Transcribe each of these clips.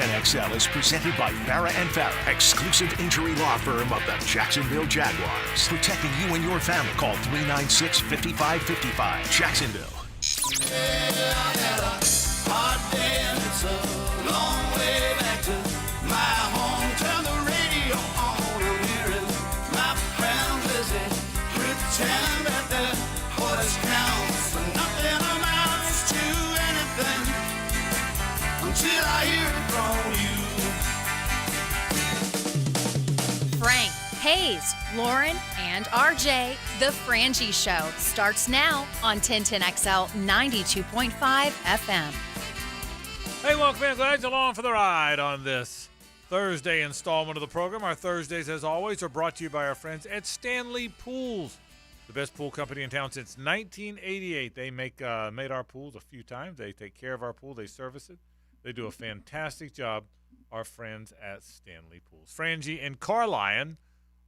1010XL is presented by Farah and Farah, exclusive injury law firm of the Jacksonville Jaguars. Protecting you and your family. Call 396-5555. Jacksonville. Hot day and it's a long way back to my home. Turn the radio on, I'm hearing my friend Lizzie pretend that their voice counts, but nothing amounts to anything until I hear it from you. Frank, Hays, Lauren, and RJ, The Frangie Show starts now on 1010XL 92.5 FM. Hey, welcome in. Glad you're along for the ride on this Thursday installment of the program. Our Thursdays, as always, are brought to you by our friends at Stanley Pools, the best pool company in town since 1988. They made our pools a few times. They take care of our pool. They service it. They do a fantastic job, our friends at Stanley Pools. Frangie and Carlyon,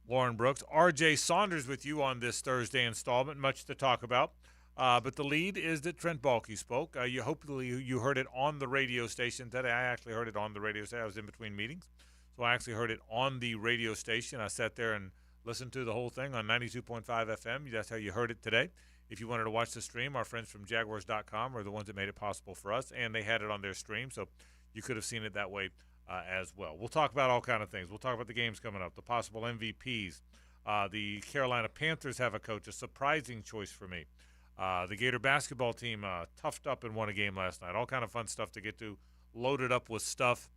Lauren Brooks, RJ Saunders with you on this Thursday installment. Much to talk about. But the lead is that Trent Baalke spoke. Hopefully you heard it on the radio station today. I actually heard it on the radio station. I was in between meetings. So I actually heard it on the radio station. I sat there and listened to the whole thing on 92.5 FM. That's how you heard it today. If you wanted to watch the stream, our friends from Jaguars.com are the ones that made it possible for us, and they had it on their stream, so you could have seen it that way as well. We'll talk about all kind of things. We'll talk about the games coming up, the possible MVPs. The Carolina Panthers have a coach, a surprising choice for me. The Gator basketball team toughed up and won a game last night. All kind of fun stuff to get to, loaded up with stuff.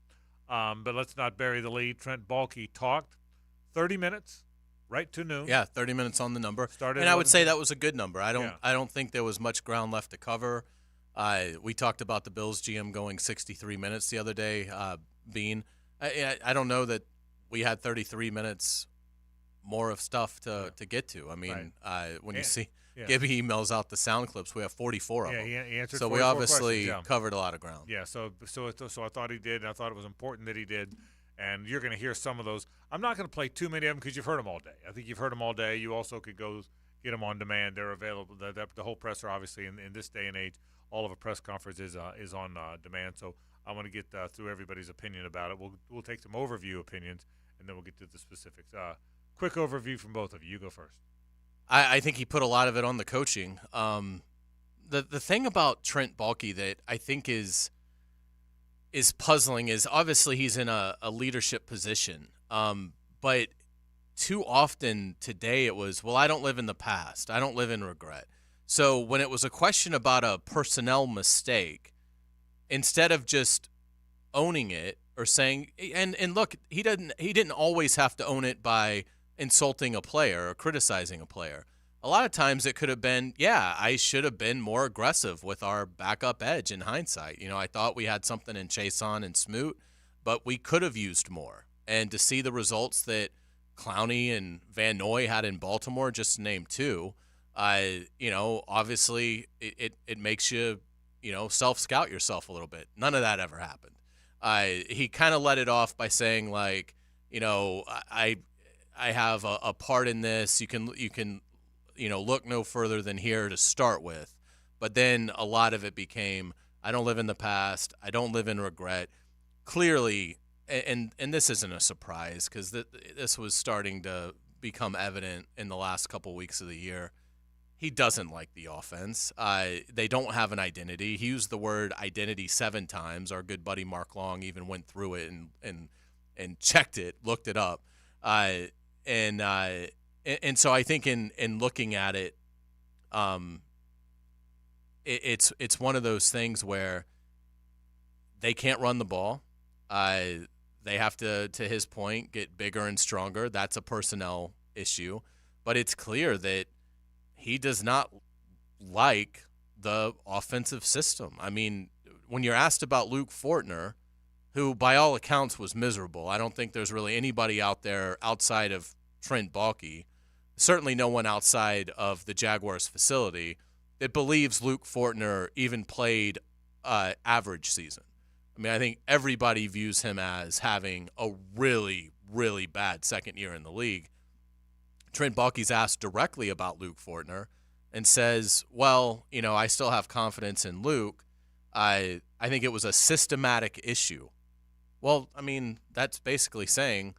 But let's not bury the lead. Trent Baalke talked 30 minutes, right to noon. Yeah, 30 minutes on the number. Started and I would say that was a good number. I don't Yeah. think there was much ground left to cover. We talked about the Bills GM going 63 minutes the other day. Bean, I don't know that we had 33 minutes more of stuff to get to. I mean, when you see Gibby emails out the sound clips, we have 44 of them. He answered so 44 we obviously questions, covered a lot of ground. Yeah, so I thought he did, and I thought it was important that he did. And you're going to hear some of those. I'm not going to play too many of them because you've heard them all day. I think you've heard them all day. You also could go get them on demand. They're available. The whole presser, obviously, in this day and age, all of a press conference is on demand. So I want to get through everybody's opinion about it. We'll take some overview opinions, and then we'll get to the specifics. Quick overview from both of you. You go first. I think he put a lot of it on the coaching. The thing about Trent Baalke that I think is puzzling is obviously he's in a leadership position. But too often today it was, well, I don't live in the past. I don't live in regret. So when it was a question about a personnel mistake, instead of just owning it or saying, and look, he didn't always have to own it by insulting a player or criticizing a player. A lot of times it could have been, I should have been more aggressive with our backup edge in hindsight. I thought we had something in Chason and Smoot, but we could have used more. And to see the results that Clowney and Van Noy had in Baltimore, just to name two, obviously it makes you, self-scout yourself a little bit. None of that ever happened. He kind of let it off by saying, like, I have a part in this. You can look no further than here to start with. But then a lot of it became, I don't live in the past. I don't live in regret. Clearly, and this isn't a surprise because this was starting to become evident in the last couple weeks of the year. He doesn't like the offense. They don't have an identity. He used the word identity 7 times. Our good buddy Mark Long even went through it and checked it, looked it up. And so I think in looking at it, it's one of those things where they can't run the ball. They have to his point, get bigger and stronger. That's a personnel issue. But it's clear that he does not like the offensive system. I mean, when you're asked about Luke Fortner, who by all accounts was miserable, I don't think there's really anybody out there outside of Trent Baalke, certainly no one outside of the Jaguars facility, that believes Luke Fortner even played average season. I mean, I think everybody views him as having a really, really bad second year in the league. Trent Baalke's asked directly about Luke Fortner and says, well, I still have confidence in Luke. I think it was a systematic issue Well, I mean, that's basically saying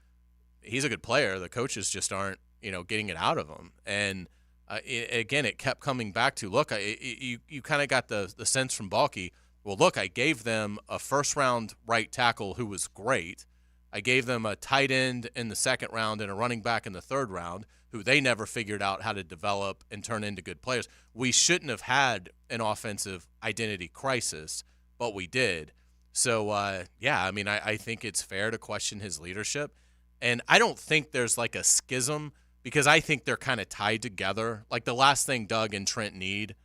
he's a good player. The coaches just aren't, getting it out of him. And again, it kept coming back to, look, you kind of got the sense from Baalke, well, look, I gave them a first-round right tackle who was great. I gave them a tight end in the second round and a running back in the third round who they never figured out how to develop and turn into good players. We shouldn't have had an offensive identity crisis, but we did. So, I mean, I think it's fair to question his leadership. And I don't think there's like a schism because I think they're kind of tied together. Like the last thing Doug and Trent need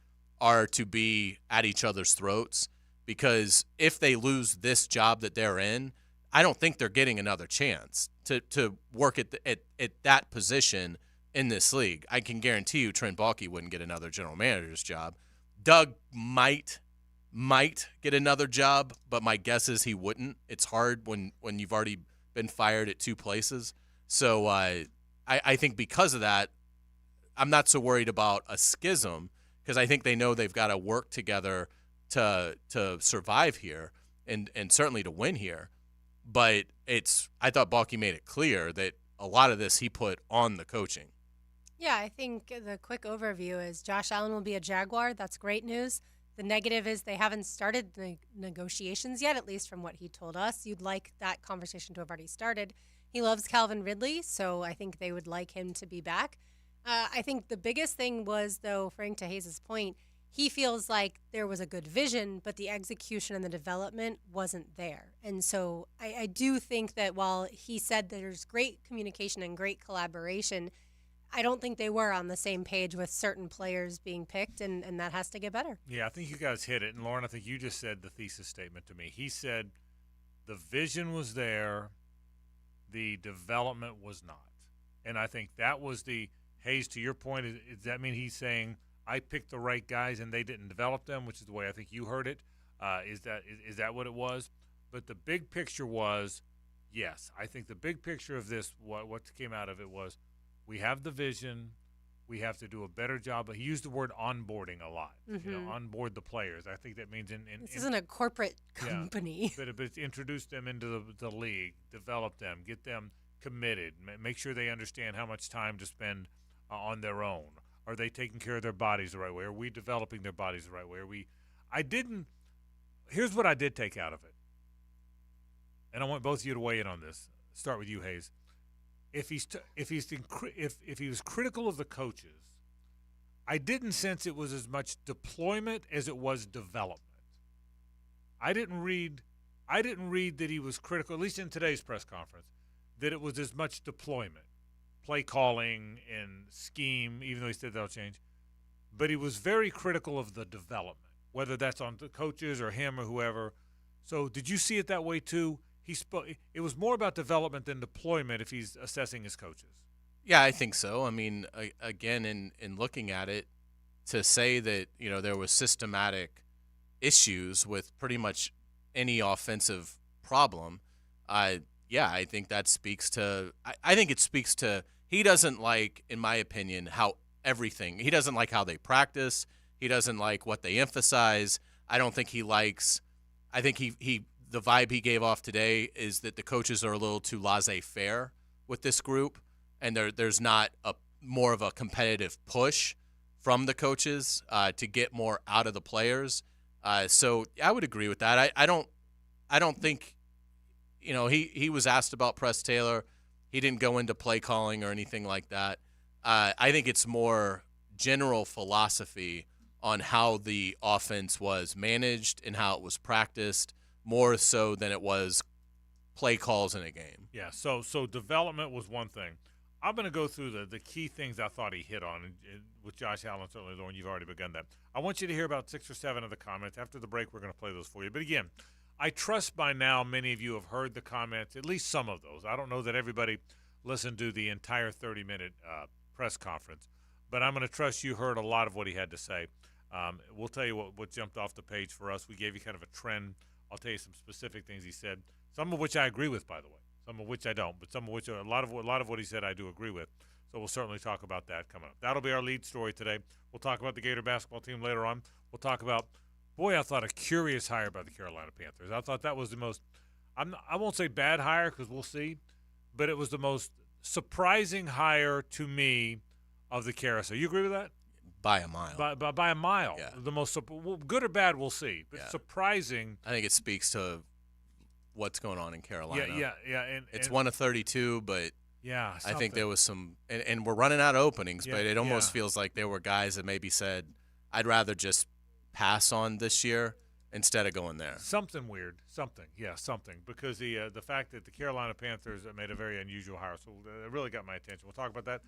are to be at each other's throats because if they lose this job that they're in, I don't think they're getting another chance to work at that position in this league. I can guarantee you Trent Baalke wouldn't get another general manager's job. Doug might get another job, but my guess is he wouldn't. It's hard when you've already been fired at two places. So I think because of that, I'm not so worried about a schism because I think they know they've got to work together to survive here and certainly to win here. But I thought Baalke made it clear that a lot of this he put on the coaching. Yeah, I think the quick overview is Josh Allen will be a Jaguar. That's great news. The negative is they haven't started the negotiations yet, at least from what he told us. You'd like that conversation to have already started. He loves Calvin Ridley, so I think they would like him to be back. I think the biggest thing was, though, Frank, to Hays' point, he feels like there was a good vision, but the execution and the development wasn't there. And so I do think that while he said there's great communication and great collaboration, I don't think they were on the same page with certain players being picked, and that has to get better. Yeah, I think you guys hit it. And, Lauren, I think you just said the thesis statement to me. He said the vision was there, the development was not. And I think that was the – Hays, to your point, does that mean he's saying I picked the right guys and they didn't develop them, which is the way I think you heard it? Is that what it was? But the big picture was, yes, I think the big picture of this, what came out of it was – we have the vision. We have to do a better job. But he used the word onboarding a lot. Mm-hmm. Onboard the players. I think that means this isn't a corporate company. Yeah, but introduce them into the league, develop them, get them committed, make sure they understand how much time to spend on their own. Are they taking care of their bodies the right way? Are we developing their bodies the right way? Here's what I did take out of it. And I want both of you to weigh in on this. Start with you, Hays. If he was critical of the coaches, I didn't sense it was as much deployment as it was development. I didn't read that he was critical, at least in today's press conference, that it was as much deployment, play calling and scheme, even though he said that'll change. But he was very critical of the development, whether that's on the coaches or him or whoever. So did you see it that way too? It was more about development than deployment if he's assessing his coaches. Yeah, I think so. I mean, again, in looking at it, to say that there was systematic issues with pretty much any offensive problem, I think that speaks to. I think it speaks to he doesn't like, in my opinion, he doesn't like how they practice. He doesn't like what they emphasize. I don't think he likes. I think the vibe he gave off today is that the coaches are a little too laissez-faire with this group, and there's not more of a competitive push from the coaches to get more out of the players. So I would agree with that. I don't think he was asked about Press Taylor. He didn't go into play calling or anything like that. I think it's more general philosophy on how the offense was managed and how it was practiced, more so than it was play calls in a game. Yeah, so development was one thing. I'm going to go through the key things I thought he hit on. And with Josh Allen, certainly, Lauren, you've already begun that. I want you to hear about 6 or 7 of the comments. After the break, we're going to play those for you. But again, I trust by now many of you have heard the comments, at least some of those. I don't know that everybody listened to the entire 30-minute press conference, but I'm going to trust you heard a lot of what he had to say. We'll tell you what jumped off the page for us. We gave you kind of a trend. I'll tell you some specific things he said, some of which I agree with, by the way, some of which I don't, but some of which a lot of what he said I do agree with. So we'll certainly talk about that coming up. That'll be our lead story today. We'll talk about the Gator basketball team later on. We'll talk about, I thought a curious hire by the Carolina Panthers. I thought that was I won't say bad hire because we'll see, but it was the most surprising hire to me of the carousel. You agree with that? By a mile. By a mile. Yeah. The most good or bad, we'll see. But surprising. I think it speaks to what's going on in Carolina. Yeah. It's 1 of 32, but yeah, I think there was some, and we're running out of openings, but it almost feels like there were guys that maybe said, I'd rather just pass on this year instead of going there. Something weird. Something. Because the fact that the Carolina Panthers made a very unusual hire, so it really got my attention. We'll talk about that.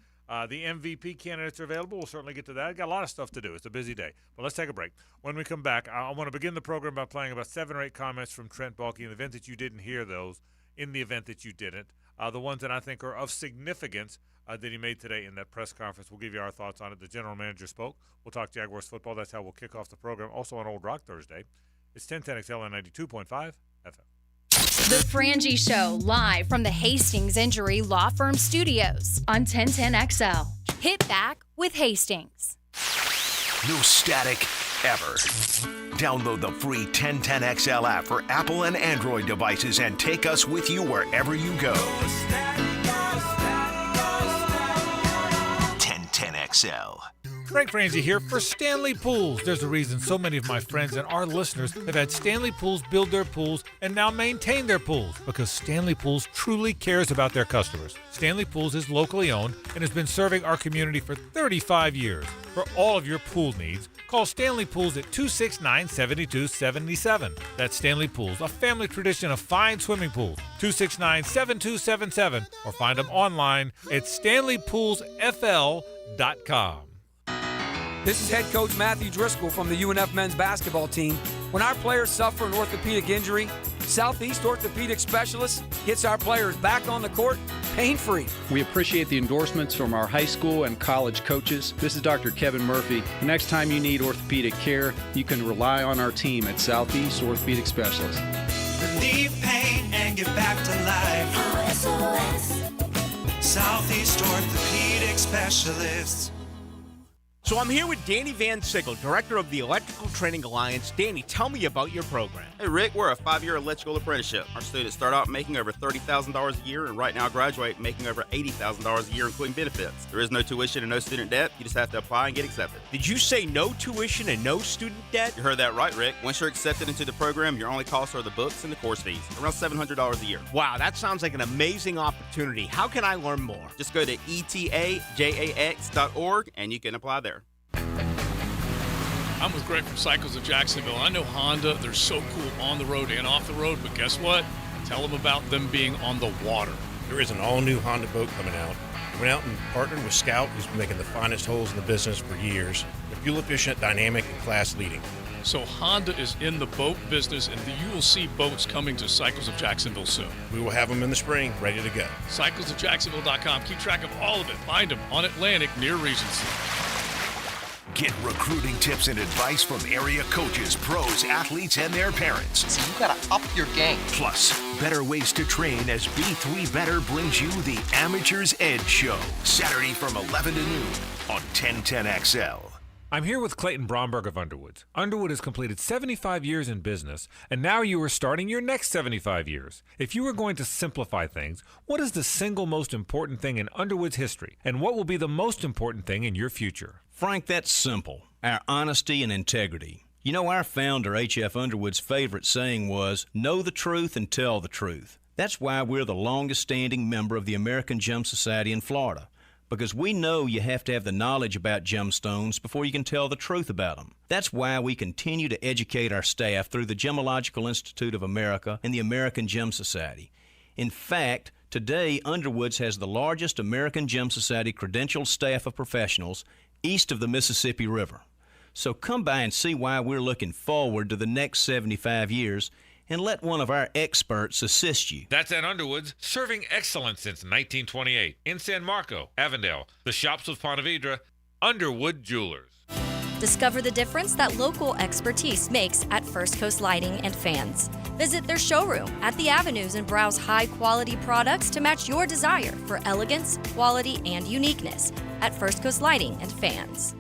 The MVP candidates are available. We'll certainly get to that. Got a lot of stuff to do. It's a busy day. But let's take a break. When we come back, I want to begin the program by playing about 7 or 8 comments from Trent Baalke in the event that you didn't hear those, in the event that you didn't. The ones that I think are of significance that he made today in that press conference. We'll give you our thoughts on it. The general manager spoke. We'll talk Jaguars football. That's how we'll kick off the program. Also on Old Rock Thursday. It's 1010XL on 92.5 FM. The Frangie Show, live from the Hastings Injury Law Firm Studios on 1010XL. Hit back with Hastings. No static ever. Download the free 1010XL app for Apple and Android devices and take us with you wherever you go. 1010XL. Frank Frangie here for Stanley Pools. There's a reason so many of my friends and our listeners have had Stanley Pools build their pools and now maintain their pools because Stanley Pools truly cares about their customers. Stanley Pools is locally owned and has been serving our community for 35 years. For all of your pool needs, call Stanley Pools at 269-7277. That's Stanley Pools, a family tradition of fine swimming pools. 269-7277 or find them online at stanleypoolsfl.com. This is head coach Matthew Driscoll from the UNF men's basketball team. When our players suffer an orthopedic injury, Southeast Orthopedic Specialists gets our players back on the court pain-free. We appreciate the endorsements from our high school and college coaches. This is Dr. Kevin Murphy. The next time you need orthopedic care, you can rely on our team at Southeast Orthopedic Specialists. Relieve pain and get back to life. SOS. Southeast Orthopedic Specialists. So I'm here with Danny Van Sickle, Director of the Electrical Training Alliance. Danny, tell me about your program. Hey, Rick, we're a 5-year electrical apprenticeship. Our students start out making over $30,000 a year, and right now graduate making over $80,000 a year, including benefits. There is no tuition and no student debt. You just have to apply and get accepted. Did you say no tuition and no student debt? You heard that right, Rick. Once you're accepted into the program, your only costs are the books and the course fees, around $700 a year. Wow, that sounds like an amazing opportunity. How can I learn more? Just go to etajax.org, and you can apply there. I'm with Greg from Cycles of Jacksonville. I know Honda, they're so cool on the road and off the road, but guess what? Tell them about them being on the water. There is an all-new Honda boat coming out. We went out and partnered with Scout, who's been making the finest holes in the business for years. They're fuel-efficient, dynamic, and class-leading. So Honda is in the boat business, and you will see boats coming to Cycles of Jacksonville soon. We will have them in the spring, ready to go. CyclesofJacksonville.com. Keep track of all of it. Find them on Atlantic near Regency. Get recruiting tips and advice from area coaches, pros, athletes, and their parents. So you gotta up your game. Plus, better ways to train as B3 Better brings you the Amateur's Edge Show. Saturday from 11 to noon on 1010XL. I'm here with Clayton Bromberg of Underwood. Underwood has completed 75 years in business, and now you are starting your next 75 years. If you were going to simplify things, what is the single most important thing in Underwood's history, and what will be the most important thing in your future? Frank, that's simple. Our honesty and integrity. You know, our founder, H.F. Underwood's favorite saying was, know the truth and tell the truth. That's why we're the longest-standing member of the American Gem Society in Florida. Because we know you have to have the knowledge about gemstones before you can tell the truth about them. That's why we continue to educate our staff through the Gemological Institute of America and the American Gem Society. In fact, today, Underwood's has the largest American Gem Society credentialed staff of professionals east of the Mississippi River. So come by and see why we're looking forward to the next 75 years and let one of our experts assist you. That's at Underwood's, serving excellence since 1928. In San Marco, Avondale, the Shops of Ponte Vedra, Underwood Jewelers. Discover the difference that local expertise makes at First Coast Lighting and Fans. Visit their showroom at the Avenues and browse high-quality products to match your desire for elegance, quality, and uniqueness at First Coast Lighting and Fans.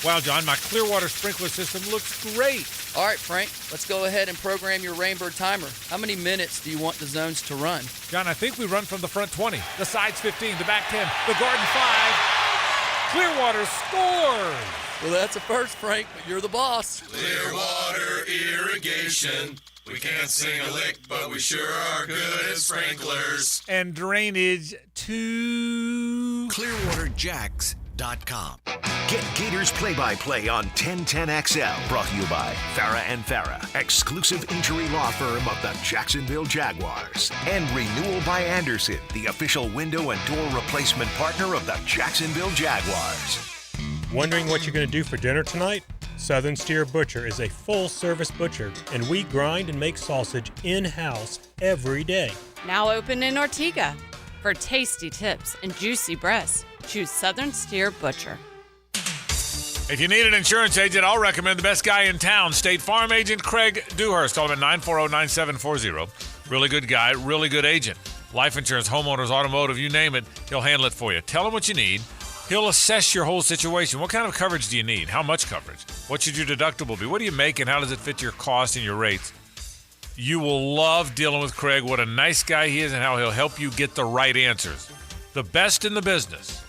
Wow, John, my Clearwater sprinkler system looks great. All right, Frank, let's go ahead and program your Rainbird timer. How many minutes do you want the zones to run? John, I think we run from the front 20, the sides 15, the back 10, the Garden 5. Clearwater scores! Well, that's a first, Frank, but you're the boss. Clearwater Irrigation. We can't sing a lick, but we sure are good at sprinklers. And drainage to ClearwaterJacks.com. Get Gators play-by-play on 1010XL. Brought to you by Farah and Farah, exclusive injury law firm of the Jacksonville Jaguars. And Renewal by Anderson, the official window and door replacement partner of the Jacksonville Jaguars. Wondering what you're going to do for dinner tonight? Southern Steer Butcher is a full-service butcher, and we grind and make sausage in-house every day. Now open in Ortega. For tasty tips and juicy breasts, choose Southern Steer Butcher. If you need an insurance agent, I'll recommend the best guy in town, State Farm agent Craig Dewhurst. Call him at 940-9740. Really good guy, really good agent. Life insurance, homeowners, automotive, you name it, he'll handle it for you. Tell him what you need. He'll assess your whole situation. What kind of coverage do you need? How much coverage? What should your deductible be? What do you make and how does it fit your cost and your rates? You will love dealing with Craig. What a nice guy he is and how he'll help you get the right answers. The best in the business.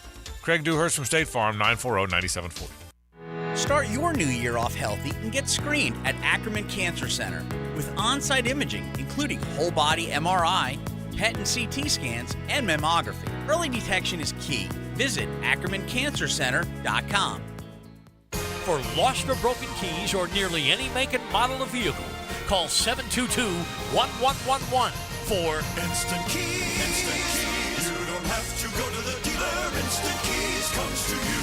Craig Dewhurst from State Farm, 940-9740. Start your new year off healthy and get screened at Ackerman Cancer Center with on-site imaging, including whole-body MRI, PET and CT scans, and mammography. Early detection is key. Visit AckermanCancerCenter.com. For lost or broken keys or nearly any make and model of vehicle, call 722-1111 for Instant Keys. Instant Keys. You don't have to go to the dealer. Instant Keys comes to you.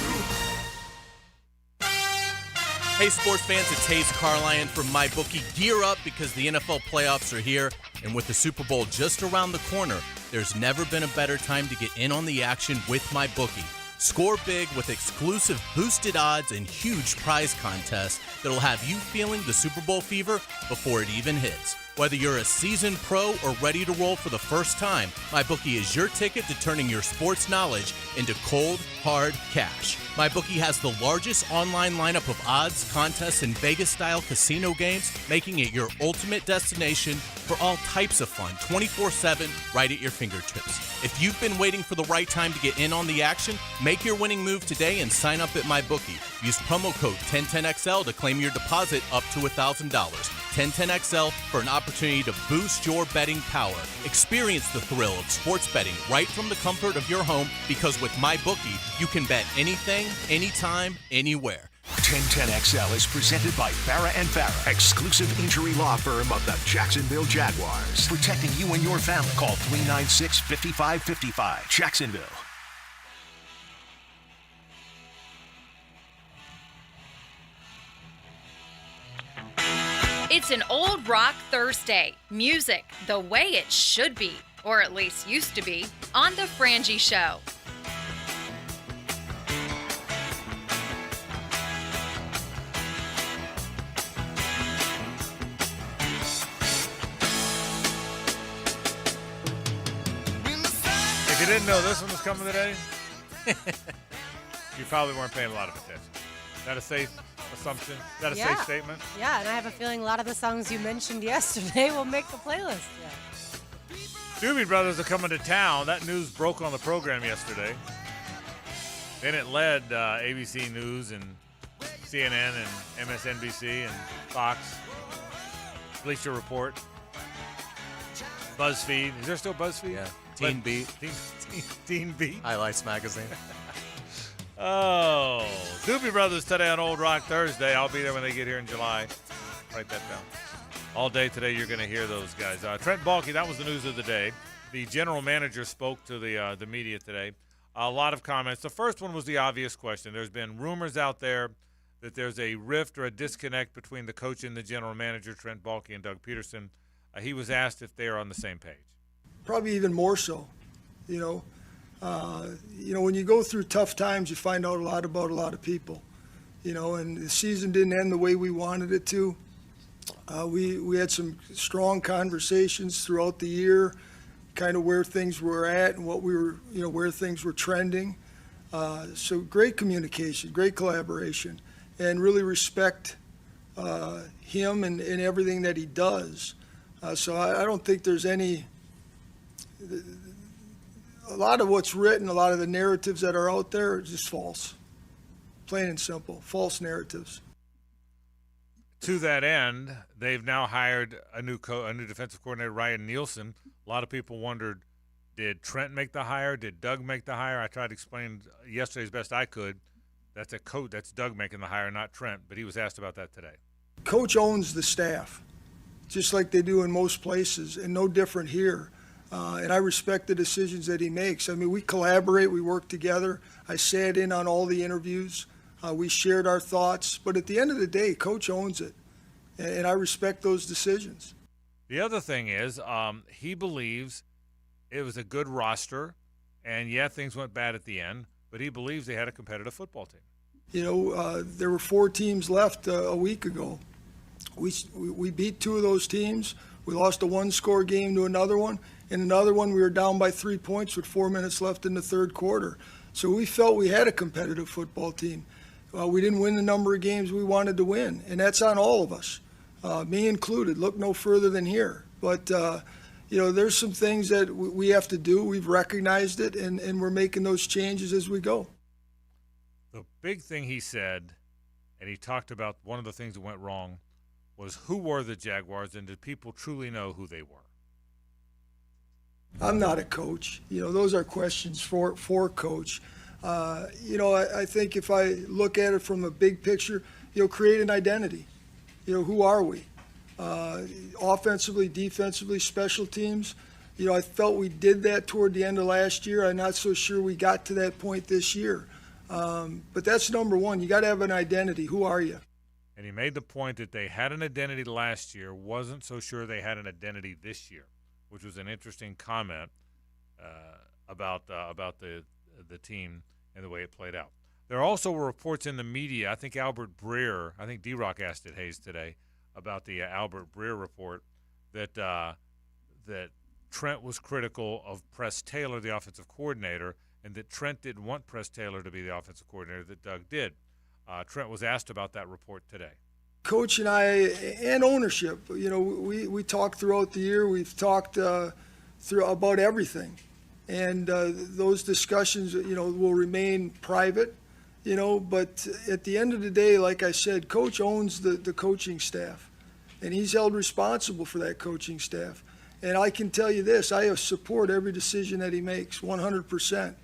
Hey, sports fans, it's Hays Carlyon from MyBookie. Gear up because the NFL playoffs are here, and with the Super Bowl just around the corner, there's never been a better time to get in on the action with MyBookie. Score big with exclusive boosted odds and huge prize contests that'll have you feeling the Super Bowl fever before it even hits. Whether you're a seasoned pro or ready to roll for the first time, MyBookie is your ticket to turning your sports knowledge into cold, hard cash. MyBookie has the largest online lineup of odds, contests, and Vegas-style casino games, making it your ultimate destination for all types of fun, 24/7, right at your fingertips. If you've been waiting for the right time to get in on the action, make your winning move today and sign up at MyBookie. Use promo code 1010XL to claim your deposit up to $1,000. 1010XL for an opportunity to boost your betting power. Experience the thrill of sports betting right from the comfort of your home, because with MyBookie, you can bet anything, anytime, anywhere. 1010XL is presented by Farah and Farah, exclusive injury law firm of the Jacksonville Jaguars. Protecting you and your family. Call 396-5555. Jacksonville. It's an Old Rock Thursday. Music the way it should be, or at least used to be, on The Frangie Show. If you didn't know this one was coming today, you probably weren't paying a lot of attention. Is that a safe assumption? Is that a safe statement? Yeah, and I have a feeling a lot of the songs you mentioned yesterday will make the playlist. Yeah. Doobie Brothers are coming to town. That news broke on the program yesterday. Then it led ABC News and CNN and MSNBC and Fox, Bleacher Report, BuzzFeed. Is there still BuzzFeed? Yeah. Teen Beat. Teen Beat. Highlights Magazine. Oh, Doobie Brothers today on Old Rock Thursday. I'll be there when they get here in July. Write that down. All day today, you're going to hear those guys. Trent Baalke, that was the news of the day. The general manager spoke to the media today. A lot of comments. The first one was the obvious question. There's been rumors out there that there's a rift or a disconnect between the coach and the general manager, Trent Baalke and Doug Peterson. He was asked if they are on the same page. Probably even more so, you know. When you go through tough times, you find out a lot about a lot of people, you know, and the season didn't end the way we wanted it to. We had some strong conversations throughout the year, kind of where things were at and what we were, you know, where things were trending. So great communication, great collaboration, and really respect him and everything that he does. So I don't think there's any. A lot of what's written, a lot of the narratives that are out there are just false. Plain and simple, false narratives. To that end, they've now hired a new defensive coordinator, Ryan Nielsen. A lot of people wondered, did Trent make the hire? Did Doug make the hire? I tried to explain yesterday as best I could. That's a coach. That's Doug making the hire, not Trent. But he was asked about that today. Coach owns the staff, just like they do in most places, and no different here. And I respect the decisions that he makes. I mean, we collaborate, we work together. I sat in on all the interviews. We shared our thoughts. But at the end of the day, Coach owns it, and I respect those decisions. The other thing is he believes it was a good roster, and, yeah, things went bad at the end, but he believes they had a competitive football team. You know, there were 4 teams left a week ago. We beat 2 of those teams. We lost a 1-score game to another one. In another one, we were down by 3 points with 4 minutes left in the third quarter. So we felt we had a competitive football team. We didn't win the number of games we wanted to win, and that's on all of us, me included. Look no further than here. But, you know, there's some things that we have to do. We've recognized it, and we're making those changes as we go. The big thing he said, and he talked about one of the things that went wrong, was who were the Jaguars, and did people truly know who they were? I'm not a coach. You know, those are questions for Coach. You know, I think if I look at it from a big picture, you know, create an identity. You know, who are we? Offensively, defensively, special teams. You know, I felt we did that toward the end of last year. I'm not so sure we got to that point this year. But that's number one. You got to have an identity. Who are you? And he made the point that they had an identity last year, wasn't so sure they had an identity this year, which was an interesting comment about the team and the way it played out. There also were reports in the media. I think Albert Breer, I think D-Rock asked it Hays today about the Albert Breer report that that Trent was critical of Press Taylor, the offensive coordinator, and that Trent didn't want Press Taylor to be the offensive coordinator, that Doug did. Trent was asked about that report today. Coach and I, and ownership, you know, we talked throughout the year. We've talked about everything. And those discussions, you know, will remain private, you know, but at the end of the day, like I said, Coach owns the coaching staff, and he's held responsible for that coaching staff. And I can tell you this, I support every decision that he makes, 100%.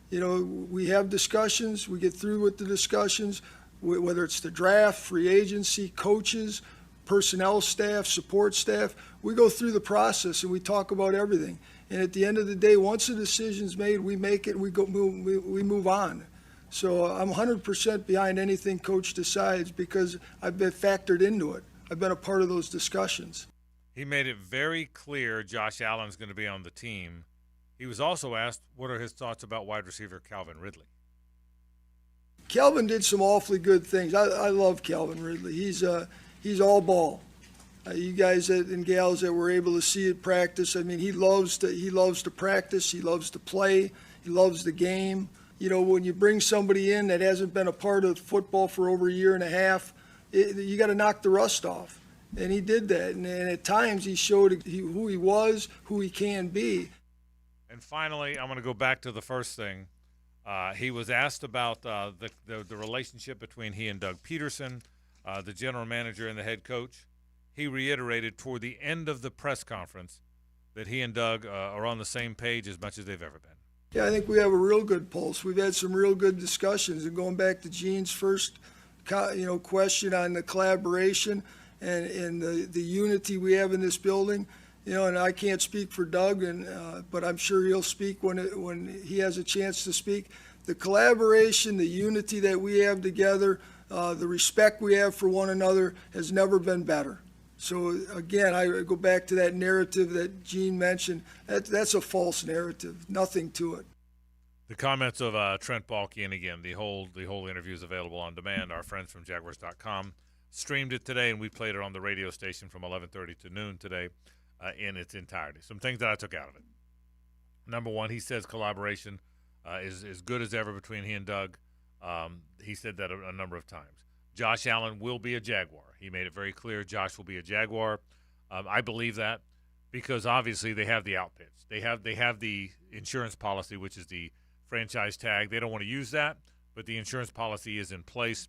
You know, we have discussions, we get through with the discussions, whether it's the draft, free agency, coaches, personnel staff, support staff. We go through the process and we talk about everything. And at the end of the day, once the decision's made, we make it, we move on. So I'm 100% behind anything Coach decides because I've been factored into it. I've been a part of those discussions. He made it very clear Josh Allen's going to be on the team. He was also asked what are his thoughts about wide receiver Calvin Ridley. Calvin did some awfully good things. I love Calvin Ridley. He's all ball. You guys and gals that were able to see it practice, I mean, he loves to practice. He loves to play. He loves the game. You know, when you bring somebody in that hasn't been a part of football for over a year and a half, you got to knock the rust off. And he did that. And at times he showed who he was, who he can be. And finally, I'm going to go back to the first thing. He was asked about the relationship between he and Doug Peterson, the general manager and the head coach. He reiterated toward the end of the press conference that he and Doug are on the same page as much as they've ever been. Yeah, I think we have a real good pulse. We've had some real good discussions. And going back to Gene's first question on the collaboration and the unity we have in this building, you know, and I can't speak for Doug, but I'm sure he'll speak when he has a chance to speak. The collaboration, the unity that we have together, the respect we have for one another has never been better. So again, I go back to that narrative that Gene mentioned. That's a false narrative. Nothing to it. The comments of Trent Baalke, and again, the whole interview is available on demand. Our friends from Jaguars.com streamed it today, and we played it on the radio station from 11:30 to noon today in its entirety. Some things that I took out of it. Number one, he says collaboration is as good as ever between he and Doug. He said that a number of times. Josh Allen will be a Jaguar. He made it very clear Josh will be a Jaguar. I believe that because obviously they have the outfits. They have the insurance policy, which is the franchise tag. They don't want to use that, but the insurance policy is in place.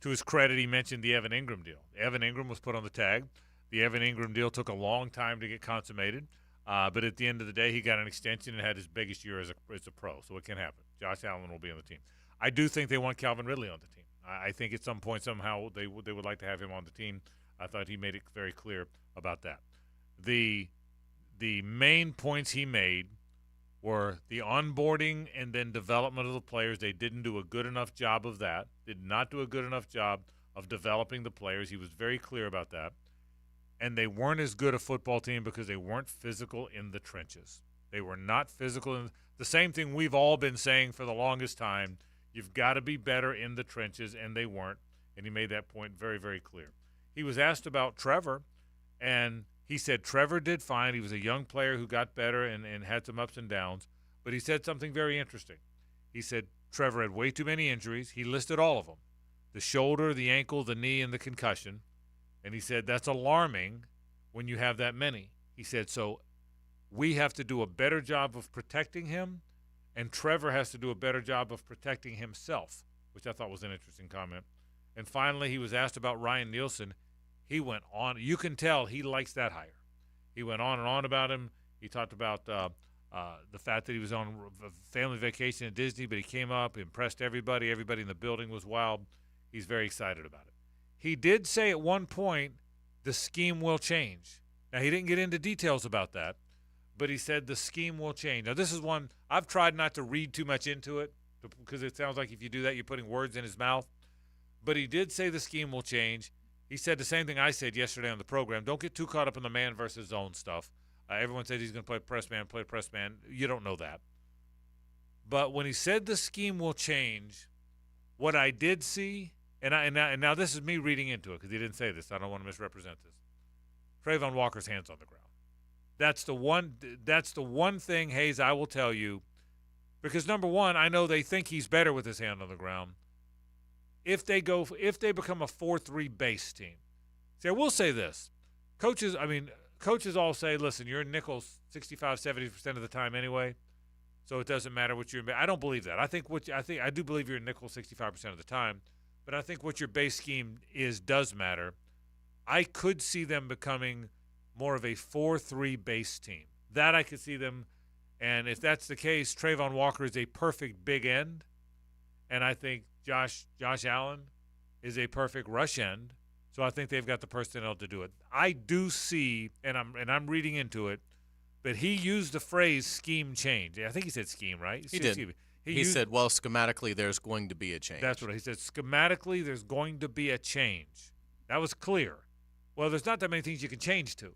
To his credit, he mentioned the Evan Ingram deal. Evan Ingram was put on the tag. The Evan Ingram deal took a long time to get consummated, but at the end of the day, he got an extension and had his biggest year as a pro, so it can happen. Josh Allen will be on the team. I do think they want Calvin Ridley on the team. I think at some point, somehow, they would like to have him on the team. I thought he made it very clear about that. The main points he made were the onboarding and then development of the players. They didn't do a good enough job of that, did not do a good enough job of developing the players. He was very clear about that. And they weren't as good a football team because they weren't physical in the trenches. They were not physical. The same thing we've all been saying for the longest time. You've got to be better in the trenches, and they weren't. And he made that point very, very clear. He was asked about Trevor, and he said Trevor did fine. He was a young player who got better and had some ups and downs. But he said something very interesting. He said Trevor had way too many injuries. He listed all of them: the shoulder, the ankle, the knee, and the concussion. And he said that's alarming when you have that many. He said, so we have to do a better job of protecting him, and Trevor has to do a better job of protecting himself, which I thought was an interesting comment. And finally, he was asked about Ryan Nielsen. He went on. You can tell he likes that hire. He went on and on about him. He talked about the fact that he was on a family vacation at Disney, but he came up, impressed everybody. Everybody in the building was wild. He's very excited about it. He did say at one point the scheme will change. Now, he didn't get into details about that, but he said the scheme will change. Now, this is one I've tried not to read too much into it because it sounds like if you do that, you're putting words in his mouth. But he did say the scheme will change. He said the same thing I said yesterday on the program. Don't get too caught up in the man versus zone stuff. Everyone says he's going to play press man. You don't know that. But when he said the scheme will change, what I did see, and now this is me reading into it because he didn't say this. I don't want to misrepresent this. Trayvon Walker's hands on the ground. That's the one thing, Hayes, I will tell you, because number one, I know they think he's better with his hand on the ground. If they become a 4-3 base team. See, I will say this. Coaches all say, listen, you're in nickel 65-70% of the time anyway, so it doesn't matter what you're. I don't believe that. I do believe you're in nickel 65% of the time, but I think what your base scheme does matter. I could see them becoming more of a 4-3 base team. That I could see them, and if that's the case, Trayvon Walker is a perfect big end, and I think Josh Allen is a perfect rush end. So I think they've got the personnel to do it. I do see, and I'm reading into it, but he used the phrase scheme change. I think he said scheme, right? He did. He said, well, schematically, there's going to be a change. That's what he said. Schematically, there's going to be a change. That was clear. Well, there's not that many things you can change to,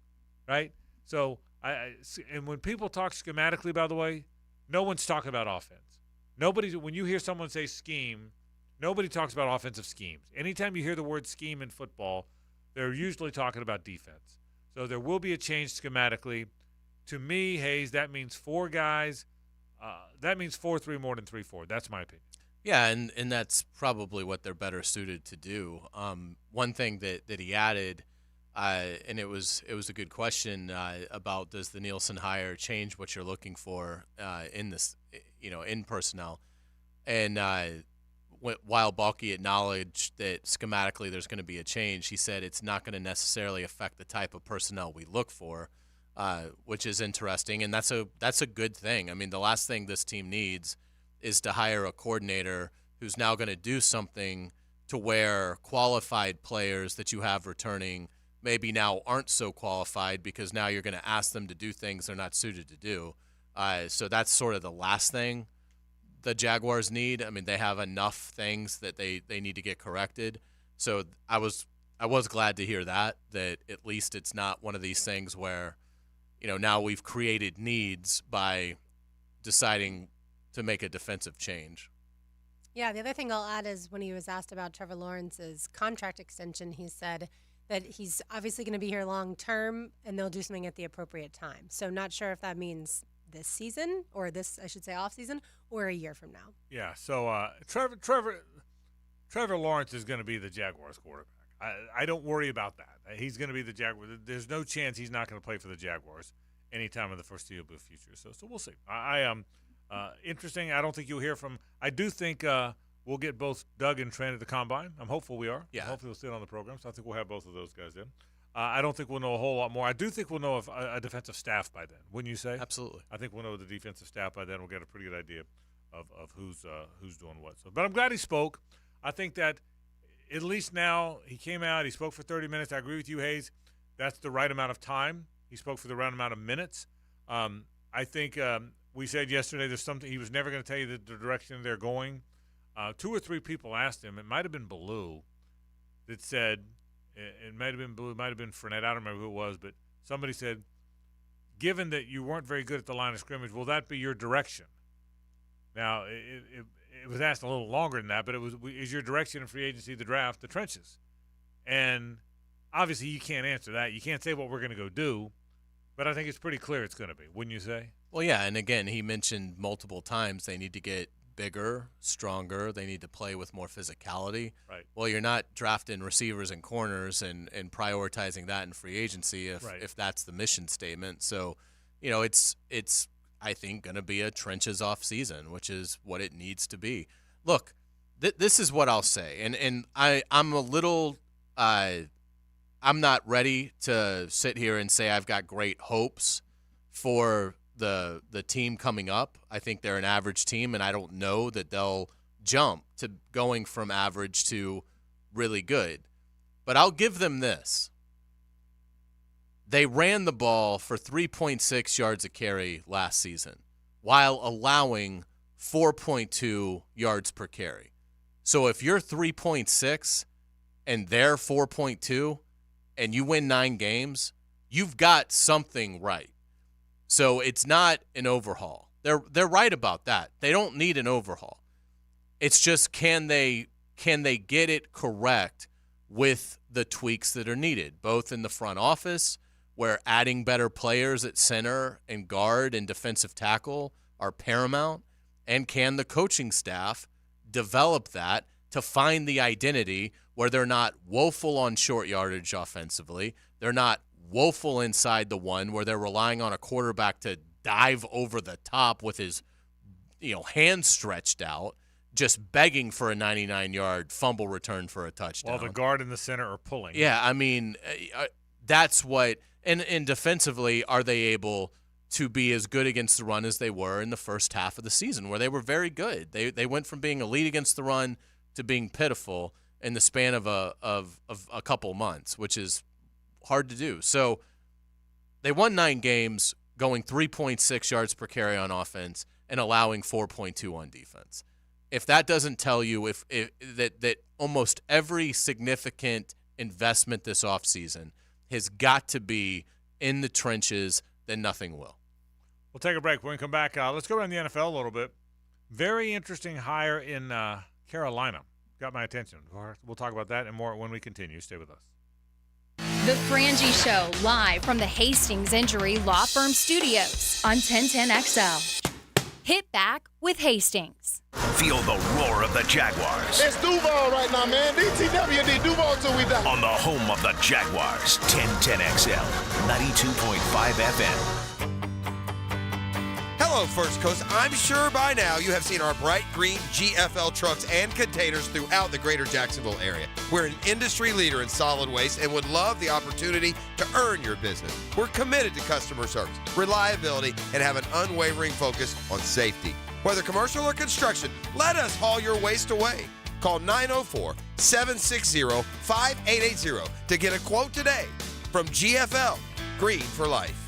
right? So, and when people talk schematically, by the way, no one's talking about offense. When you hear someone say scheme, nobody talks about offensive schemes. Anytime you hear the word scheme in football, they're usually talking about defense. So there will be a change schematically. To me, Hayes, that means 4 guys. That means 4-3 more than 3-4. That's my opinion. Yeah, and that's probably what they're better suited to do. One thing that he added, and it was a good question about does the Nielsen hire change what you're looking for in this, in personnel, and while Baalke acknowledged that schematically there's going to be a change, he said it's not going to necessarily affect the type of personnel we look for, which is interesting, and that's a good thing. I mean, the last thing this team needs is to hire a coordinator who's now going to do something to where qualified players that you have returning maybe now aren't so qualified because now you're going to ask them to do things they're not suited to do. So that's sort of the last thing the Jaguars need. I mean, they have enough things that they need to get corrected. So I was glad to hear that at least it's not one of these things where, now we've created needs by deciding to make a defensive change. Yeah, the other thing I'll add is when he was asked about Trevor Lawrence's contract extension, he said that he's obviously going to be here long term and they'll do something at the appropriate time. So not sure if that means this season or off season or a year from now. Yeah, so Trevor Trevor Lawrence is going to be the Jaguars quarterback. I don't worry about that. He's going to be the Jaguars. There's no chance he's not going to play for the Jaguars anytime in the foreseeable future. So we'll see. I am interesting. I don't think you'll hear from. I do think we'll get both Doug and Trent at the Combine. I'm hopeful we are. Yeah. Hopefully we'll sit on the program. So I think we'll have both of those guys in. I don't think we'll know a whole lot more. I do think we'll know a defensive staff by then. Wouldn't you say? Absolutely. I think we'll know the defensive staff by then. We'll get a pretty good idea of who's doing what. So, but I'm glad he spoke. I think that at least now he came out. He spoke for 30 minutes. I agree with you, Hays. That's the right amount of time. He spoke for the right amount of minutes. I think we said yesterday there's something he was never going to tell you the direction they're going. 2 or 3 people asked him. It might have been Ballou that said, it might have been Ballou, it might have been Fournette. I don't remember who it was, but somebody said, given that you weren't very good at the line of scrimmage, will that be your direction? Now, it was asked a little longer than that, but is your direction in free agency, the draft, the trenches? And obviously you can't answer that. You can't say what we're going to go do, but I think it's pretty clear it's going to be, wouldn't you say? Well, yeah, and again, he mentioned multiple times they need to get bigger, stronger. They need to play with more physicality. Right. Well, you're not drafting receivers and corners and prioritizing that in free agency if that's the mission statement. So, it's I think, going to be a trenches off season, which is what it needs to be. Look, this is what I'll say, and I'm a little I'm not ready to sit here and say I've got great hopes for the team coming up. I think they're an average team, and I don't know that they'll jump to going from average to really good. But I'll give them this. They ran the ball for 3.6 yards a carry last season while allowing 4.2 yards per carry. So if you're 3.6 and they're 4.2 and you win 9 games, you've got something right. So it's not an overhaul. They're right about that. They don't need an overhaul. It's just can they get it correct with the tweaks that are needed, both in the front office, where adding better players at center and guard and defensive tackle are paramount, and can the coaching staff develop that to find the identity where they're not woeful on short yardage offensively, they're not woeful inside the one where they're relying on a quarterback to dive over the top with his hand stretched out, just begging for a 99-yard fumble return for a touchdown. While the guard and the center are pulling. Yeah, I mean, that's what – and defensively, are they able to be as good against the run as they were in the first half of the season, where they were very good? They went from being elite against the run to being pitiful in the span of a couple months, which is hard to do. So they won 9 games, going 3.6 yards per carry on offense and allowing 4.2 on defense. If that doesn't tell you that almost every significant investment this offseason has got to be in the trenches, then nothing will. We'll take a break. When we come back, let's go around the NFL a little bit. Very interesting hire in Carolina. Got my attention. We'll talk about that and more when we continue. Stay with us. The Frangie Show, live from the Hastings Injury Law Firm Studios on 1010XL. Hit back with Hastings. Feel the roar of the Jaguars. It's Duval right now, man. DTWD, Duval till we die. On the home of the Jaguars, 1010XL, 92.5 FM. Hello, First Coast. I'm sure by now you have seen our bright green GFL trucks and containers throughout the greater Jacksonville area. We're an industry leader in solid waste and would love the opportunity to earn your business. We're committed to customer service, reliability, and have an unwavering focus on safety. Whether commercial or construction, let us haul your waste away. Call 904-760-5880 to get a quote today. From GFL, Green for Life.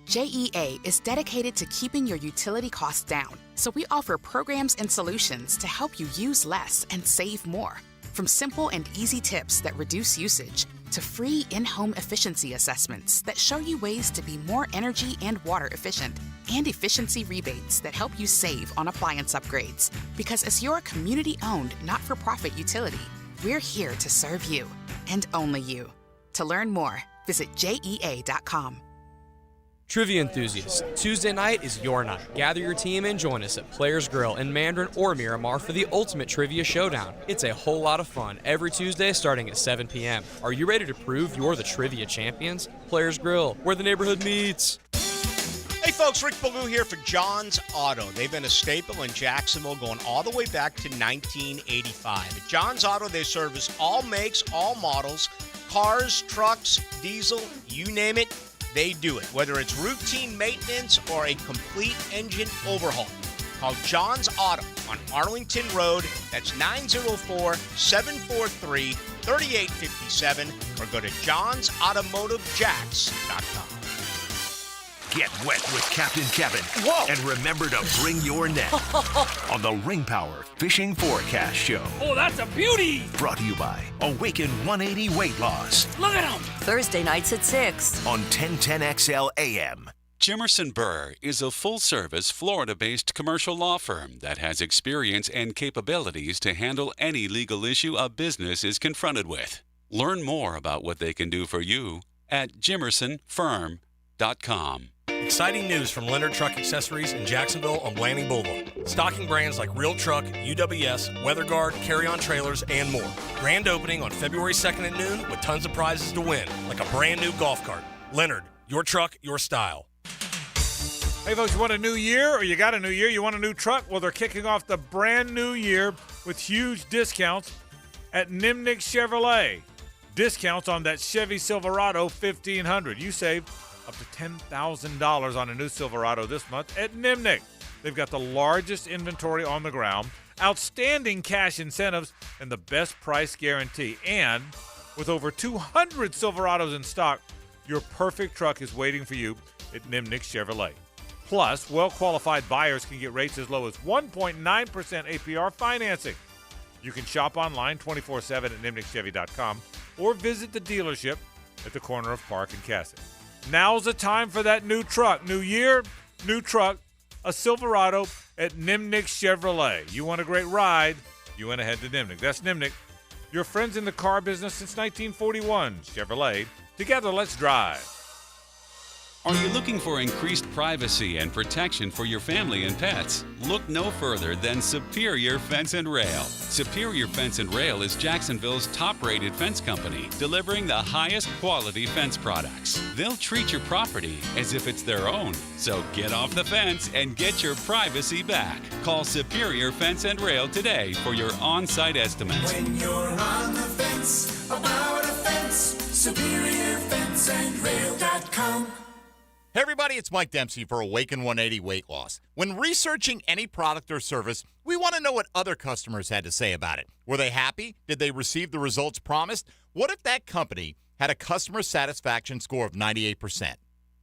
JEA is dedicated to keeping your utility costs down, so we offer programs and solutions to help you use less and save more. From simple and easy tips that reduce usage to free in-home efficiency assessments that show you ways to be more energy and water efficient, and efficiency rebates that help you save on appliance upgrades. Because as your community-owned, not-for-profit utility, we're here to serve you, and only you. To learn more, visit JEA.com. Trivia enthusiasts, Tuesday night is your night. Gather your team and join us at Players Grill in Mandarin or Miramar for the ultimate trivia showdown. It's a whole lot of fun every Tuesday starting at 7 p.m. Are you ready to prove you're the trivia champions? Players Grill, where the neighborhood meets. Hey folks, Rick Ballou here for John's Auto. They've been a staple in Jacksonville going all the way back to 1985. At John's Auto, they service all makes, all models, cars, trucks, diesel, you name it, they do it. Whether it's routine maintenance or a complete engine overhaul. Call John's Auto on Arlington Road. That's 904-743-3857 or go to johnsautomotivejacks.com. Get wet with Captain Kevin. Whoa. And remember to bring your net on the Ring Power Fishing Forecast Show. Oh, that's a beauty. Brought to you by Awaken 180 Weight Loss. Look at him. Thursday nights at 6 on 1010XL AM. Jimerson Burr is a full-service, Florida-based commercial law firm that has experience and capabilities to handle any legal issue a business is confronted with. Learn more about what they can do for you at jimersonfirm.com. Exciting news from Leonard Truck Accessories in Jacksonville on Blanding Boulevard. Stocking brands like Real Truck, UWS, WeatherGuard, Carry-On Trailers, and more. Grand opening on February 2nd at noon with tons of prizes to win, like a brand new golf cart. Leonard, your truck, your style. Hey, folks, you want a new year or you got a new year? You want a new truck? Well, they're kicking off the brand new year with huge discounts at Nimnick Chevrolet. Discounts on that Chevy Silverado 1500. You save up to $10,000 on a new Silverado this month at Nimnick. They've got the largest inventory on the ground, outstanding cash incentives, and the best price guarantee. And with over 200 Silverados in stock, your perfect truck is waiting for you at Nimnick Chevrolet. Plus, well-qualified buyers can get rates as low as 1.9% APR financing. You can shop online 24/7 at nimnickchevy.com or visit the dealership at the corner of Park and Cassett. Now's the time for that new truck. New year, new truck, a Silverado at Nimnick Chevrolet. You want a great ride, you want to head to Nimnick. That's Nimnick, your friends in the car business since 1941. Chevrolet, together let's drive. Are you looking for increased privacy and protection for your family and pets? Look no further than Superior Fence and Rail. Superior Fence and Rail is Jacksonville's top-rated fence company, delivering the highest quality fence products. They'll treat your property as if it's their own. So get off the fence and get your privacy back. Call Superior Fence and Rail today for your on-site estimate. When you're on the fence, about a fence, SuperiorFenceandRail.com. Hey everybody, it's Mike Dempsey for Awaken 180 Weight Loss. When researching any product or service, we want to know what other customers had to say about it. Were they happy? Did they receive the results promised? What if that company had a customer satisfaction score of 98%?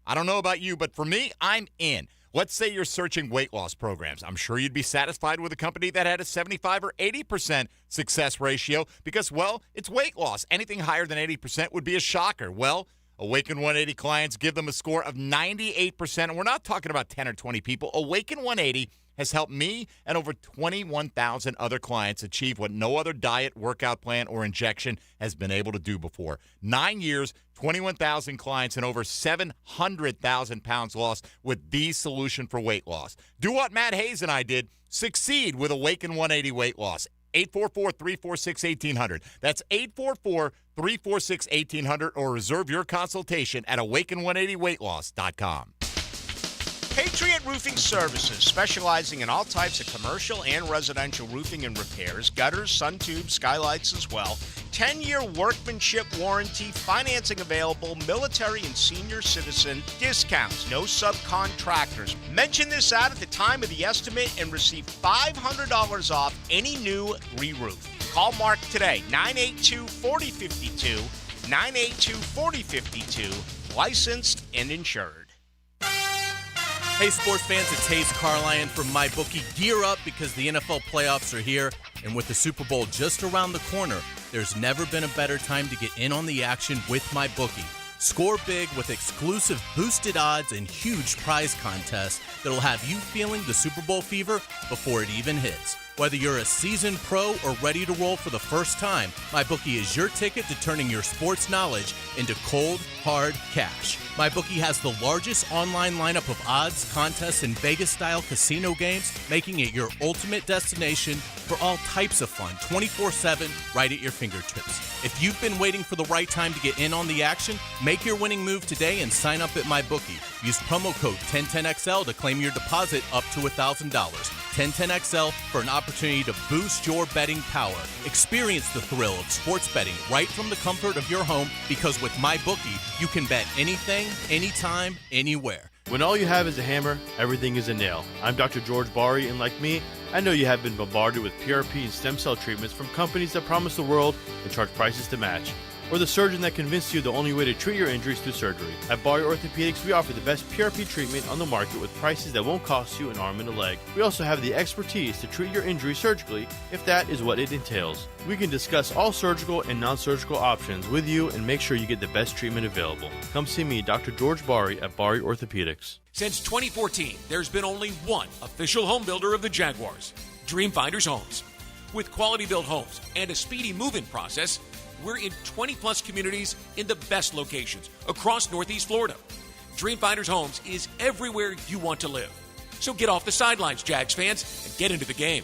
I don't know about you, but for me, I'm in. Let's say you're searching weight loss programs. I'm sure you'd be satisfied with a company that had a 75 or 80% success ratio because, well, it's weight loss. Anything higher than 80% would be a shocker. Well, Awaken 180 clients give them a score of 98%, and we're not talking about 10 or 20 people. Awaken 180 has helped me and over 21,000 other clients achieve what no other diet, workout plan, or injection has been able to do before. 9 years, 21,000 clients, and over 700,000 pounds lost with the solution for weight loss. Do what Matt Hays and I did. Succeed with Awaken 180 Weight Loss. 844-346-1800. That's 844-346-1800 or reserve your consultation at awaken180weightloss.com. Patriot Roofing Services, specializing in all types of commercial and residential roofing and repairs, gutters, sun tubes, skylights as well. 10-year workmanship warranty, financing available, military and senior citizen, discounts, no subcontractors. Mention this ad at the time of the estimate and receive $500 off any new re-roof. Call Mark today, 982-4052, 982-4052, licensed and insured. Hey, sports fans, it's Hays Carlyon from MyBookie. Gear up because the NFL playoffs are here, and with the Super Bowl just around the corner, there's never been a better time to get in on the action with MyBookie. Score big with exclusive boosted odds and huge prize contests that'll have you feeling the Super Bowl fever before it even hits. Whether you're a seasoned pro or ready to roll for the first time, MyBookie is your ticket to turning your sports knowledge into cold, hard cash. MyBookie has the largest online lineup of odds, contests, and Vegas-style casino games, making it your ultimate destination for all types of fun, 24/7, right at your fingertips. If you've been waiting for the right time to get in on the action, make your winning move today and sign up at MyBookie. Use promo code 1010XL to claim your deposit up to $1,000. 1010XL for an opportunity to boost your betting power. Experience the thrill of sports betting right from the comfort of your home, because with MyBookie, you can bet anything, anytime, anywhere. When all you have is a hammer, everything is a nail. I'm Dr. George Bari, and like me, I know you have been bombarded with PRP and stem cell treatments from companies that promise the world and charge prices to match. Or the surgeon that convinced you the only way to treat your injuries through surgery. At Bari Orthopedics, we offer the best PRP treatment on the market with prices that won't cost you an arm and a leg. We also have the expertise to treat your injury surgically, if that is what it entails. We can discuss all surgical and non-surgical options with you and make sure you get the best treatment available. Come see me, Dr. George Bari at Bari Orthopedics. Since 2014, there's been only one official home builder of the Jaguars, Dreamfinders Homes. With quality-built homes and a speedy move-in process, we're in 20-plus communities in the best locations across Northeast Florida. Dreamfinders Homes is everywhere you want to live. So get off the sidelines, Jags fans, and get into the game.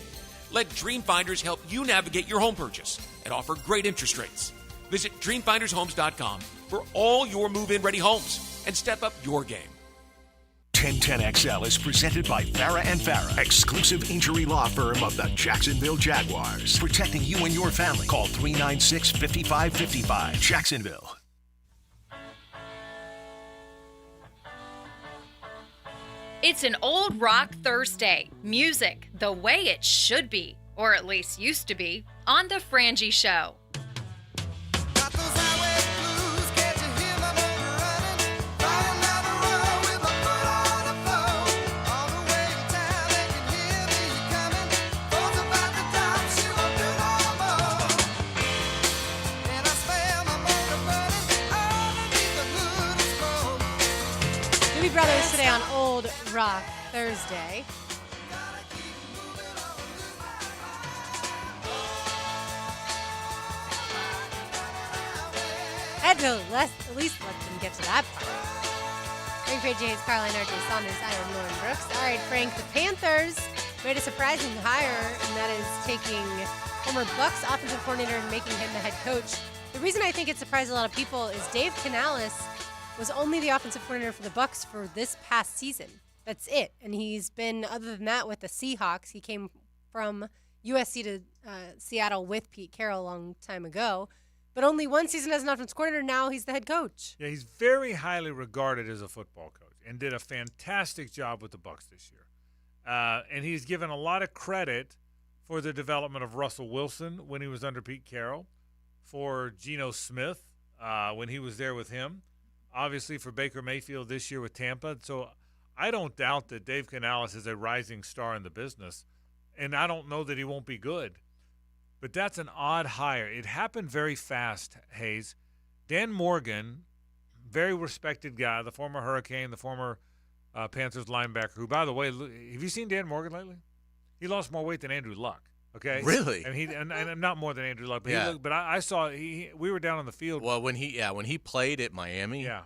Let Dreamfinders help you navigate your home purchase and offer great interest rates. Visit DreamfindersHomes.com for all your move-in ready homes and step up your game. 1010XL is presented by Farah and Farah, exclusive injury law firm of the Jacksonville Jaguars. Protecting you and your family. Call 396-5555. Jacksonville. It's an old rock Thursday. Music the way it should be, or at least used to be, on The Frangie Show. Brothers today on Old Rock Thursday. I had to at least let them get to that part. Frank Frangie, Hays Carlyon, RJ Saunders, I am Lauren Brooks. All right, Frank, the Panthers made a surprising hire, and that is taking former Bucs offensive coordinator and making him the head coach. The reason I think it surprised a lot of people is Dave Canales was only the offensive coordinator for the Bucs for this past season. That's it. And he's been, other than that, with the Seahawks. He came from USC to Seattle with Pete Carroll a long time ago. But only one season as an offensive coordinator. Now he's the head coach. Yeah, he's very highly regarded as a football coach and did a fantastic job with the Bucs this year. And he's given a lot of credit for the development of Russell Wilson when he was under Pete Carroll, for Geno Smith when he was there with him, obviously for Baker Mayfield this year with Tampa. So I don't doubt that Dave Canales is a rising star in the business, and I don't know that he won't be good. But that's an odd hire. It happened very fast, Hayes. Dan Morgan, very respected guy, the former Hurricane, the former Panthers linebacker, who, by the way, have you seen Dan Morgan lately? He lost more weight than Andrew Luck. Okay. Really? And not more than Andrew Luck. But Yeah. I saw we were down on the field. Well, when he played at Miami, Yeah.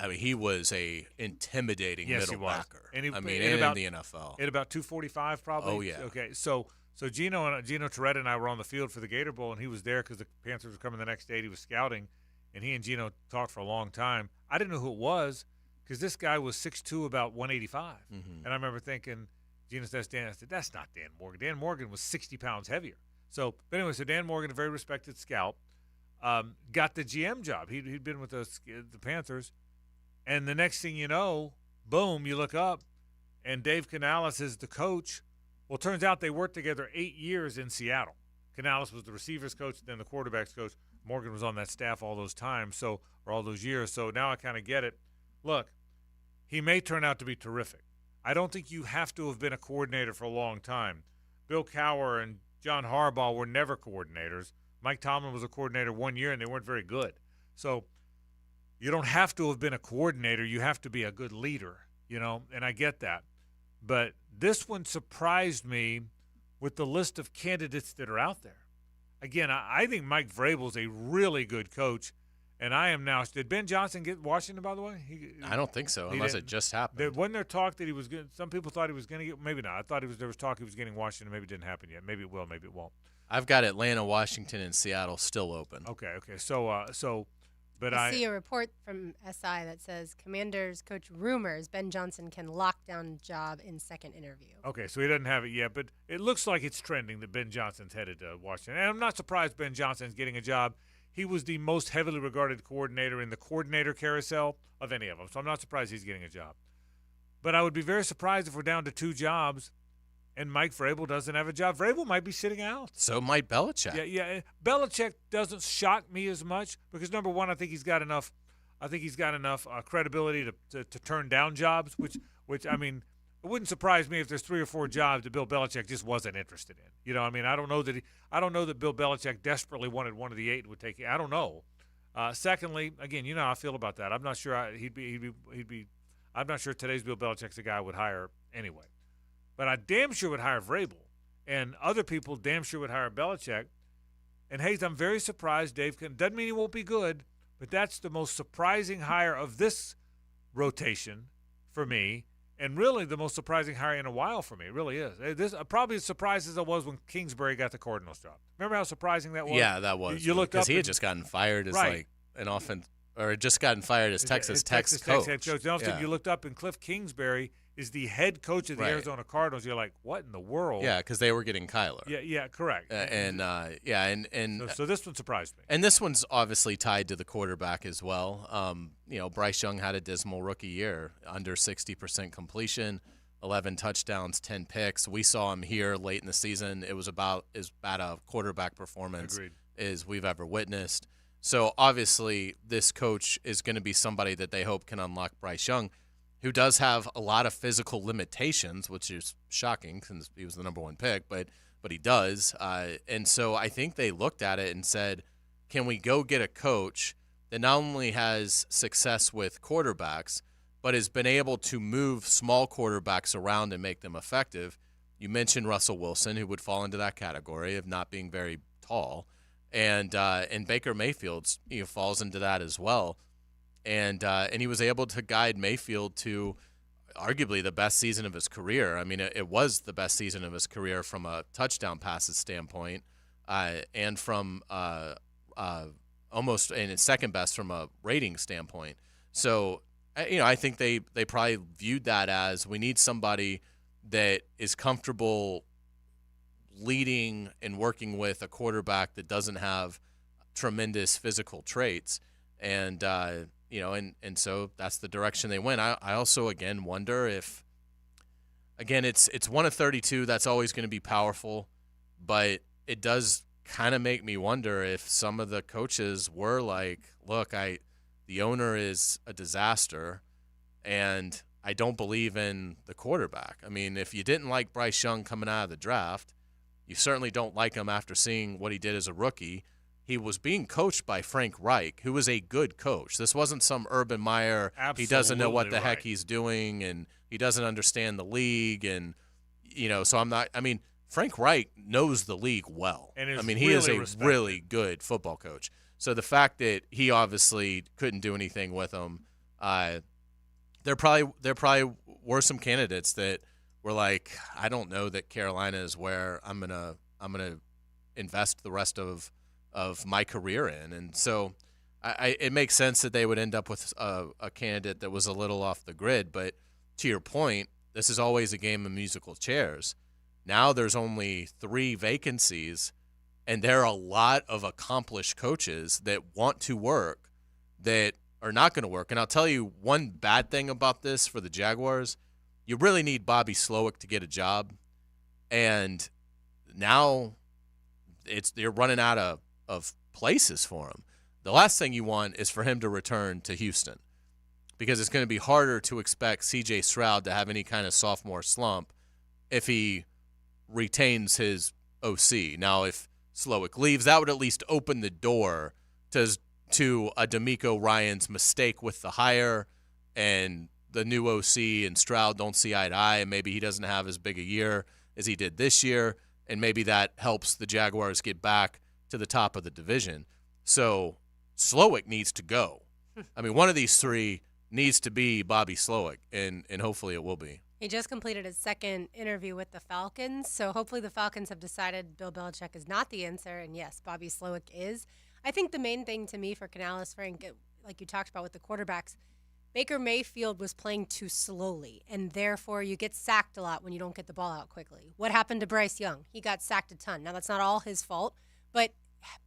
I mean, he was a intimidating Yes, he middle was. backer. And he- I mean, in in about- the NFL. At about 245 probably. Oh, yeah. Okay. So Gino Toretta and I were on the field for the Gator Bowl, and he was there because the Panthers were coming the next day. He was scouting, and he and Gino talked for a long time. I didn't know who it was because this guy was 6'2", about 185. Mm-hmm. And I remember thinking, Gino says, Dan, I said, that's not Dan Morgan. Dan Morgan was 60 pounds heavier. So, but anyway, so Dan Morgan, a very respected scout, got the GM job. He'd been with the Panthers. And the next thing you know, boom, you look up, and Dave Canales is the coach. Well, it turns out they worked together 8 years in Seattle. Canales was the receivers coach, then the quarterbacks coach. Morgan was on that staff all those times, or all those years. So now I kind of get it. Look, he may turn out to be terrific. I don't think you have to have been a coordinator for a long time. Bill Cowher and John Harbaugh were never coordinators. Mike Tomlin was a coordinator 1 year, and they weren't very good. So you don't have to have been a coordinator. You have to be a good leader, and I get that. But this one surprised me with the list of candidates that are out there. Again, I think Mike Vrabel's a really good coach, and I am now. Did Ben Johnson get Washington, by the way? I don't think so, unless it just happened. Wasn't there talk that he was good? Some people thought he was going to get. Maybe not. I thought there was talk he was getting Washington. Maybe it didn't happen yet. Maybe it will. Maybe it won't. I've got Atlanta, Washington, and Seattle still open. Okay. So, but I see a report from SI that says Commanders coach rumors Ben Johnson can lock down job in second interview. Okay, so he doesn't have it yet, but it looks like it's trending that Ben Johnson's headed to Washington. And I'm not surprised Ben Johnson's getting a job. He was the most heavily regarded coordinator in the coordinator carousel of any of them, so I'm not surprised he's getting a job. But I would be very surprised if we're down to 2 jobs and Mike Vrabel doesn't have a job. Vrabel might be sitting out. So might Belichick. Yeah. Belichick doesn't shock me as much because, number one, I think he's got enough credibility to turn down jobs, which I mean, it wouldn't surprise me if there's 3 or 4 jobs that Bill Belichick just wasn't interested in. You know, I mean, I don't know that Bill Belichick desperately wanted one of the 8 and would take it. I don't know. Secondly, again, you know how I feel about that. I'm not sure I'm not sure today's Bill Belichick's the guy I would hire anyway. But I damn sure would hire Vrabel, and other people damn sure would hire Belichick. And Hays, I'm very surprised Dave doesn't mean he won't be good, but that's the most surprising hire of this rotation for me, and really the most surprising hire in a while for me. It really is. This probably as surprised as I was when Kingsbury got the Cardinals job. Remember how surprising that was? Yeah, that was. You looked up because he had just gotten fired as like an offense, or had just gotten fired as Texas Tech's coach. Head coach. And you looked up, and Cliff Kingsbury is the head coach of the Arizona Cardinals. You're like, what in the world? Yeah, because they were getting Kyler. Yeah, correct. So this one surprised me. And this one's obviously tied to the quarterback as well. Bryce Young had a dismal rookie year, under 60% completion, 11 touchdowns, 10 picks. We saw him here late in the season. It was about as bad a quarterback performance as we've ever witnessed. So obviously this coach is going to be somebody that they hope can unlock Bryce Young, who does have a lot of physical limitations, which is shocking since he was the number 1 pick, but he does. And so I think they looked at it and said, can we go get a coach that not only has success with quarterbacks, but has been able to move small quarterbacks around and make them effective? You mentioned Russell Wilson, who would fall into that category of not being very tall. And Baker Mayfield falls into that as well. And he was able to guide Mayfield to arguably the best season of his career. I mean, it was the best season of his career from a touchdown passes standpoint, and from almost and second best from a rating standpoint. So, I think they probably viewed that as, we need somebody that is comfortable leading and working with a quarterback that doesn't have tremendous physical traits. And so that's the direction they went. I also, again, wonder if, again, it's 1 of 32. That's always going to be powerful, but it does kind of make me wonder if some of the coaches were like, look, the owner is a disaster, and I don't believe in the quarterback. I mean, if you didn't like Bryce Young coming out of the draft, you certainly don't like him after seeing what he did as a rookie. He was being coached by Frank Reich, who was a good coach. This wasn't some Urban Meyer. He doesn't know what the heck he's doing, and he doesn't understand the league. And, so I'm not – I mean, Frank Reich knows the league well. And he is a really good football coach. So the fact that he obviously couldn't do anything with him, there probably were some candidates that were like, I don't know that Carolina is where I'm gonna invest the rest of my career in. And so it makes sense that they would end up with a candidate that was a little off the grid. But to your point, this is always a game of musical chairs. Now there's only 3 vacancies, and there are a lot of accomplished coaches that want to work that are not going to work. And I'll tell you one bad thing about this for the Jaguars. You really need Bobby Slowick to get a job. And now you're running out of places for him. The last thing you want is for him to return to Houston, because it's going to be harder to expect C.J. Stroud to have any kind of sophomore slump if he retains his OC. Now, if Slowick leaves, that would at least open the door to a DeMeco Ryans mistake with the hire, and the new OC and Stroud don't see eye to eye, and maybe he doesn't have as big a year as he did this year. and maybe that helps the Jaguars get back to the top of the division. So Slowick needs to go. I mean, one of these three needs to be Bobby Slowick, and hopefully it will be. He just completed his second interview with the Falcons, so hopefully the Falcons have decided Bill Belichick is not the answer, and yes, Bobby Slowick is. I think the main thing to me for Canales, Frank, like you talked about with the quarterbacks, Baker Mayfield was playing too slowly, and therefore you get sacked a lot when you don't get the ball out quickly. What happened to Bryce Young? He got sacked a ton. Now, that's not all his fault, but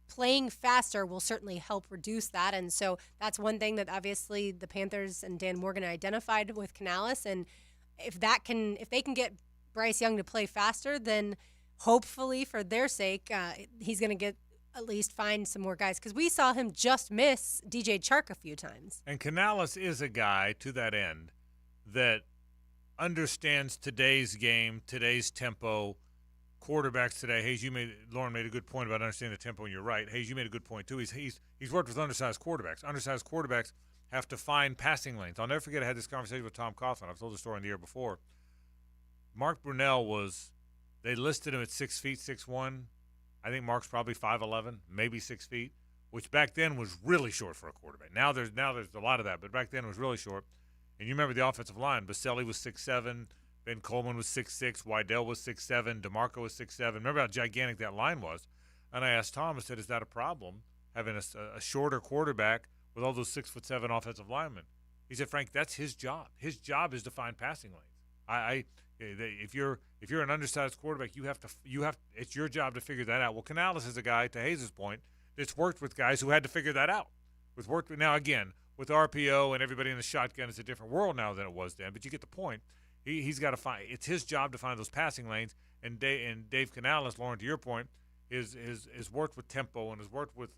playing faster will certainly help reduce that, and so that's one thing that obviously the Panthers and Dan Morgan identified with Canales, and if they can get Bryce Young to play faster, then hopefully for their sake, he's going to get at least find some more guys, because we saw him just miss DJ Chark a few times. And Canales is a guy, to that end, that understands today's game, today's tempo, quarterbacks today. Hayes, Lauren made a good point about understanding the tempo, and you're right. Hayes, you made a good point too. He's worked with undersized quarterbacks. Undersized quarterbacks have to find passing lanes. I'll never forget I had this conversation with Tom Coughlin. I've told the story in the year before. Mark Brunell they listed him at 6 feet, 6'1". I think Mark's probably 5'11", maybe 6 feet, which back then was really short for a quarterback. Now there's a lot of that, but back then it was really short. And you remember the offensive line. Baselli was 6'7", Ben Coleman was 6'6", Wydell was 6'7", DeMarco was 6'7". Remember how gigantic that line was? And I asked Tom, I said, is that a problem, having a shorter quarterback with all those 6'7" offensive linemen? He said, Frank, that's his job. His job is to find passing lanes. If you're an undersized quarterback, it's your job to figure that out. Well, Canales is a guy, to Hayes' point, that's worked with guys who had to figure that out. Now again, with RPO and everybody in the shotgun, it's a different world now than it was then. But you get the point. He's got to find. It's his job to find those passing lanes. And Dave Canales, Lauren, to your point, is worked with tempo and has worked with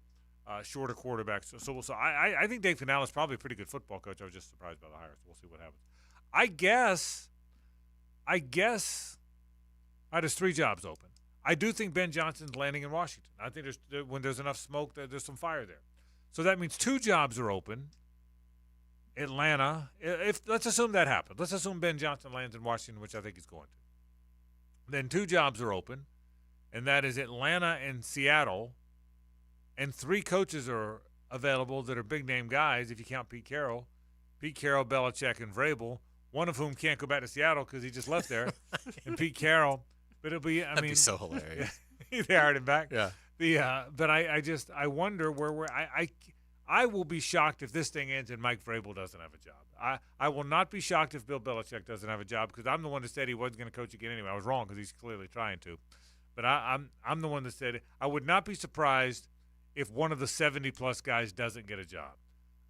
shorter quarterbacks. So I think Dave Canales is probably a pretty good football coach. I was just surprised by the hire. So we'll see what happens. I guess there's 3 jobs open. I do think Ben Johnson's landing in Washington. I think when there's enough smoke, there's some fire there. So that means 2 jobs are open. Atlanta, let's assume that happens. Let's assume Ben Johnson lands in Washington, which I think he's going to. Then 2 jobs are open, and that is Atlanta and Seattle, and 3 coaches are available that are big-name guys, if you count Pete Carroll, Belichick, and Vrabel, one of whom can't go back to Seattle because he just left there, and Pete Carroll. But it'll be, That'd be so hilarious. They hired him back. Yeah. But I wonder where I will be shocked if this thing ends and Mike Vrabel doesn't have a job. I will not be shocked if Bill Belichick doesn't have a job, because I'm the one that said he wasn't going to coach again anyway. I was wrong, because he's clearly trying to. But I'm the one that said I would not be surprised if one of the 70-plus guys doesn't get a job.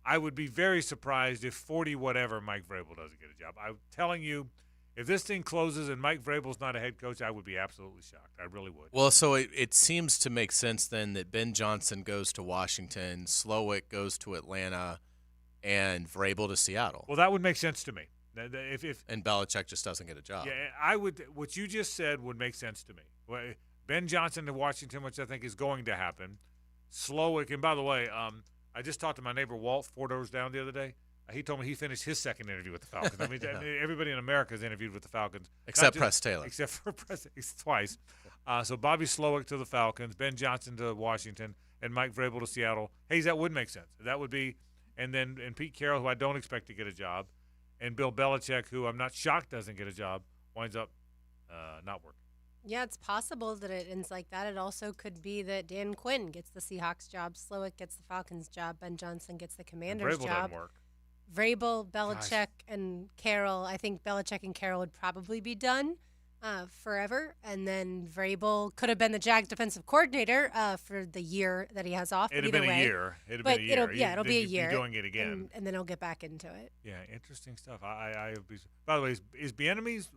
I would be very surprised if 40-whatever Mike Vrabel doesn't get a job. I'm telling you, if this thing closes and Mike Vrabel's not a head coach, I would be absolutely shocked. I really would. Well, so it seems to make sense then that Ben Johnson goes to Washington, Slowick goes to Atlanta, and Vrabel to Seattle. Well, that would make sense to me. And Belichick just doesn't get a job. Yeah, I would. What you just said would make sense to me. Ben Johnson to Washington, which I think is going to happen. Slowick, and by the way, I just talked to my neighbor Walt 4 doors down the other day. He told me he finished his second interview with the Falcons. I mean, everybody in America has interviewed with the Falcons. Except Press Taylor. Except for Press twice. So Bobby Slowick to the Falcons, Ben Johnson to Washington, and Mike Vrabel to Seattle. Hayes, that would make sense. That would be – and Pete Carroll, who I don't expect to get a job, and Bill Belichick, who I'm not shocked doesn't get a job, winds up not working. Yeah, it's possible that it ends like that. It also could be that Dan Quinn gets the Seahawks job, Slowick gets the Falcons job, Ben Johnson gets the Commanders Vrabel job. Doesn't work. Vrabel, Belichick, and Carroll. I think Belichick and Carroll would probably be done forever. And then Vrabel could have been the Jags defensive coordinator for the year that he has off. It'd have been a year. It'll be a year. You'd be doing it again. And then he'll get back into it. Yeah, interesting stuff. I by the way, is Bieniemy,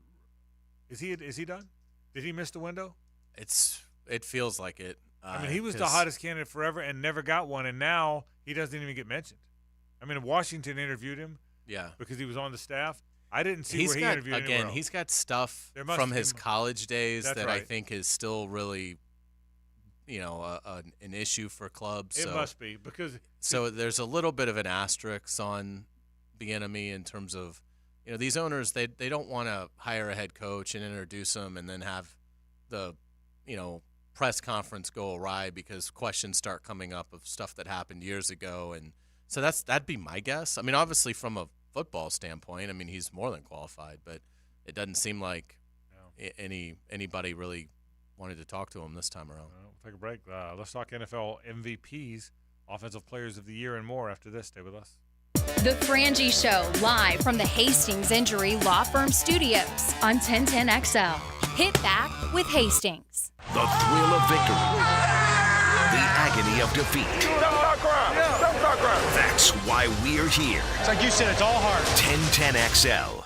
is he done? Did he miss the window? It feels like it. I mean, he was the hottest candidate forever and never got one, and now he doesn't even get mentioned. I mean, Washington interviewed him. Yeah. Because he was on the staff. I didn't see where he interviewed again. anywhere else. He's got stuff from his college days that right. I think is still really, an issue for clubs. It must be because. So there's a little bit of an asterisk on Bieniemy in terms of, these owners they don't want to hire a head coach and introduce him and then have the press conference go awry because questions start coming up of stuff that happened years ago. And so that'd be my guess. I mean, obviously from a football standpoint, I mean, he's more than qualified, but it doesn't seem like anybody really wanted to talk to him this time around. We'll take a break. Let's talk NFL MVPs, Offensive Players of the Year, and more after this. Stay with us. The Frangie Show, live from the Hastings Injury Law Firm Studios on 1010XL. Hit back with Hastings. The thrill of victory. The agony of defeat. That's why we're here. It's like you said, it's all hard. 1010XL.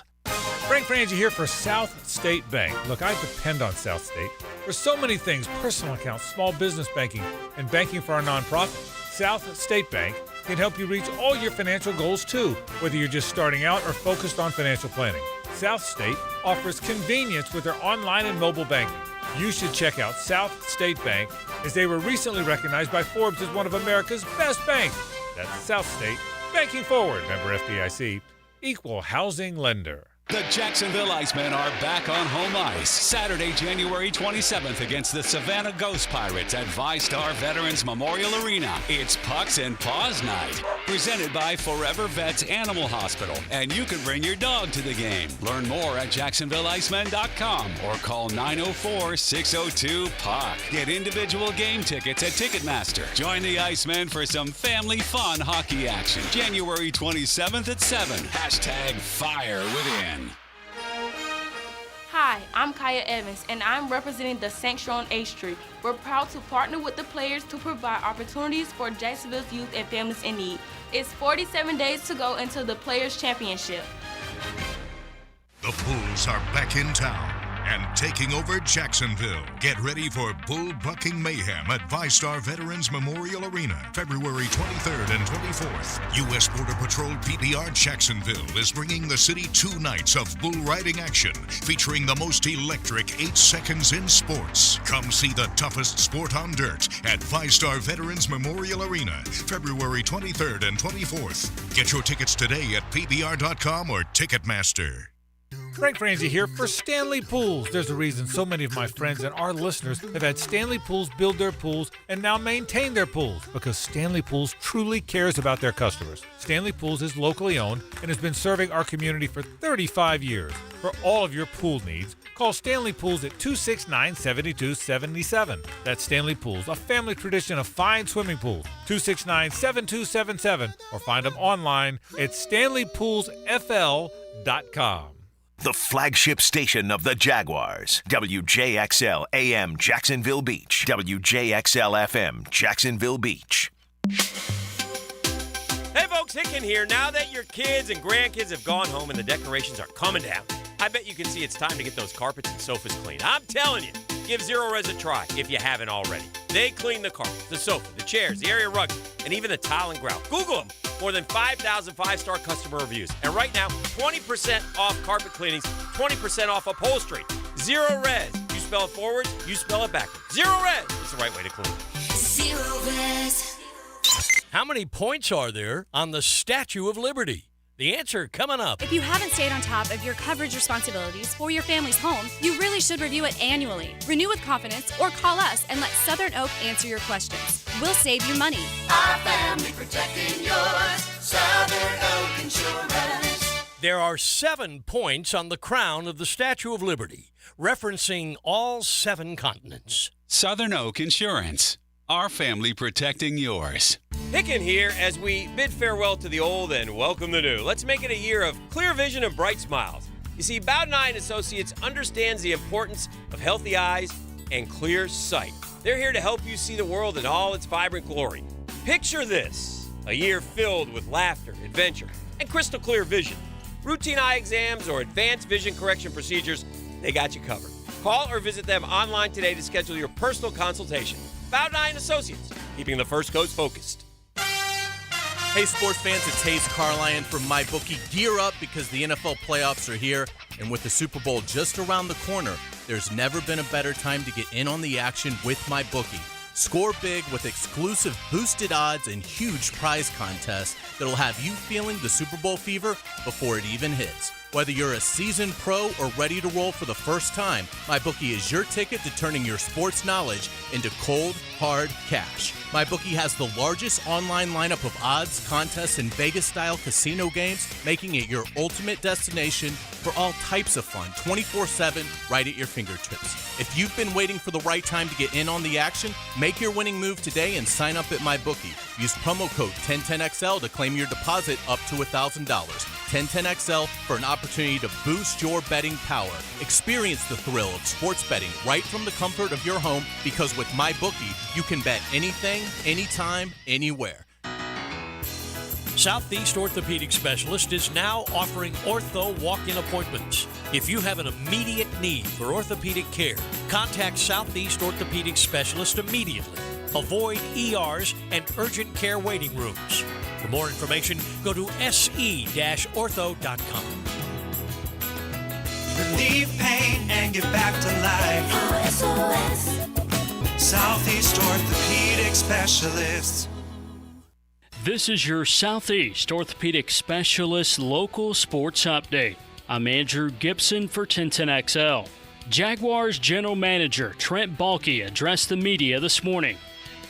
Frank Frangie here for South State Bank. Look, I depend on South State for so many things: personal accounts, small business banking, and banking for our nonprofit. South State Bank can help you reach all your financial goals too, whether you're just starting out or focused on financial planning. South State offers convenience with their online and mobile banking. You should check out South State Bank, as they were recently recognized by Forbes as one of America's best banks. That's South State, banking forward. Member FDIC, equal housing lender. The Jacksonville Icemen are back on home ice Saturday, January 27th against the Savannah Ghost Pirates at VyStar Veterans Memorial Arena. It's Pucks and Paws Night, presented by Forever Vets Animal Hospital, and you can bring your dog to the game. Learn more at JacksonvilleIcemen.com or call 904-602-PUCK. Get individual game tickets at Ticketmaster. Join the Icemen for some family fun hockey action. January 27th at 7. #FireWithin. Hi, I'm Kaya Evans, and I'm representing the Sanctuary on 8th Street. We're proud to partner with the players to provide opportunities for Jacksonville's youth and families in need. It's 47 days to go until the Players' Championship. The Bulls are back in town and taking over Jacksonville. Get ready for bull bucking mayhem at VyStar Veterans Memorial Arena, February 23rd and 24th. U.S. Border Patrol PBR Jacksonville is bringing the city 2 nights of bull riding action, featuring the most electric 8 seconds in sports. Come see the toughest sport on dirt at VyStar Veterans Memorial Arena, February 23rd and 24th. Get your tickets today at PBR.com or Ticketmaster. Frank Frangie here for Stanley Pools. There's a reason so many of my friends and our listeners have had Stanley Pools build their pools and now maintain their pools, because Stanley Pools truly cares about their customers. Stanley Pools is locally owned and has been serving our community for 35 years. For all of your pool needs, call Stanley Pools at 269-7277. That's Stanley Pools, a family tradition of fine swimming pools. 269-7277, or find them online at StanleyPoolsFL.com. The flagship station of the Jaguars. WJXL AM Jacksonville Beach. WJXL FM Jacksonville Beach. Hey folks, Hicken here. Now that your kids and grandkids have gone home and the decorations are coming down, I bet you can see it's time to get those carpets and sofas cleaned. I'm telling you, give Zero Res a try if you haven't already. They clean the carpets, the sofa, the chairs, the area rugs, and even the tile and grout. Google them. More than 5,000 5-star customer reviews. And right now, 20% off carpet cleanings, 20% off upholstery. Zero Res. You spell it forward, you spell it backwards. Zero Res is the right way to clean. Zero Res. How many points are there on the Statue of Liberty? The answer coming up. If you haven't stayed on top of your coverage responsibilities for your family's home, you really should review it annually. Renew with confidence or call us and let Southern Oak answer your questions. We'll save you money. Our family protecting yours. Southern Oak Insurance. There are 7 points on the crown of the Statue of Liberty, referencing all 7 continents. Southern Oak Insurance. Our family protecting yours. Hicken here as we bid farewell to the old and welcome the new. Let's make it a year of clear vision and bright smiles. You see, Bowden Eye & Associates understands the importance of healthy eyes and clear sight. They're here to help you see the world in all its vibrant glory. Picture this, a year filled with laughter, adventure, and crystal clear vision. Routine eye exams or advanced vision correction procedures, they got you covered. Call or visit them online today to schedule your personal consultation. Bowden Eye & Associates, keeping the First Coast focused. Hey, sports fans, it's Hays Carlyon from MyBookie. Gear up because the NFL playoffs are here, and with the Super Bowl just around the corner, there's never been a better time to get in on the action with MyBookie. Score big with exclusive boosted odds and huge prize contests that'll have you feeling the Super Bowl fever before it even hits. Whether you're a seasoned pro or ready to roll for the first time, MyBookie is your ticket to turning your sports knowledge into cold, hard cash. MyBookie has the largest online lineup of odds, contests, and Vegas-style casino games, making it your ultimate destination for all types of fun, 24/7, right at your fingertips. If you've been waiting for the right time to get in on the action, make your winning move today and sign up at MyBookie. Use promo code 1010XL to claim your deposit up to $1,000. 1010XL for an opportunity to boost your betting power. Experience the thrill of sports betting right from the comfort of your home, because with MyBookie, you can bet anything, anytime, anywhere. Southeast Orthopedic Specialist is now offering ortho walk-in appointments. If you have an immediate need for orthopedic care, contact Southeast Orthopedic Specialist immediately. Avoid ERs and urgent care waiting rooms. For more information, go to se-ortho.com. Relieve pain and get back to life. SOS. Southeast Orthopedic Specialists. This is your Southeast Orthopedic Specialist local sports update. I'm Andrew Gibson for 1010XL. Jaguars General Manager Trent Baalke addressed the media this morning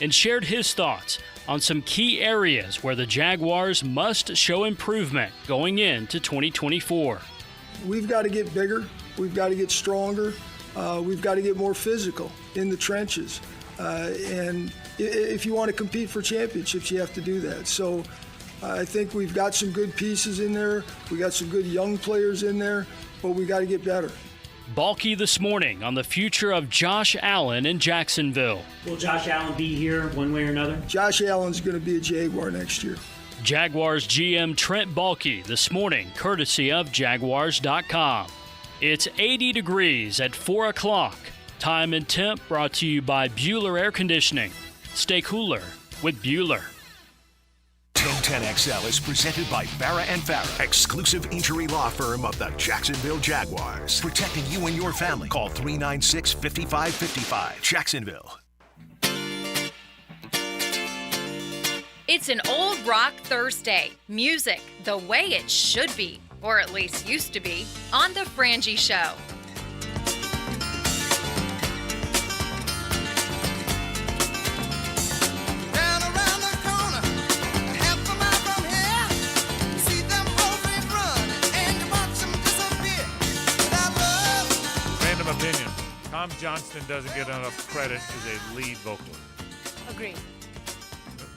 and shared his thoughts on some key areas where the Jaguars must show improvement going into 2024. We've got to get bigger. We've got to get stronger. We've got to get more physical in the trenches. And if you want to compete for championships, you have to do that. So I think we've got some good pieces in there. We got some good young players in there, but we got to get better. Baalke this morning on the future of Josh Allen in Jacksonville. Will Josh Allen be here one way or another? Josh Allen's going to be a Jaguar next year. Jaguars GM Trent Baalke this morning, courtesy of Jaguars.com. It's 80 degrees at 4 o'clock. Time and temp brought to you by Bueller Air Conditioning. Stay cooler with Bueller. 1010XL is presented by Farah & Farah, exclusive injury law firm of the Jacksonville Jaguars. Protecting you and your family. Call 396-5555. Jacksonville. It's an old rock Thursday. Music the way it should be, or at least used to be, on The Frangie Show. Random opinion. Tom Johnston doesn't get enough credit as a lead vocalist. Agreed.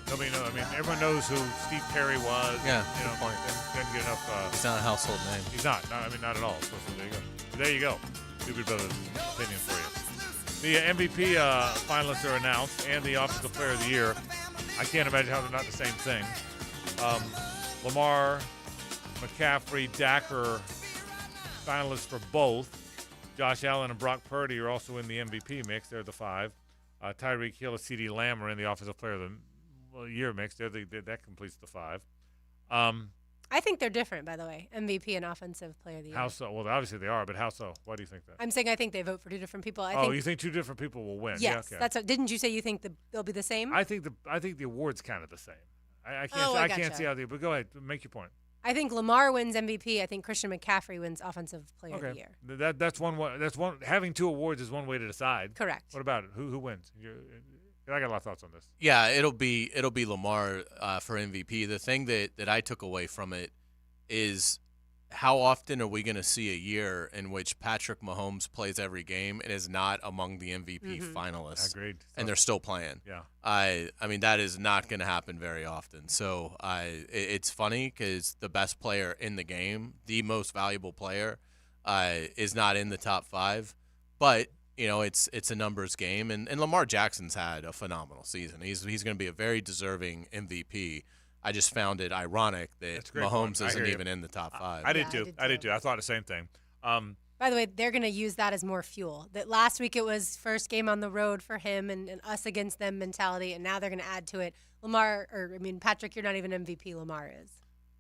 Nobody knows. I mean, everyone knows who Steve Perry was. Yeah, you know, good point. Doesn't get enough. He's not a household name. He's not. No, I mean, not at all. So there you go. There you go. Stupid Brothers opinion for you. The MVP finalists are announced, and the Offensive Player of the Year. I can't imagine how they're not the same thing. Lamar, McCaffrey, Dacker, finalists for both. Josh Allen and Brock Purdy are also in the MVP mix. They're the 5. Tyreek Hill and CeeDee Lamb are in the Offensive Player of the Year mix. That completes the 5. I think they're different, by the way. MVP and Offensive Player of the Year. How so? Well, obviously they are, but how so? Why do you think that? I'm saying I think they vote for two different people. You think two different people will win? Yes, yeah, okay. Didn't you say you think they'll be the same? I think the award's kind of the same. I can't see how they. But go ahead, make your point. I think Lamar wins MVP. I think Christian McCaffrey wins Offensive Player of the Year. That's one. That's one. Having two awards is one way to decide. Correct. What about it? Who wins? I got a lot of thoughts on this. Yeah, it'll be Lamar for MVP. The thing that I took away from it is how often are we going to see a year in which Patrick Mahomes plays every game and is not among the MVP finalists? Agreed. And they're still playing. Yeah. I mean, that is not going to happen very often. So it's funny because the best player in the game, the most valuable player, is not in the top 5. But, you know, it's a numbers game. And Lamar Jackson's had a phenomenal season. He's going to be a very deserving MVP. I just found it ironic that Mahomes isn't even in the top 5. I did too. I thought the same thing. By the way, they're going to use that as more fuel. That last week it was first game on the road for him and us against them mentality, and now they're going to add to it. Patrick, you're not even MVP. Lamar is.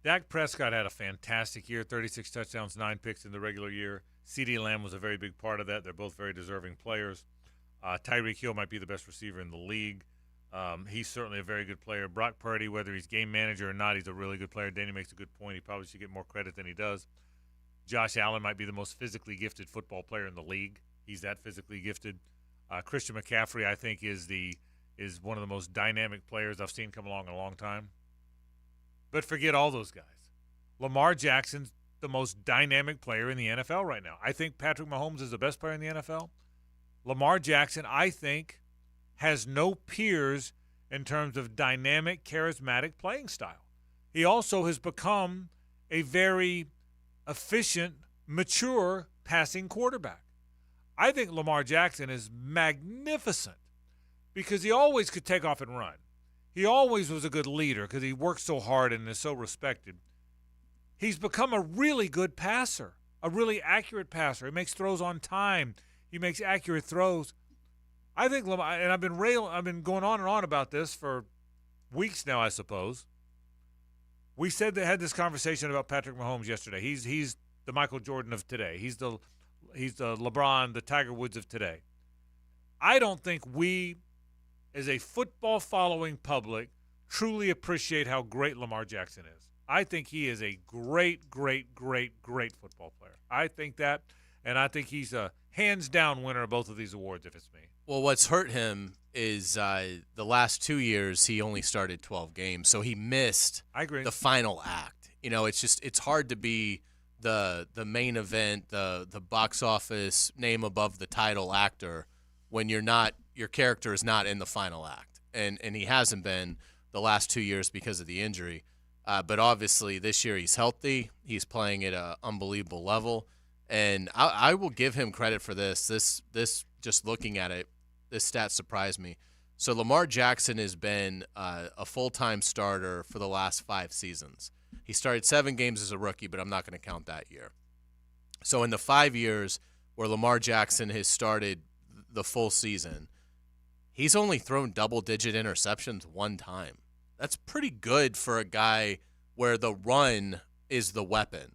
Dak Prescott had a fantastic year, 36 touchdowns, 9 picks in the regular year. CeeDee Lamb was a very big part of that. They're both very deserving players. Tyreek Hill might be the best receiver in the league. He's certainly a very good player. Brock Purdy, whether he's game manager or not, he's a really good player. Danny makes a good point. He probably should get more credit than he does. Josh Allen might be the most physically gifted football player in the league. He's that physically gifted. Christian McCaffrey, I think, is one of the most dynamic players I've seen come along in a long time. But forget all those guys. Lamar Jackson's the most dynamic player in the NFL right now. I think Patrick Mahomes is the best player in the NFL. Lamar Jackson, I think, has no peers in terms of dynamic, charismatic playing style. He also has become a very efficient, mature passing quarterback. I think Lamar Jackson is magnificent because he always could take off and run. He always was a good leader because he worked so hard and is so respected. He's become a really good passer, a really accurate passer. He makes throws on time. He makes accurate throws. I think Lamar, and I've been going on and on about this for weeks now, I suppose. We said they had this conversation about Patrick Mahomes yesterday. He's the Michael Jordan of today. He's the LeBron, the Tiger Woods of today. I don't think we, as a football-following public, truly appreciate how great Lamar Jackson is. I think he is a great, great, great, great football player. I think that, and I think he's a hands-down winner of both of these awards, if it's me. Well, what's hurt him is the last 2 years he only started 12 games, so he missed the final act. You know, it's hard to be the main event, the box office name above the title actor when your character is not in the final act, and he hasn't been the last 2 years because of the injury. But obviously this year he's healthy, he's playing at an unbelievable level, and I will give him credit for this. This just looking at it, this stat surprised me. So Lamar Jackson has been a full-time starter for the last 5 seasons. He started 7 games as a rookie, but I'm not going to count that year. So in the 5 years where Lamar Jackson has started the full season, he's only thrown double-digit interceptions 1 time. That's pretty good for a guy where the run is the weapon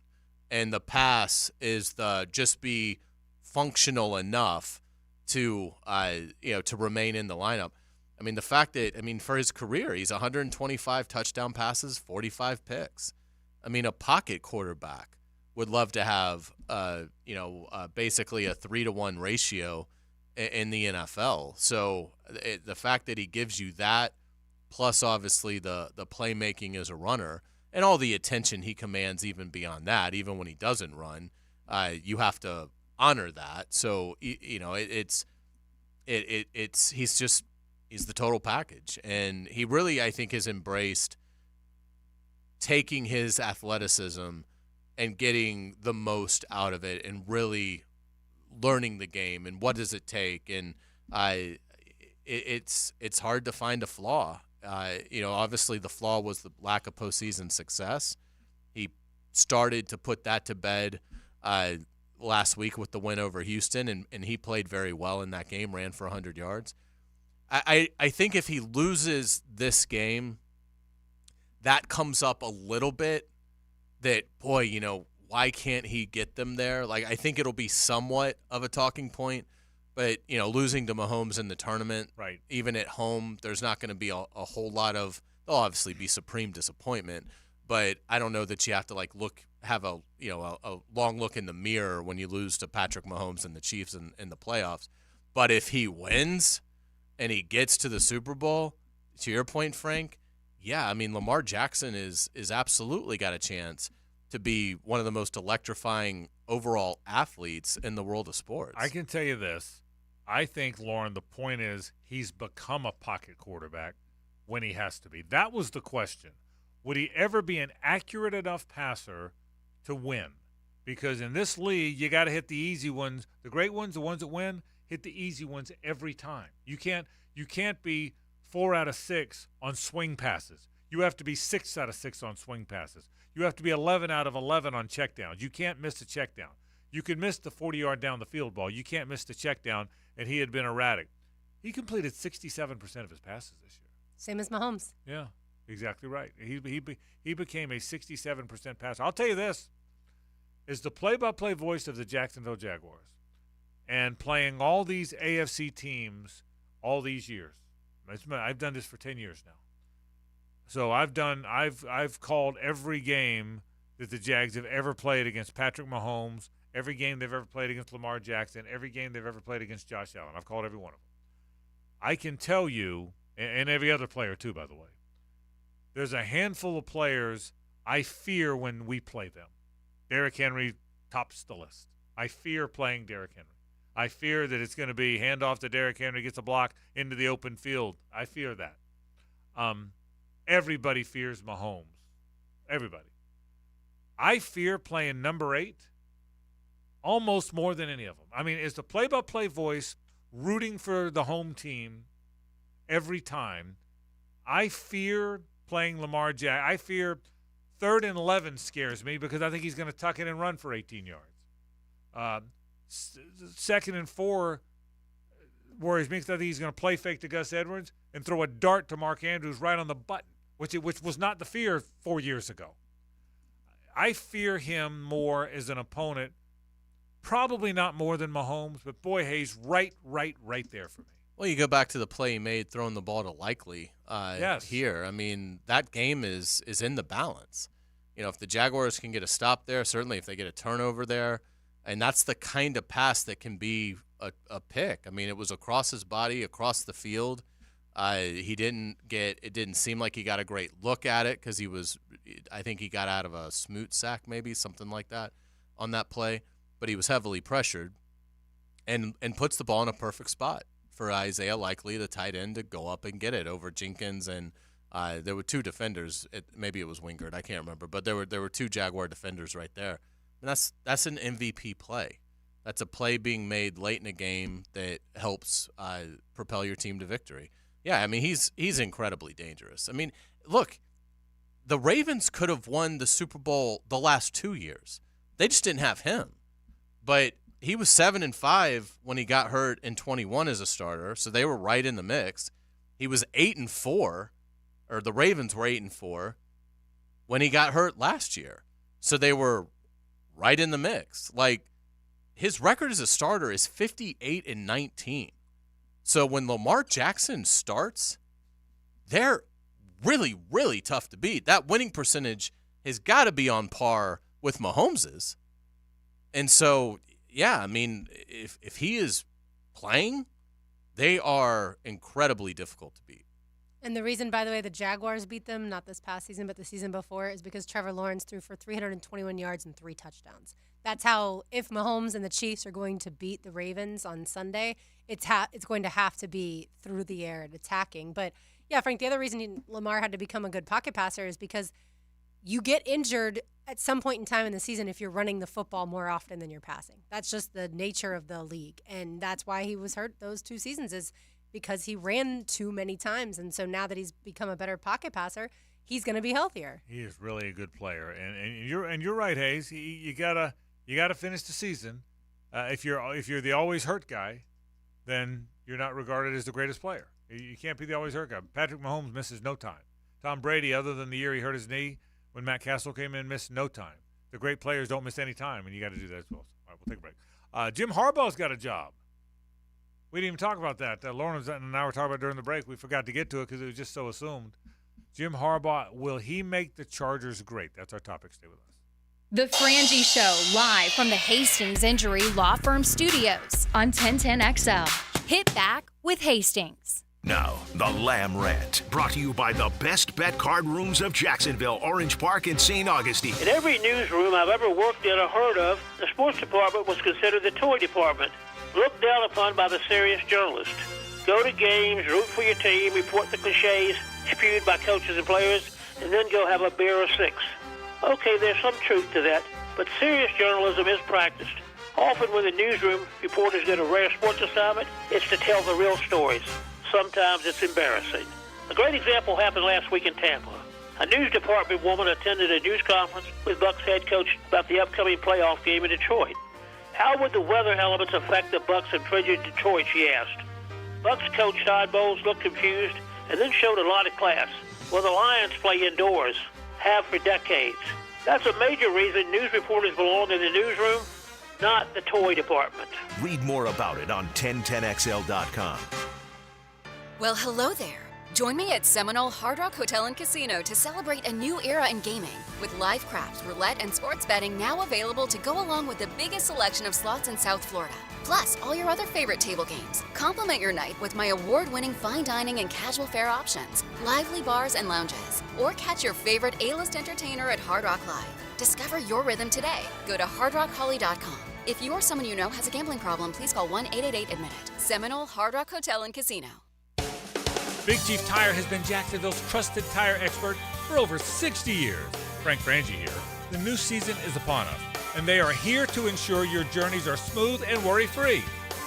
and the pass is the just be functional enough to to remain in the lineup. I mean, the fact that, for his career, he's 125 touchdown passes, 45 picks. I mean, a pocket quarterback would love to have, basically a 3-to-1 ratio in the NFL. So the fact that he gives you that, plus obviously the playmaking as a runner and all the attention he commands even beyond that, even when he doesn't run, you have to honor that. So, he's the total package. And he really, I think, has embraced taking his athleticism and getting the most out of it and really learning the game and what does it take. And it's hard to find a flaw. Obviously the flaw was the lack of postseason success. He started to put that to bed last week with the win over Houston, and he played very well in that game, ran for 100 yards. I think if he loses this game, that comes up a little bit that, boy, why can't he get them there? Like, I think it'll be somewhat of a talking point, but, losing to Mahomes in the tournament, right, even at home, there's not going to be a whole lot of – there'll obviously be supreme disappointment, but I don't know that you have to, have a long look in the mirror when you lose to Patrick Mahomes and the Chiefs in the playoffs. But if he wins and he gets to the Super Bowl, to your point, Frank, yeah, Lamar Jackson is absolutely got a chance to be one of the most electrifying overall athletes in the world of sports. I can tell you this. I think, Lauren, the point is he's become a pocket quarterback when he has to be. That was the question. Would he ever be an accurate enough passer to win? Because in this league, you got to hit the easy ones. The great ones, the ones that win, hit the easy ones every time. You can't be 4 out of 6 on swing passes. You have to be 6 out of 6 on swing passes. You have to be 11 out of 11 on checkdowns. You can't miss a checkdown. You can miss the 40-yard down the field ball. You can't miss the checkdown, and he had been erratic. He completed 67% of his passes this year. Same as Mahomes. Yeah, exactly right. He became a 67% passer. I'll tell you this. Is the play-by-play voice of the Jacksonville Jaguars and playing all these AFC teams all these years. I've done this for 10 years now. So I've called every game that the Jags have ever played against Patrick Mahomes, every game they've ever played against Lamar Jackson, every game they've ever played against Josh Allen. I've called every one of them. I can tell you, and every other player too, by the way, there's a handful of players I fear when we play them. Derrick Henry tops the list. I fear playing Derrick Henry. I fear that it's going to be handoff to Derrick Henry, gets a block into the open field. I fear that. Everybody fears Mahomes. Everybody. I fear playing number 8 almost more than any of them. I mean, as the play-by-play voice rooting for the home team every time, I fear playing Lamar Jackson. I fear 3rd and 11 scares me because I think he's going to tuck it and run for 18 yards. 2nd and 4 worries me because I think he's going to play fake to Gus Edwards and throw a dart to Mark Andrews right on the button, which was not the fear 4 years ago. I fear him more as an opponent, probably not more than Mahomes, but boy, Hays, right there for me. Well, you go back to the play he made throwing the ball to Likely yes. here. I mean, that game is in the balance. You know, if the Jaguars can get a stop there, certainly if they get a turnover there, and that's the kind of pass that can be a pick. I mean, it was across his body, across the field. It didn't seem like he got a great look at it because I think he got out of a smoot sack maybe, something like that on that play. But he was heavily pressured and puts the ball in a perfect spot for Isaiah Likely, the tight end, to go up and get it over Jenkins. And there were 2 defenders. Maybe it was Wingard. I can't remember. But there were 2 Jaguar defenders right there. And that's an MVP play. That's a play being made late in a game that helps propel your team to victory. Yeah, I mean, he's incredibly dangerous. I mean, look, the Ravens could have won the Super Bowl the last 2 years. They just didn't have him. But he was 7-5 when he got hurt in 21 as a starter, so they were right in the mix. He was 8-4, or the Ravens were 8-4 when he got hurt last year, so they were right in the mix. Like, his record as a starter is 58-19. So when Lamar Jackson starts, they're really, really tough to beat. That winning percentage has got to be on par with Mahomes's. And so, yeah, I mean, if he is playing, they are incredibly difficult to beat. And the reason, by the way, the Jaguars beat them, not this past season, but the season before, is because Trevor Lawrence threw for 321 yards and 3 touchdowns. That's how, if Mahomes and the Chiefs are going to beat the Ravens on Sunday, it's going to have to be through the air and attacking. But, yeah, Frank, the other reason Lamar had to become a good pocket passer is because you get injured at some point in time in the season if you're running the football more often than you're passing. That's just the nature of the league. And that's why he was hurt those 2 seasons, is because he ran too many times. And so now that he's become a better pocket passer, he's going to be healthier. He is really a good player. And you're right, Hays. You gotta finish the season. If you're the always hurt guy, then you're not regarded as the greatest player. You can't be the always hurt guy. Patrick Mahomes misses no time. Tom Brady, other than the year he hurt his knee when Matt Castle came in, missed no time. The great players don't miss any time, and you got to do that as well. All right, we'll take a break. Jim Harbaugh's got a job. We didn't even talk about that. Lauren and I were talking about it during the break. We forgot to get to it because it was just so assumed. Jim Harbaugh, will he make the Chargers great? That's our topic. Stay with us. The Frangie Show, live from the Hastings Injury Law Firm Studios on 1010XL. Hit back with Hastings. Now, the Lamb Rant, brought to you by the best bet card rooms of Jacksonville, Orange Park, and St. Augustine. In every newsroom I've ever worked in or heard of, the sports department was considered the toy department, looked down upon by the serious journalist. Go to games, root for your team, report the cliches spewed by coaches and players, and then go have a beer or 6. Okay, there's some truth to that, but serious journalism is practiced. Often when the newsroom reporters get a rare sports assignment, it's to tell the real stories. Sometimes it's embarrassing. A great example happened last week in Tampa. A news department woman attended a news conference with Bucs head coach about the upcoming playoff game in Detroit. How would the weather elements affect the Bucs in frigid Detroit, she asked. Bucs coach Todd Bowles looked confused and then showed a lot of class. Well, the Lions play indoors, have for decades. That's a major reason news reporters belong in the newsroom, not the toy department. Read more about it on 1010XL.com. Well, hello there. Join me at Seminole Hard Rock Hotel and Casino to celebrate a new era in gaming. With live craps, roulette, and sports betting now available to go along with the biggest selection of slots in South Florida. Plus, all your other favorite table games. Complement your night with my award-winning fine dining and casual fare options, lively bars and lounges. Or catch your favorite A-list entertainer at Hard Rock Live. Discover your rhythm today. Go to hardrockholly.com. If you or someone you know has a gambling problem, please call 1-888-ADMIT-IT. Seminole Hard Rock Hotel and Casino. Big Chief Tire has been Jacksonville's trusted tire expert for over 60 years. Frank Frangie here. The new season is upon us, and they are here to ensure your journeys are smooth and worry-free.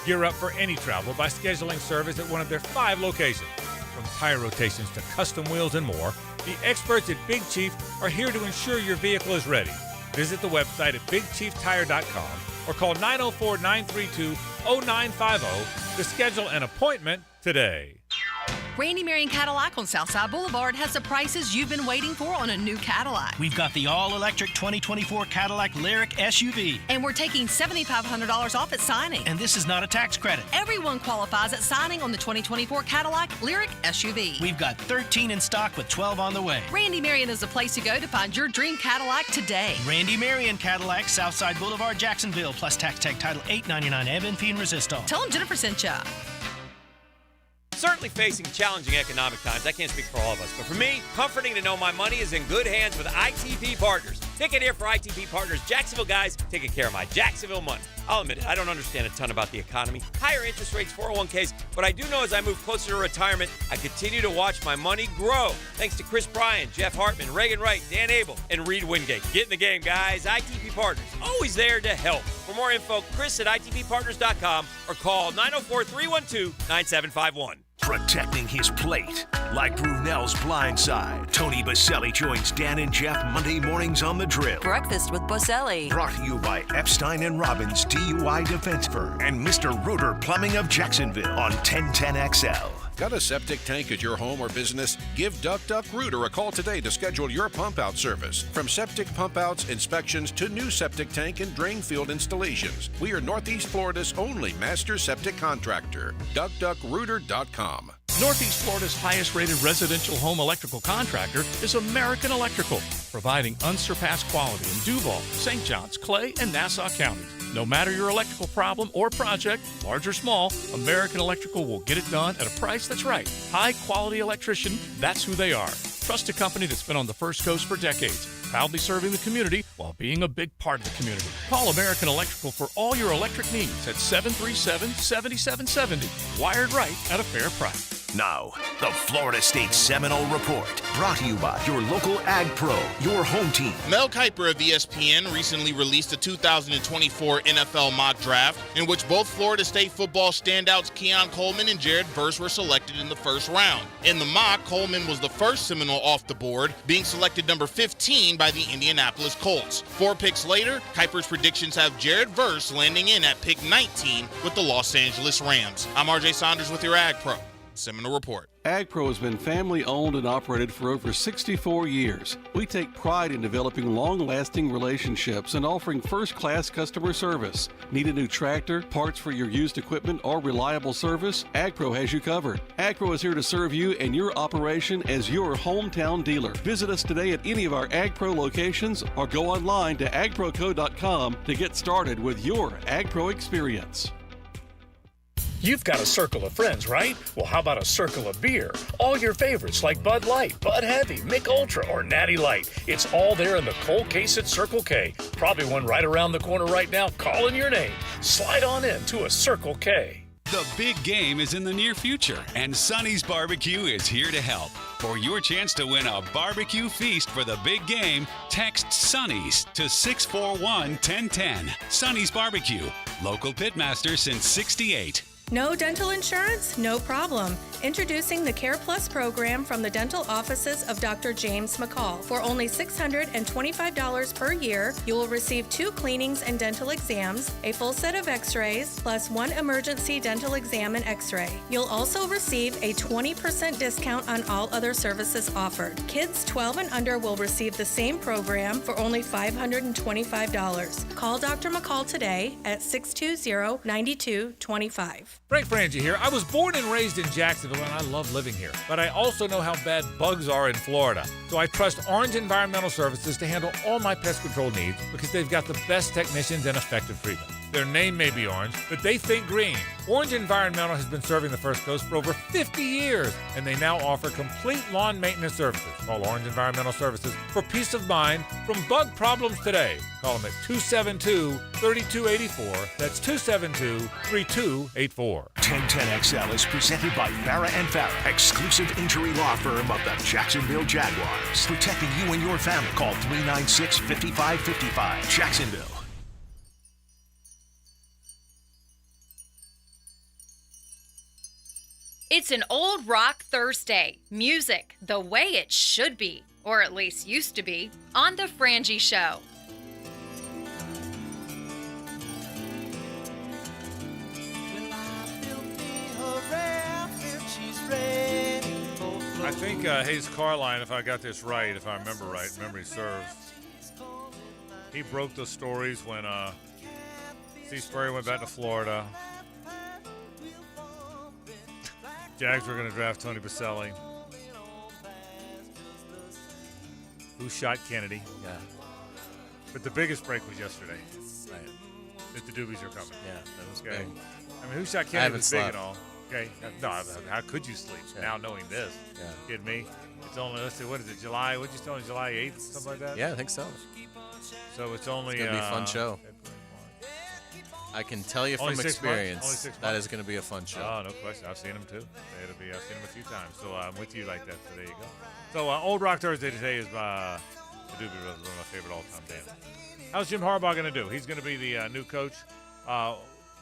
Gear up for any travel by scheduling service at one of their 5 locations. From tire rotations to custom wheels and more, the experts at Big Chief are here to ensure your vehicle is ready. Visit the website at bigchieftire.com or call 904-932-0950 to schedule an appointment today. Randy Marion Cadillac on Southside Boulevard has the prices you've been waiting for on a new Cadillac. We've got the all-electric 2024 Cadillac Lyriq SUV. And we're taking $7,500 off at signing. And this is not a tax credit. Everyone qualifies at signing on the 2024 Cadillac Lyriq SUV. We've got 13 in stock with 12 on the way. Randy Marion is the place to go to find your dream Cadillac today. Randy Marion Cadillac, Southside Boulevard, Jacksonville, plus tax tag title $899 and fee and resistance. Tell them Jennifer sent ya. Certainly facing challenging economic times. I can't speak for all of us, but for me, comforting to know my money is in good hands with ITP Partners. Ticket here for ITP Partners. Jacksonville guys taking care of my Jacksonville money. I'll admit it, I don't understand a ton about the economy. Higher interest rates, 401ks. What I do know as I move closer to retirement, I continue to watch my money grow. Thanks to Chris Bryan, Jeff Hartman, Reagan Wright, Dan Abel, and Reed Wingate. Get in the game, guys. ITP Partners, always there to help. For more info, Chris at ITPPartners.com or call 904-312-9751. Protecting his plate. Like Brunel's Blind Side, Tony Baselli joins Dan and Jeff Monday mornings on The Drill. Breakfast with Baselli. Brought to you by Epstein & Robbins DUI Defense Firm and Mr. Reuter Plumbing of Jacksonville on 1010XL. Got a septic tank at your home or business? Give Duck Reuter a call today to schedule your pump out service. From septic pump outs, inspections to new septic tank and drain field installations, we are Northeast Florida's only master septic contractor. DuckDuckReuter.com. Northeast Florida's highest-rated residential home electrical contractor is American Electrical, providing unsurpassed quality in Duval, St. Johns, Clay, and Nassau counties. No matter your electrical problem or project, large or small, American Electrical will get it done at a price that's right. High-quality electrician, that's who they are. Trust a company that's been on the First Coast for decades, proudly serving the community while being a big part of the community. Call American Electrical for all your electric needs at 737-7770. Wired right at a fair price. Now, the Florida State Seminole Report, brought to you by your local Ag Pro, your home team. Mel Kiper of ESPN recently released the 2024 NFL mock draft, in which both Florida State football standouts Keon Coleman and Jared Verse were selected in the first round. In the mock, Coleman was the first Seminole off the board, being selected number 15 by the Indianapolis Colts. 4 picks later, Kiper's predictions have Jared Verse landing in at pick 19 with the Los Angeles Rams. I'm RJ Saunders with your Ag Pro. Seminole Report. AgPro has been family owned and operated for over 64 years. We take pride in developing long-lasting relationships and offering first-class customer service. Need a new tractor, parts for your used equipment, or reliable service? AgPro has you covered. AgPro is here to serve you and your operation as your hometown dealer. Visit us today at any of our AgPro locations or go online to agproco.com to get started with your AgPro experience. You've got a circle of friends, right? Well, how about a circle of beer? All your favorites like Bud Light, Bud Heavy, Mick Ultra, or Natty Light. It's all there in the cold case at Circle K. Probably one right around the corner right now calling your name. Slide on in to a Circle K. The big game is in the near future, and Sonny's Barbecue is here to help. For your chance to win a barbecue feast for the big game, text Sonny's to 641-1010. Sonny's Barbecue, local pitmaster since '68. No dental insurance? No problem. Introducing the Care Plus program from the dental offices of Dr. James McCall. For only $625 per year, you will receive 2 cleanings and dental exams, a full set of x-rays, plus 1 emergency dental exam and x-ray. You'll also receive a 20% discount on all other services offered. Kids 12 and under will receive the same program for only $525. Call Dr. McCall today at 620-9225. Frank Frangie here. I was born and raised in Jacksonville, and I love living here. But I also know how bad bugs are in Florida. So I trust Orange Environmental Services to handle all my pest control needs because they've got the best technicians and effective treatment. Their name may be orange, but they think green. Orange Environmental has been serving the First Coast for over 50 years, and they now offer complete lawn maintenance services. Call Orange Environmental Services for peace of mind from bug problems today. Call them at 272-3284. That's 272-3284. 1010XL is presented by Farah and Farah, exclusive injury law firm of the Jacksonville Jaguars. Protecting you and your family. Call 396-5555. Jacksonville. It's an old rock Thursday. Music the way it should be, or at least used to be, on The Frangie Show. I think Hays Carlyon, if I got this right, if I remember right, memory serves, he broke the stories when Steve Spurrier went back to Florida. Jags were going to draft Tony Baselli. Who shot Kennedy? Yeah. But the biggest break was yesterday. Right. That the Doobies are coming. Yeah, that was okay. big. I mean, Who Shot I Kennedy haven't was big slept. and all. Okay. No, how could you sleep now knowing this? Yeah. Kidding me? It's only, let's see, what is it, July? What'd you tell me, July 8th? Something like that? Yeah, I think so. So it's only... It's going to be a fun show. I can tell you Only from 6 months? experience Only 6 that months? is going to be a fun show. Oh, no question. I've seen them too. I've seen them a few times. So I'm with you like that. So there you go. So Old Rock Thursday today is the Doobie Brothers, one of my favorite all-time bands. How's Jim Harbaugh going to do? He's going to be the new coach.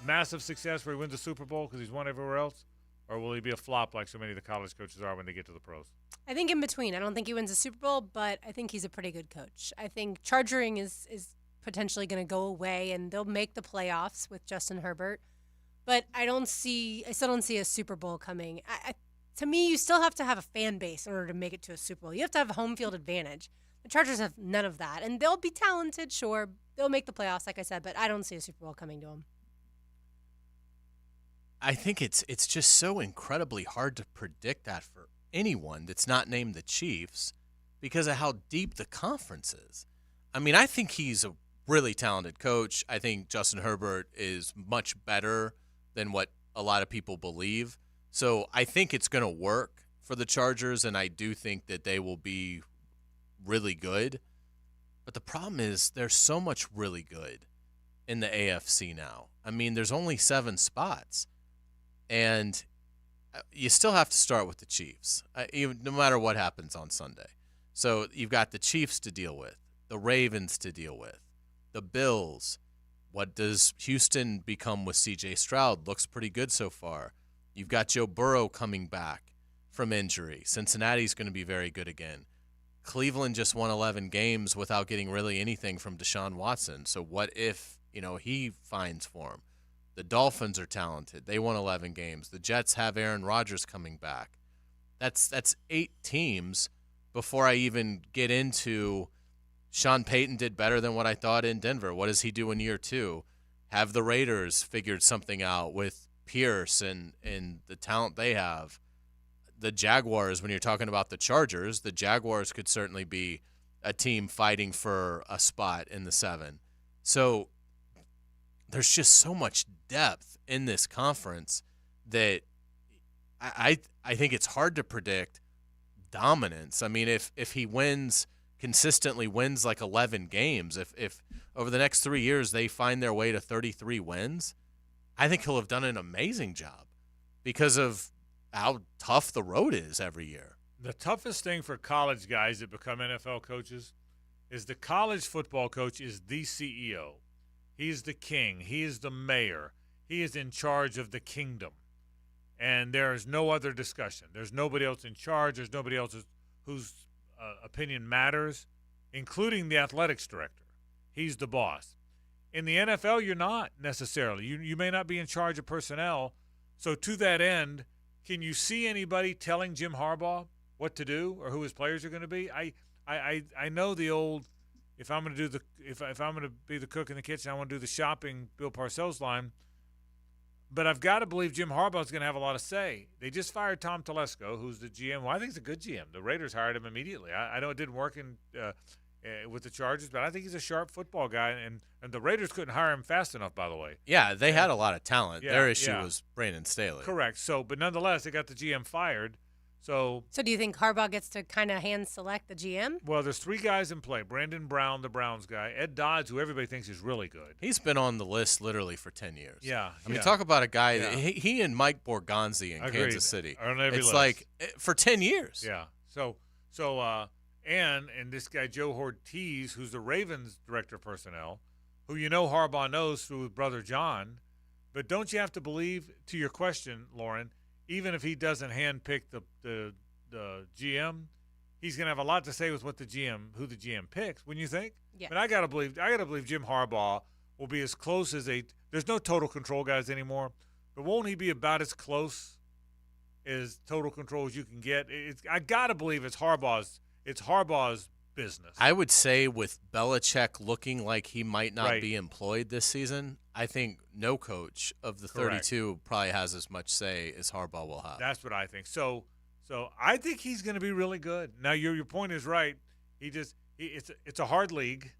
Massive success where he wins the Super Bowl because he's won everywhere else? Or will he be a flop like so many of the college coaches are when they get to the pros? I think in between. I don't think he wins a Super Bowl, but I think he's a pretty good coach. I think charging is potentially going to go away, and they'll make the playoffs with Justin Herbert. But I still don't see a Super Bowl coming. To me, you still have to have a fan base in order to make it to a Super Bowl. You have to have a home field advantage. The Chargers have none of that, and they'll be talented, sure. They'll make the playoffs, like I said, but I don't see a Super Bowl coming to them. I think it's just so incredibly hard to predict that for anyone that's not named the Chiefs because of how deep the conference is. I mean, I think he's a really talented coach. I think Justin Herbert is much better than what a lot of people believe. So I think it's going to work for the Chargers, and I do think that they will be really good. But the problem is there's so much really good in the AFC now. I mean, there's only 7 spots. And you still have to start with the Chiefs, no matter what happens on Sunday. So you've got the Chiefs to deal with, the Ravens to deal with, the Bills. What does Houston become with C.J. Stroud? Looks pretty good so far. You've got Joe Burrow coming back from injury. Cincinnati's going to be very good again. Cleveland just won 11 games without getting really anything from Deshaun Watson. So what if, he finds form? The Dolphins are talented. They won 11 games. The Jets have Aaron Rodgers coming back. That's 8 teams before I even get into Sean Payton did better than what I thought in Denver. What does he do in year 2? Have the Raiders figured something out with Pierce and the talent they have? The Jaguars, when you're talking about the Chargers, the Jaguars could certainly be a team fighting for a spot in the 7. So there's just so much depth in this conference that I think it's hard to predict dominance. I mean, if he consistently wins like 11 games, if over the next 3 years they find their way to 33 wins, I think he'll have done an amazing job because of how tough the road is every year. The toughest thing for college guys that become NFL coaches is the college football coach is the CEO. He's the king. He is the mayor. He is in charge of the kingdom. And there is no other discussion. There's nobody else in charge. There's nobody else whose opinion matters, including the athletics director. He's the boss. In the NFL, you're not necessarily. You may not be in charge of personnel. So to that end, can you see anybody telling Jim Harbaugh what to do or who his players are going to be? I know the old, if I'm going to do if I'm going to be the cook in the kitchen, I want to do the shopping, Bill Parcells line. I've got to believe Jim Harbaugh's going to have a lot of say. They just fired Tom Telesco, who's the GM. Well, I think he's a good GM. The Raiders hired him immediately. I know it didn't work with the Chargers, but I think he's a sharp football guy, and the Raiders couldn't hire him fast enough, by the way. Yeah, they had a lot of talent. Yeah, Their issue was Brandon Staley. Correct. So, but nonetheless, they got the GM fired. So do you think Harbaugh gets to kind of hand select the GM? Well, there's 3 guys in play. Brandon Brown, the Browns guy. Ed Dodds, who everybody thinks is really good. He's been on the list literally for 10 years. Yeah. I mean, talk about a guy that he and Mike Borgonzi in Agreed. Kansas City. Are on every it's list. like for 10 years. Yeah. And this guy Joe Ortiz, who's the Ravens director of personnel, who Harbaugh knows through his brother John. But don't you have to believe, to your question, Lauren, even if he doesn't handpick the GM, he's going to have a lot to say with who the GM picks, wouldn't you think? Yeah. But I got to believe Jim Harbaugh will be as close as there's no total control guys anymore, but won't he be about as close as total control as you can get? I got to believe it's Harbaugh's business. I would say with Belichick looking like he might not be employed this season, I think no coach of the 32 probably has as much say as Harbaugh will have. That's what I think. So I think he's going to be really good. Now your point is right. It's a hard league,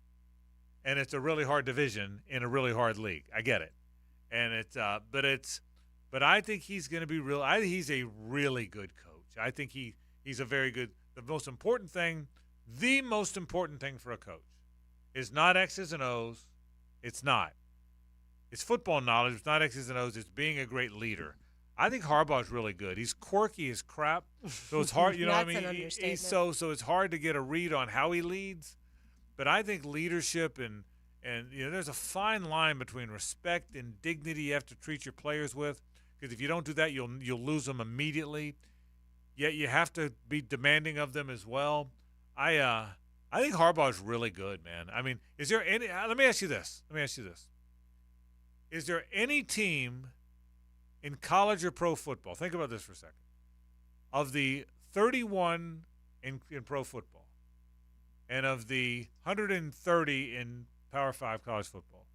and it's a really hard division in a really hard league. I get it, and but I think he's going to be real. I think he's a really good coach. I think he's a very good. The most important thing for a coach is not X's and O's. It's not. It's football knowledge. It's not X's and O's. It's being a great leader. I think Harbaugh's really good. He's quirky as crap, so it's hard. You know what I mean? That's an understatement. So it's hard to get a read on how he leads. But I think leadership and there's a fine line between respect and dignity you have to treat your players with. Because if you don't do that, you'll lose them immediately. Yet you have to be demanding of them as well. I think Harbaugh's really good, man. I mean, is there any? Let me ask you this. Is there any team in college or pro football? Think about this for a second. Of the 31 in pro football, and of the 130 in Power 5 college football.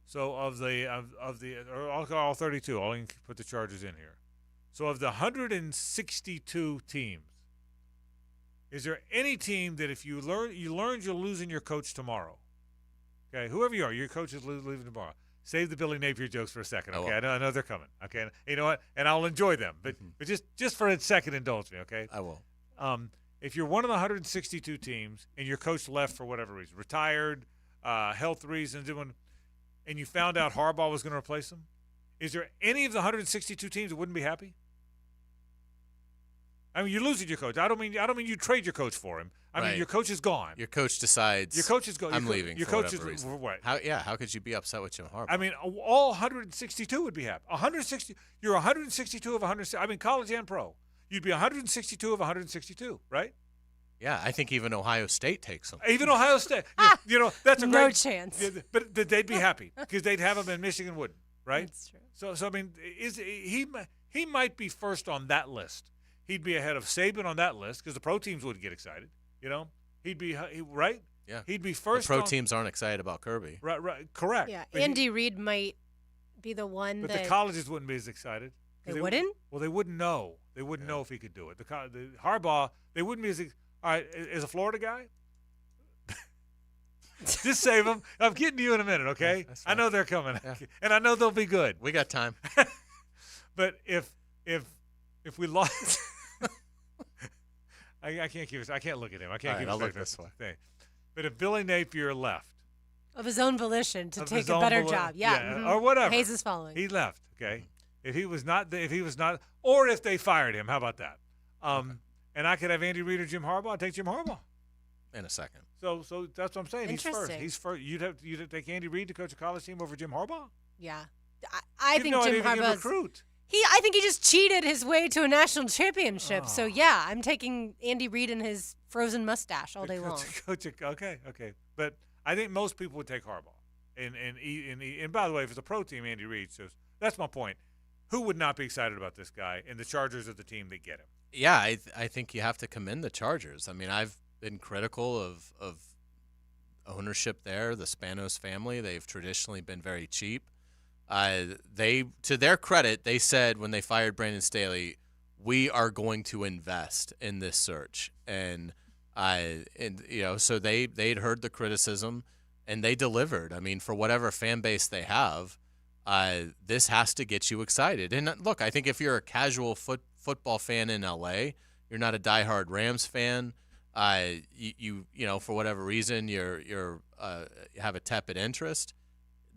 So I'll call all 32. I'll put the Chargers in here. So of the 162 teams, is there any team that if you learned you're losing your coach tomorrow? Okay, whoever you are, your coach is leaving tomorrow. Save the Billy Napier jokes for a second, okay? I know they're coming, okay? You know what? And I'll enjoy them, but just for a second, indulge me, okay? I will. If you're one of the 162 teams and your coach left for whatever reason, retired, health reasons, and you found out Harbaugh was going to replace him, is there any of the 162 teams that wouldn't be happy? I mean, you're losing your coach. I don't mean you trade your coach for him. I mean, your coach is gone. Your coach decides. Your coach is gone. I'm leaving. Your for coach is reason. what? How could you be upset with Jim Harbaugh? I mean, all 162 would be happy. 160. You're 162 of 100. I mean, college and pro. You'd be 162 of 162, right? Yeah, I think even Ohio State takes them. Even Ohio State. That's a no great chance. But they'd be happy because they'd have him and Michigan wouldn't, right? That's true. So I mean, he might be first on that list. He'd be ahead of Saban on that list because the pro teams wouldn't get excited. He'd be right. Yeah, he'd be first. The pro teams aren't excited about Kirby. Right, correct. Yeah, but Andy Reid might be the one. But that the colleges wouldn't be as excited. They wouldn't. Well, they wouldn't know. They wouldn't know if he could do it. The Harbaugh, they wouldn't be as. All right, as a Florida guy, just save them. I'm getting to you in a minute, okay? I know they're coming, and I know they'll be good. We got time. But if we lost, I can't keep. I can't look at him. I can't keep. I'll look this way. But if Billy Napier left of his own volition to take a better job, or whatever, Hays is following. He left. Okay, if he was not, or if they fired him, how about that? And I could have Andy Reid or Jim Harbaugh. I'd take Jim Harbaugh in a second. So that's what I'm saying. Interesting. He's first. You'd have to take Andy Reid to coach a college team over Jim Harbaugh. Yeah, I think Jim Harbaugh's. Recruit. I think he just cheated his way to a national championship. Oh. So yeah, I'm taking Andy Reid and his frozen mustache all day long. Okay. But I think most people would take Harbaugh. And by the way, if it's a pro team, Andy Reid. So that's my point. Who would not be excited about this guy? And the Chargers are the team that get him. Yeah, I think you have to commend the Chargers. I mean, I've been critical of ownership there. The Spanos family, they've traditionally been very cheap. They, to their credit, they said when they fired Brandon Staley, we are going to invest in this search, and so they'd heard the criticism, and they delivered. I mean, for whatever fan base they have, this has to get you excited. And look, I think if you're a casual football fan in LA, you're not a diehard Rams fan. You for whatever reason you have a tepid interest.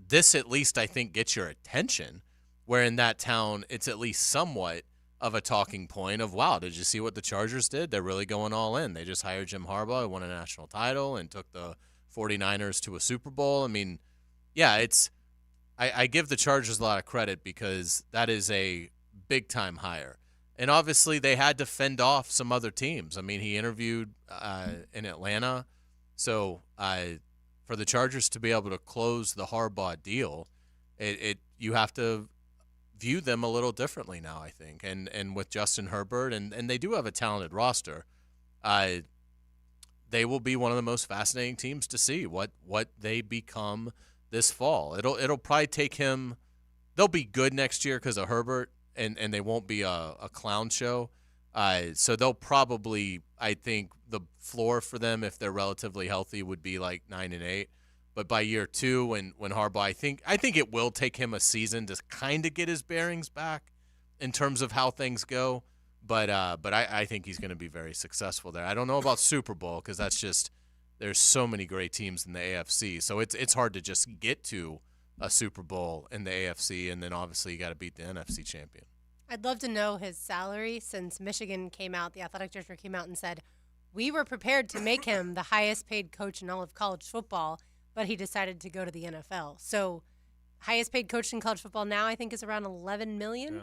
This at least I think gets your attention. Where in that town, it's at least somewhat of a talking point of, wow, did you see what the Chargers did? They're really going all in. They just hired Jim Harbaugh, who won a national title, and took the 49ers to a Super Bowl. I mean, yeah, I give the Chargers a lot of credit because that is a big-time hire. And obviously they had to fend off some other teams. I mean, he interviewed in Atlanta. So for the Chargers to be able to close the Harbaugh deal, you have to view them a little differently now, I think. And with Justin Herbert, and they do have a talented roster, they will be one of the most fascinating teams to see what they become this fall. It'll probably take him – they'll be good next year because of Herbert, and they won't be a clown show. So they'll probably – I think the floor for them, if they're relatively healthy, would be like 9-8. But by year two, when Harbaugh, I think it will take him a season to kind of get his bearings back in terms of how things go. But I think he's going to be very successful there. I don't know about Super Bowl because that's just there's so many great teams in the AFC. So it's hard to just get to a Super Bowl in the AFC, and then obviously you got to beat the NFC champion. I'd love to know his salary since Michigan came out, the athletic director came out and said, we were prepared to make him the highest paid coach in all of college football, but he decided to go to the NFL. So highest paid coach in college football now I think is around $11 million. Yeah.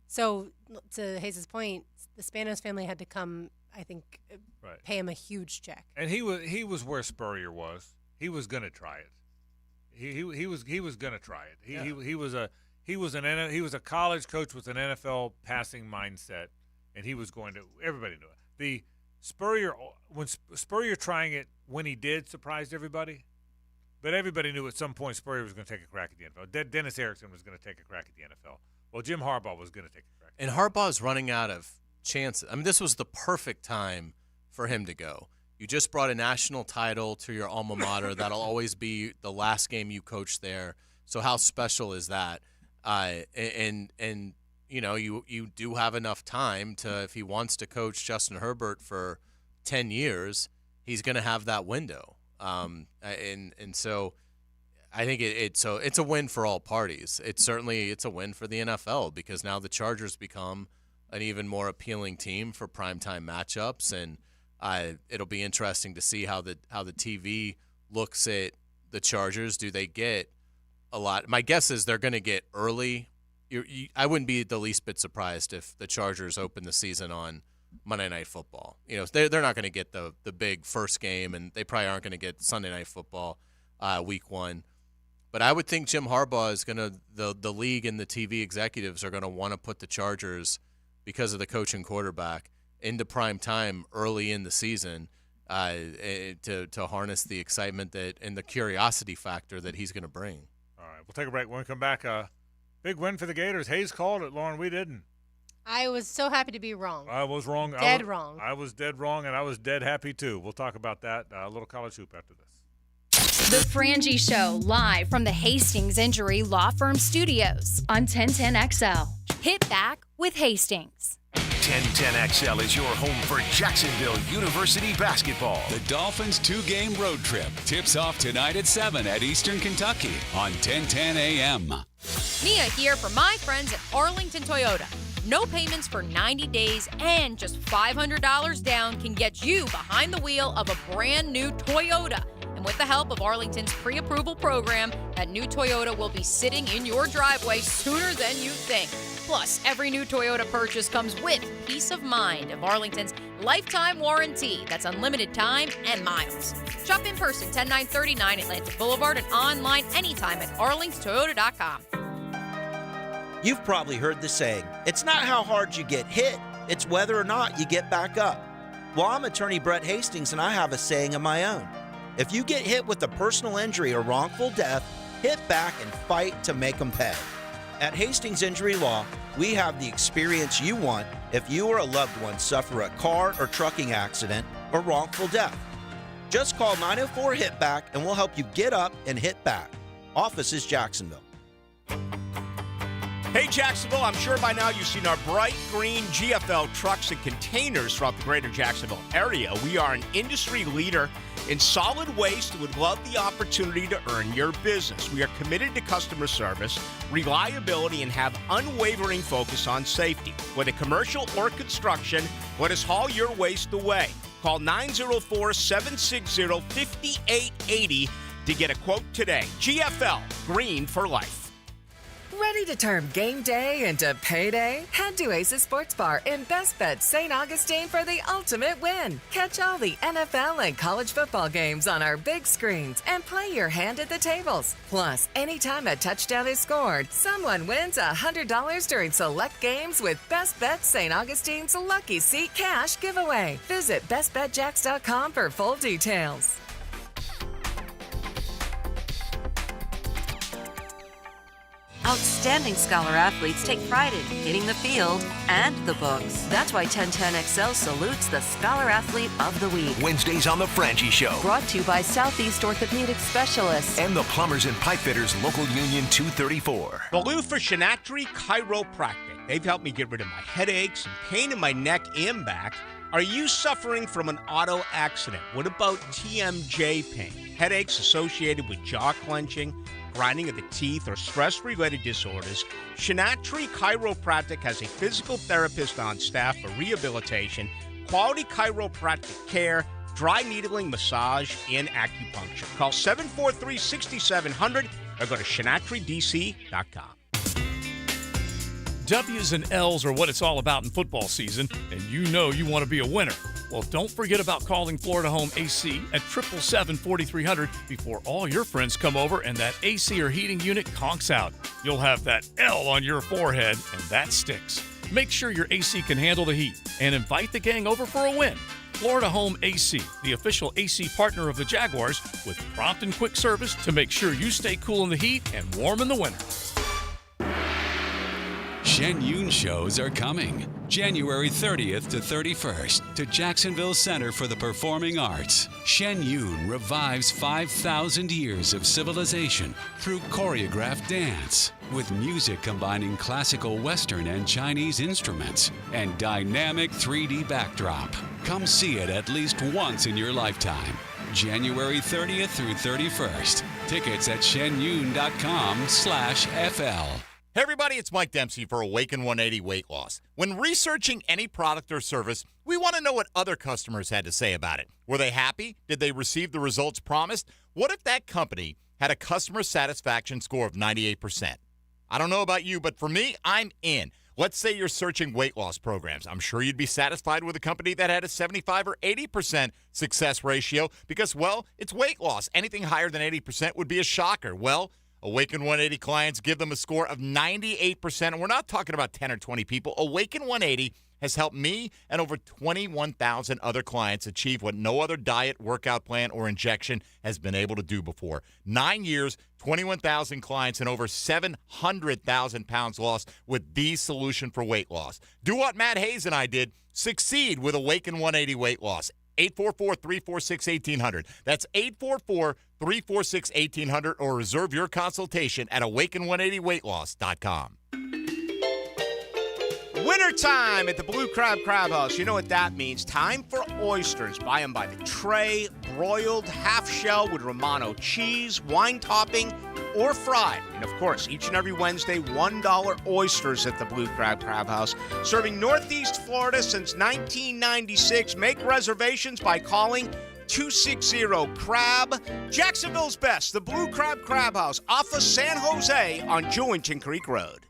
So to Hays' point, the Spanos family had to come, I think, pay him a huge check. And he was where Spurrier was. He was going to try it. He was going to try it. He was a college coach with an NFL passing mindset, and he was going to. Everybody knew it. The Spurrier trying it when he did surprised everybody. But everybody knew at some point Spurrier was going to take a crack at the NFL. Dennis Erickson was going to take a crack at the NFL. Well, Jim Harbaugh was going to take a crack. And Harbaugh's running out of chances. I mean, this was the perfect time for him to go. You just brought a national title to your alma mater. That'll always be the last game you coach there. So how special is that? And you do have enough time to, if he wants to coach Justin Herbert for 10 years, he's going to have that window. And so I think it's a win for all parties. It's a win for the NFL because now the Chargers become an even more appealing team for primetime matchups, and it'll be interesting to see how the TV looks at the Chargers. Do they get a lot? My guess is they're going to get early. I wouldn't be the least bit surprised if the Chargers open the season on Monday Night Football. They're not going to get the big first game, and they probably aren't going to get Sunday Night Football week one. But I would think Jim Harbaugh is going to the league and the TV executives are going to want to put the Chargers, because of the coach and quarterback, into prime time early in the season to harness the excitement and the curiosity factor that he's going to bring. All right, we'll take a break. When we come back, big win for the Gators. Hays called it, Lauren. We didn't. I was so happy to be wrong. I was wrong. Wrong. I was dead wrong, and I was dead happy, too. We'll talk about that, a little college hoop after this. The Frangie Show, live from the Hastings Injury Law Firm Studios on 1010XL. Hit back with Hastings. 1010XL is your home for Jacksonville University basketball. The Dolphins' 2-game road trip tips off tonight at 7 at Eastern Kentucky on 1010 AM. Mia here for my friends at Arlington Toyota. No payments for 90 days and just $500 down can get you behind the wheel of a brand new Toyota. And with the help of Arlington's pre-approval program, that new Toyota will be sitting in your driveway sooner than you think. Plus, every new Toyota purchase comes with peace of mind of Arlington's lifetime warranty. That's unlimited time and miles. Shop in person 10939 Atlantic Boulevard and online anytime at arlingtontoyota.com. You've probably heard the saying, it's not how hard you get hit, it's whether or not you get back up. Well, I'm attorney Brett Hastings, and I have a saying of my own. If you get hit with a personal injury or wrongful death, hit back and fight to make them pay. At Hastings Injury Law, we have the experience you want if you or a loved one suffer a car or trucking accident or wrongful death. Just call 904-HIT-BACK and we'll help you get up and hit back. Office is Jacksonville. Hey Jacksonville, I'm sure by now you've seen our bright green GFL trucks and containers throughout the greater Jacksonville area. We are an industry leader in solid waste and would love the opportunity to earn your business. We are committed to customer service, reliability, and have unwavering focus on safety. Whether commercial or construction, let us haul your waste away. Call 904-760-5880 to get a quote today. GFL, green for life. Ready to turn game day into payday? Head to Aces Sports Bar in Best Bet St. Augustine for the ultimate win. Catch all the NFL and college football games on our big screens and play your hand at the tables. Plus, anytime a touchdown is scored, someone wins $100 during select games with Best Bet St. Augustine's Lucky Seat Cash giveaway. Visit bestbetjacks.com for full details. Outstanding Scholar athletes take pride in hitting the field and the books. That's why 1010XL salutes the Scholar Athlete of the Week. Wednesdays on The Frangie Show. Brought to you by Southeast Orthopedic Specialists. And the Plumbers and Pipe Fitters Local Union 234. Baloo for Shinatri Chiropractic. They've helped me get rid of my headaches and pain in my neck and back. Are you suffering from an auto accident? What about TMJ pain? Headaches associated with jaw clenching, grinding of the teeth, or stress-related disorders? Shinatri Chiropractic has a physical therapist on staff for rehabilitation, quality chiropractic care, dry needling, massage, and acupuncture. Call 743-6700 or go to shinatridc.com. W's and L's are what it's all about in football season, and you know you want to be a winner. Well, don't forget about calling Florida Home AC at 777-4300 before all your friends come over and that AC or heating unit conks out. You'll have that L on your forehead, and that sticks. Make sure your AC can handle the heat and invite the gang over for a win. Florida Home AC, the official AC partner of the Jaguars, with prompt and quick service to make sure you stay cool in the heat and warm in the winter. Shen Yun shows are coming January 30th to 31st to Jacksonville Center for the Performing Arts. Shen Yun revives 5,000 years of civilization through choreographed dance, with music combining classical Western and Chinese instruments and dynamic 3D backdrop. Come see it at least once in your lifetime. January 30th through 31st. Tickets at shenyun.com/FL. Hey everybody, it's Mike Dempsey for Awaken 180 Weight Loss. When researching any product or service, we want to know what other customers had to say about it. Were they happy? Did they receive the results promised? What if that company had a customer satisfaction score of 98%? I don't know about you, but for me, I'm in. Let's say you're searching weight loss programs. I'm sure you'd be satisfied with a company that had a 75 or 80% success ratio because, well, it's weight loss. Anything higher than 80% would be a shocker. Well, Awaken 180 clients give them a score of 98%, and we're not talking about 10 or 20 people. Awaken 180 has helped me and over 21,000 other clients achieve what no other diet, workout plan, or injection has been able to do before. 9 years, 21,000 clients, and over 700,000 pounds lost with the solution for weight loss. Do what Matt Hays and I did. Succeed with Awaken 180 weight loss. 844-346-1800. That's 844-346-1800, or reserve your consultation at awaken180weightloss.com. Wintertime at the Blue Crab Crab House. You know what that means. Time for oysters. Buy them by the tray, broiled, half shell with Romano cheese, wine topping, or fried. And of course, each and every Wednesday, $1 oysters at the Blue Crab Crab House. Serving Northeast Florida since 1996. Make reservations by calling 260-CRAB. Jacksonville's best, the Blue Crab Crab House, off of San Jose on Jewington Creek Road.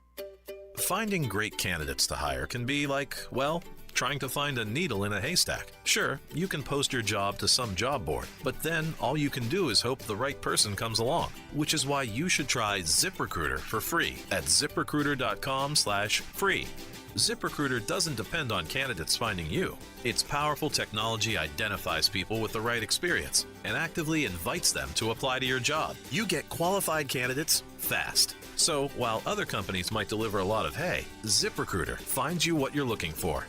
Finding great candidates to hire can be like, well, trying to find a needle in a haystack. Sure, you can post your job to some job board, but then all you can do is hope the right person comes along, which is why you should try ZipRecruiter for free at ziprecruiter.com/free. ZipRecruiter doesn't depend on candidates finding you. Its powerful technology identifies people with the right experience and actively invites them to apply to your job. You get qualified candidates fast. So while other companies might deliver a lot of hay, ZipRecruiter finds you what you're looking for.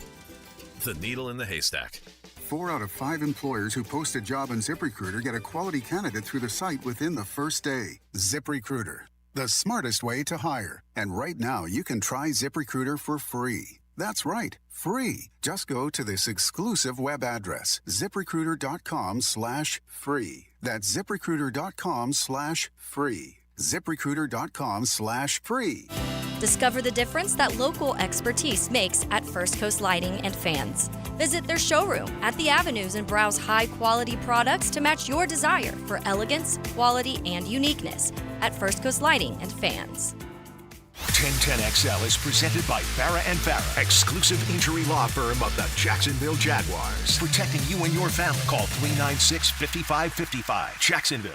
The needle in the haystack. 4 out of 5 employers who post a job on ZipRecruiter get a quality candidate through the site within the first day. ZipRecruiter, the smartest way to hire. And right now, you can try ZipRecruiter for free. That's right, free. Just go to this exclusive web address, ZipRecruiter.com/free. That's ZipRecruiter.com/free. ZipRecruiter.com/free. Discover the difference that local expertise makes at First Coast Lighting and Fans. Visit their showroom at the Avenues and browse high-quality products to match your desire for elegance, quality, and uniqueness at First Coast Lighting and Fans. 1010XL is presented by Farah and Farah, exclusive injury law firm of the Jacksonville Jaguars. Protecting you and your family. Call 396-5555. Jacksonville.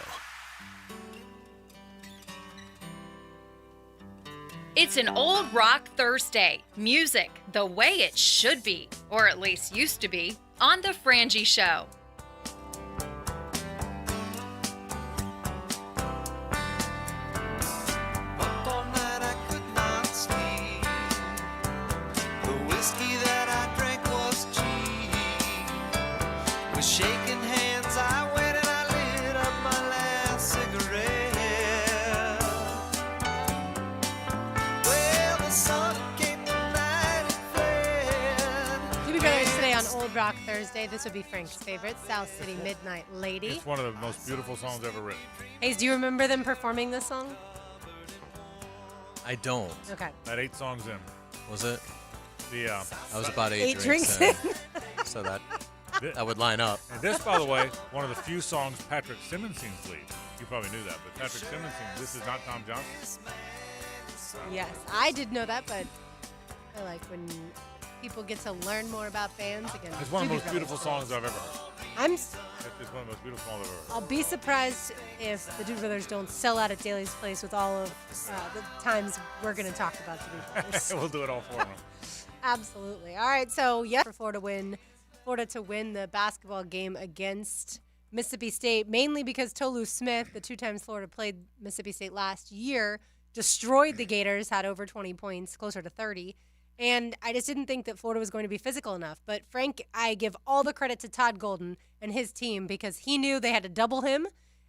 It's an old rock Thursday. Music the way it should be, or at least used to be, on The Frangie Show. Shaking hands, I went and I lit up my last cigarette. Well, the sun came the night it fled. Doobie Brothers today on Old Rock Thursday. This would be Frank's favorite, South City Midnight Lady. It's one of the most beautiful songs ever written. Hayes, do you remember them performing this song? I don't. Okay. At 8 songs in. Was it? Yeah. I was about 8 drinks in. So that would line up. And this, by the way, one of the few songs Patrick Simmons sings lead. You probably knew that, but Patrick Simmons sings This Is Not Tom Johnson. Yes, I did know that, but I like when people get to learn more about bands again. It's one of the Doobie most beautiful Brothers. songs I've ever heard. It's one of the most beautiful songs I've ever heard. I'll be surprised if the Doobie Brothers don't sell out at Daly's Place with all of the times we're going to talk about Doobie Brothers. We'll do it all for them. Absolutely. All right, so yeah, for Florida to win the basketball game against Mississippi State, mainly because Tolu Smith, the 2 times Florida played Mississippi State last year, destroyed the Gators, had over 20 points, closer to 30. And I just didn't think that Florida was going to be physical enough. But Frank, I give all the credit to Todd Golden and his team because he knew they had to double him.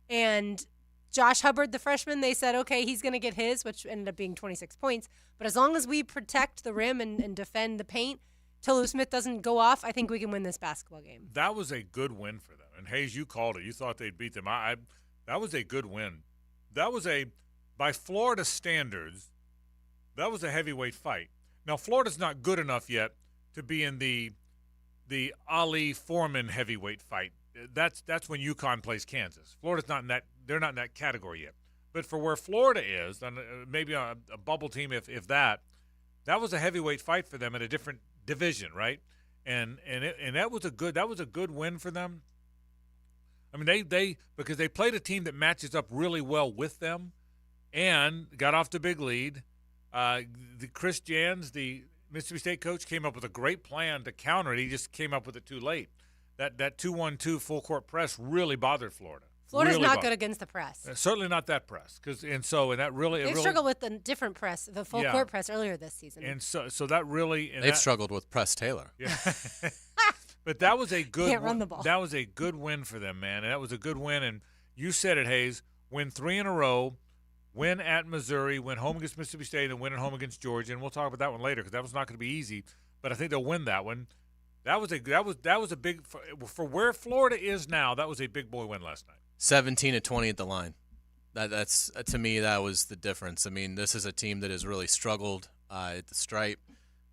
And Josh Hubbard, the freshman, they said, okay, he's going to get his, which ended up being 26 points. But as long as we protect the rim and defend the paint, Tolu Smith doesn't go off, I think we can win this basketball game. That was a good win for them. And Hayes, you called it. You thought they'd beat them. That was a good win. That was by Florida standards, that was a heavyweight fight. Now, Florida's not good enough yet to be in the Ali Foreman heavyweight fight. That's when UConn plays Kansas. Florida's not in that. They're not in that category yet. But for where Florida is, and maybe a bubble team, if that was a heavyweight fight for them in a different division, right? And that was a good win for them. I mean, they because they played a team that matches up really well with them, and got off the big lead. The Chris Jans, the Mississippi State coach, came up with a great plan to counter it. He just came up with it too late. That 2-1-2 full court press really bothered Florida. Florida's really not good against the press. Certainly not that press, they struggled with the different press, the full court press earlier this season. And so that really they've struggled with Press Taylor. Yeah. But that was a good Can't run the ball. That was a good win for them, man. And that was a good win. And you said it, Hayes. Win 3 in a row. Win at Missouri. Win home against Mississippi State, and win at home against Georgia. And we'll talk about that one later because that was not going to be easy. But I think they'll win that one. That was a big for where Florida is now. That was a big boy win last night. 17-20 at the line. That's to me, that was the difference. I mean, this is a team that has really struggled at the stripe,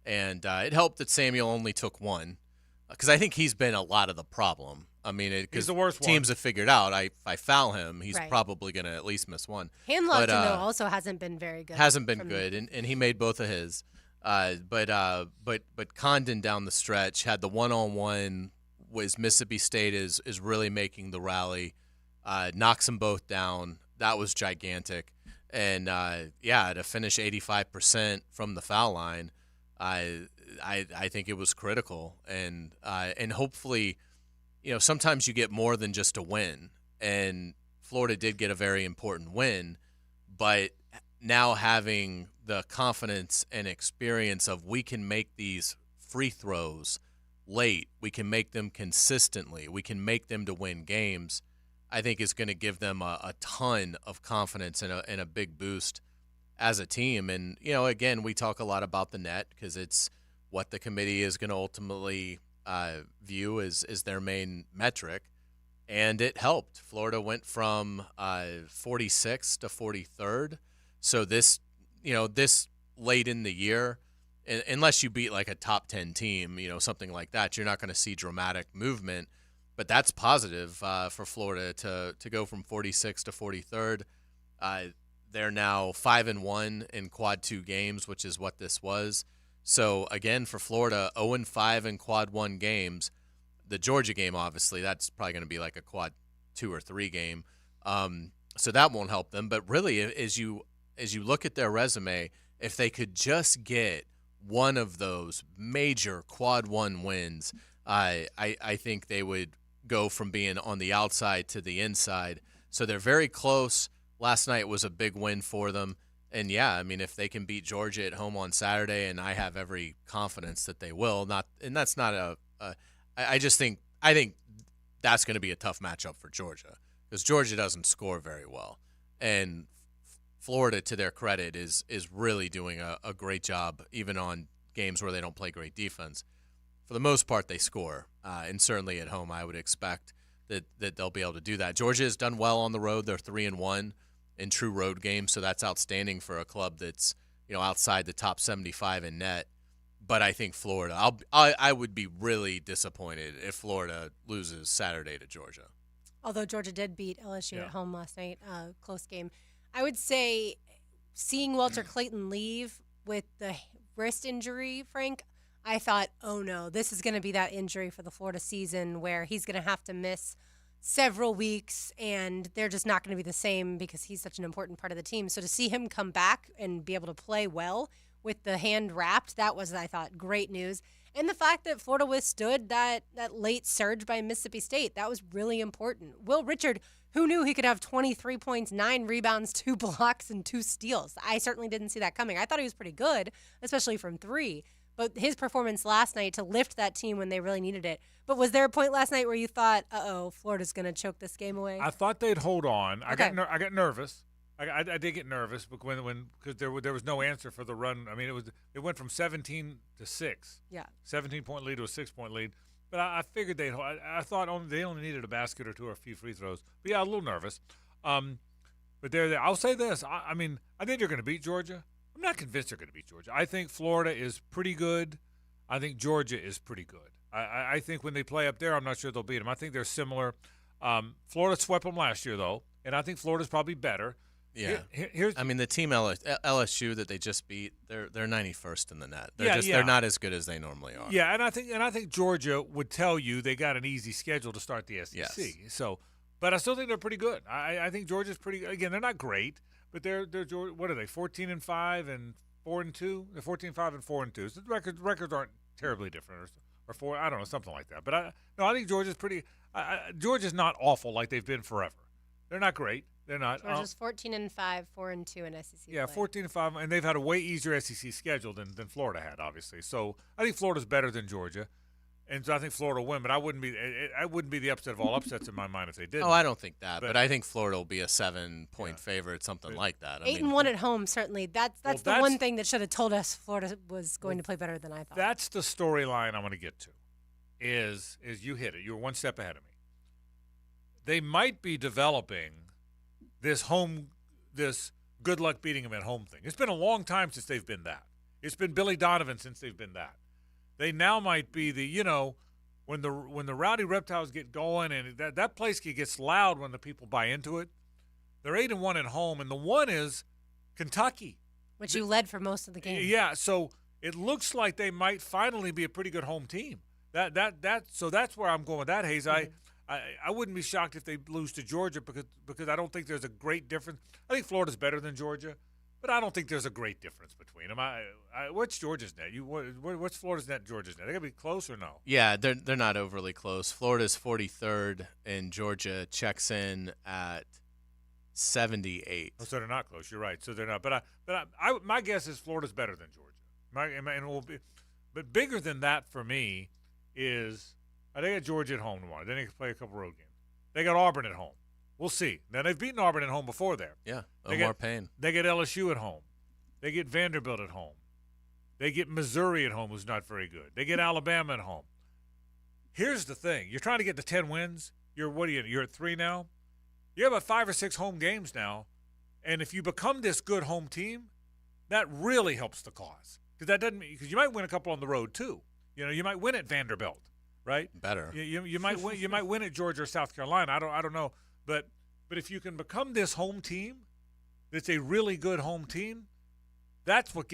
and it helped that Samuel only took 1, because I think he's been a lot of the problem. I mean, he's the worst teams one. have figured out if I foul him, he's Right. probably going to at least miss 1. Hanlon also hasn't been very good. Hasn't been good, and he made both of his. But Condon down the stretch had the one-on-one. Was Mississippi State is really making the rally, knocks them both down. That was gigantic, and to finish 85% from the foul line, I think it was critical, and hopefully, sometimes you get more than just a win, and Florida did get a very important win, but now having the confidence and experience of we can make these free throws late, we can make them consistently, we can make them to win games, I think is going to give them a ton of confidence and a big boost as a team. And, again, we talk a lot about the net because it's what the committee is going to ultimately view as their main metric. And it helped. Florida went from 46th to 43rd. So this late in the year, unless you beat like a top 10 team, something like that, you're not going to see dramatic movement. But that's positive for Florida to go from 46th to 43rd. They're now 5-1 in quad 2 games, which is what this was. So again, for Florida, 0-5 in quad 1 games. The Georgia game, obviously, that's probably going to be like a quad 2 or 3 game. So that won't help them. But really, as you look at their resume, if they could just get one of those major quad 1 wins, I think they would go from being on the outside to the inside. So they're very close. Last night was a big win for them. And, yeah, I mean, if they can beat Georgia at home on Saturday, and I have every confidence that they will, I think that's going to be a tough matchup for Georgia because Georgia doesn't score very well. And Florida, to their credit, is really doing a great job, even on games where they don't play great defense. For the most part, they score. And certainly at home, I would expect that they'll be able to do that. Georgia has done well on the road. They're 3-1 in true road games, so that's outstanding for a club that's outside the top 75 in net. But I think Florida, I would be really disappointed if Florida loses Saturday to Georgia. Although Georgia did beat LSU at home last night, close game. I would say seeing Walter Clayton leave with the wrist injury, Frank, I thought, oh no, this is going to be that injury for the Florida season where he's going to have to miss several weeks and they're just not going to be the same because he's such an important part of the team. So to see him come back and be able to play well with the hand wrapped, that was, I thought, great news. And the fact that Florida withstood that late surge by Mississippi State, that was really important. Will Richard, who knew he could have 23 points, 9 rebounds, 2 blocks, and 2 steals? I certainly didn't see that coming. I thought he was pretty good, especially from 3. But his performance last night to lift that team when they really needed it. But was there a point last night where you thought, Florida's going to choke this game away? I thought they'd hold on. Okay. I got nervous. I did get nervous because there was no answer for the run. I mean, it went from 17 to 6. Yeah. 17-point lead to a 6-point lead. But I figured they'd hold. I thought they only needed a basket or two or a few free throws. But yeah, a little nervous. But they're. I'll say this. I mean, I think they're going to beat Georgia. I'm not convinced they're going to beat Georgia. I think Florida is pretty good. I think Georgia is pretty good. I think when they play up there, I'm not sure they'll beat them. I think they're similar. Florida swept them last year, though, and I think Florida's probably better. Yeah. I mean, the team LSU that they just beat, they're 91st in the net. They're not as good as they normally are. Yeah, and I think Georgia would tell you they got an easy schedule to start the SEC. Yes. So, but I still think they're pretty good. I think Georgia's pretty. Again, they're not great. But they're what are they? 14-5 and 4-2. They're 14-5 and 4-2. So the records aren't terribly different, or 4. I don't know, something like that. But I think Georgia's pretty. Georgia's not awful like they've been forever. They're not great. They're not. Georgia's 14-5, 4-2 in SEC. Yeah, play. 14-5, and they've had a way easier SEC schedule than Florida had, obviously. So I think Florida's better than Georgia. And so I think Florida will win, but I wouldn't be the upset of all upsets in my mind if they did. Oh, I don't think that, but I think Florida will be a 7-point favorite, something like that. 8-1 at home, certainly. That's the one thing that should have told us Florida was going to play better than I thought. That's the storyline I'm going to get to. Is you hit it? You're one step ahead of me. They might be developing this good luck beating them at home thing. It's been a long time since they've been that. It's been Billy Donovan since they've been that. They now might be when the Rowdy Reptiles get going and that place gets loud when the people buy into it. They're 8-1 at home, and the one is Kentucky, which you led for most of the game. Yeah, so it looks like they might finally be a pretty good home team. So that's where I'm going with that, Hays. Mm-hmm. I wouldn't be shocked if they lose to Georgia because I don't think there's a great difference. I think Florida's better than Georgia, But I don't think there's a great difference between them. What's Georgia's net? What's Florida's net? Georgia's net? They gotta be close or no? Yeah, they're not overly close. Florida's 43rd, and Georgia checks in at 78. Oh, so they're not close. You're right. So they're not. But my guess is Florida's better than Georgia. But bigger than that for me is they got Georgia at home tomorrow. Then they can play a couple road games. They got Auburn at home. We'll see. Now, they've beaten Auburn at home before there. Yeah, Omar Payne. They get LSU at home. They get Vanderbilt at home. They get Missouri at home, who's not very good. They get Alabama at home. Here's the thing. You're trying to get to 10 wins. You're at 3 now? You have about 5 or 6 home games now. And if you become this good home team, that really helps the cause. Because you might win a couple on the road, too. You might win at Vanderbilt, right? Better. You might win. You might win at Georgia or South Carolina. I don't know. But if you can become this home team, that's a really good home team, that's what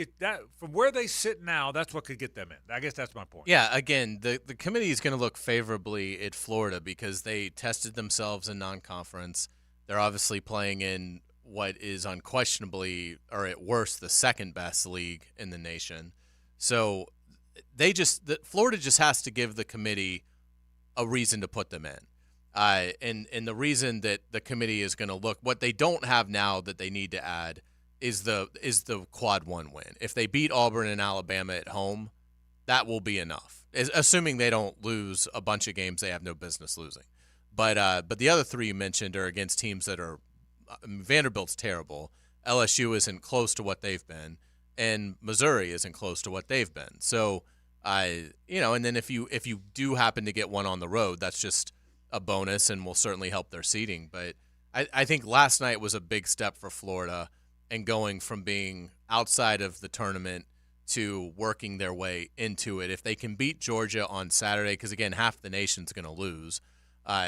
from where they sit now, that's what could get them in. I guess that's my point. Yeah, again, the committee is going to look favorably at Florida because they tested themselves in non-conference. They're obviously playing in what is unquestionably, or at worst, the second best league in the nation. So Florida just has to give the committee a reason to put them in. And the reason that the committee is going to look, what they don't have now that they need to add is the quad 1 win. If they beat Auburn and Alabama at home, that will be enough, assuming they don't lose a bunch of games they have no business losing. But the other 3 you mentioned are against teams that are Vanderbilt's terrible. LSU isn't close to what they've been, and Missouri isn't close to what they've been. So, and then if you do happen to get one on the road, that's just a bonus and will certainly help their seeding. But I think last night was a big step for Florida and going from being outside of the tournament to working their way into it. If they can beat Georgia on Saturday, because, again, half the nation's going to lose.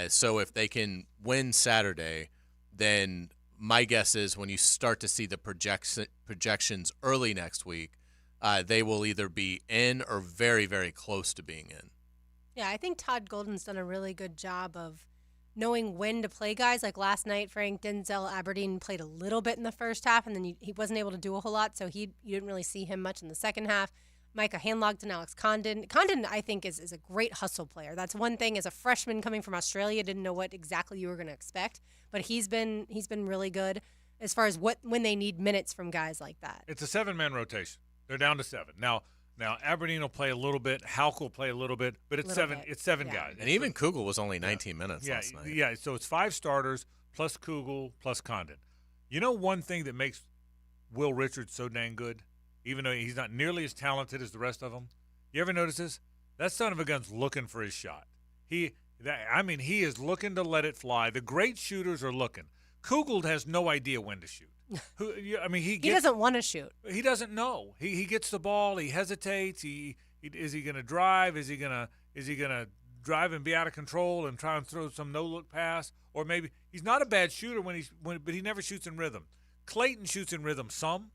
So if they can win Saturday, then my guess is when you start to see the projections early next week, they will either be in or very, very close to being in. Yeah, I think Todd Golden's done a really good job of knowing when to play guys. Like last night, Frank Denzel Aberdeen played a little bit in the first half, and then he wasn't able to do a whole lot, so you didn't really see him much in the second half. Micah Hanlogton, Alex Condon. Condon, I think, is a great hustle player. That's one thing. As a freshman coming from Australia, didn't know what exactly you were going to expect, but he's been really good as far as when they need minutes from guys like that. It's a 7-man rotation. They're down to 7 now. Now Aberdeen will play a little bit. Hauk will play a little bit, but it's 7. It's 7 guys. And even Kugel was only 19 minutes last night. Yeah. So it's 5 starters plus Kugel plus Condon. You know one thing that makes Will Richards so dang good, even though he's not nearly as talented as the rest of them. You ever notice this? That son of a gun's looking for his shot. He is looking to let it fly. The great shooters are looking. Kugel has no idea when to shoot. He doesn't want to shoot. He doesn't know. He gets the ball. He hesitates. Is he going to drive? Is he going to drive and be out of control and try and throw some no-look pass? Or maybe he's not a bad shooter but he never shoots in rhythm. Clayton shoots in rhythm some.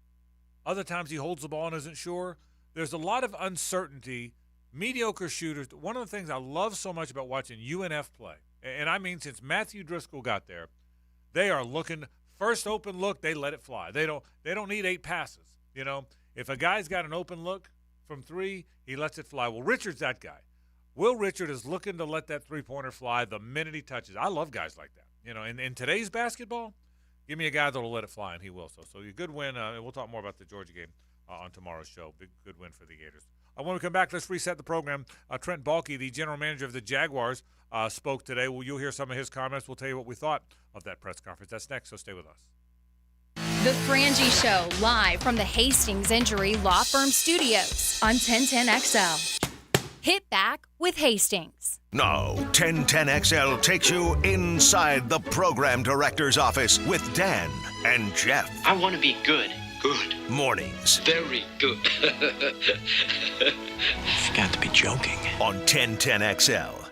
Other times he holds the ball and isn't sure. There's a lot of uncertainty. Mediocre shooters. One of the things I love so much about watching UNF play, and I mean since Matthew Driscoll got there, they are looking. First open look, they let it fly. They don't need 8 passes. If a guy's got an open look from 3, he lets it fly. Well, Richard's that guy. Will Richard is looking to let that 3-pointer fly the minute he touches. I love guys like that. In today's basketball, give me a guy that'll let it fly, and he will. So a good win. And we'll talk more about the Georgia game on tomorrow's show. Good win for the Gators. When we come back, let's reset the program. Trent Baalke, the general manager of the Jaguars, spoke today. Well, you'll hear some of his comments. We'll tell you what we thought of that press conference. That's next, so stay with us. The Frangie Show, live from the Hastings Injury Law Firm Studios on 1010XL. Hit back with Hastings. No, 1010XL takes you inside the program director's office with Dan and Jeff. I want to be good. Good. Mornings. Very good. You've got to be joking. On 1010XL.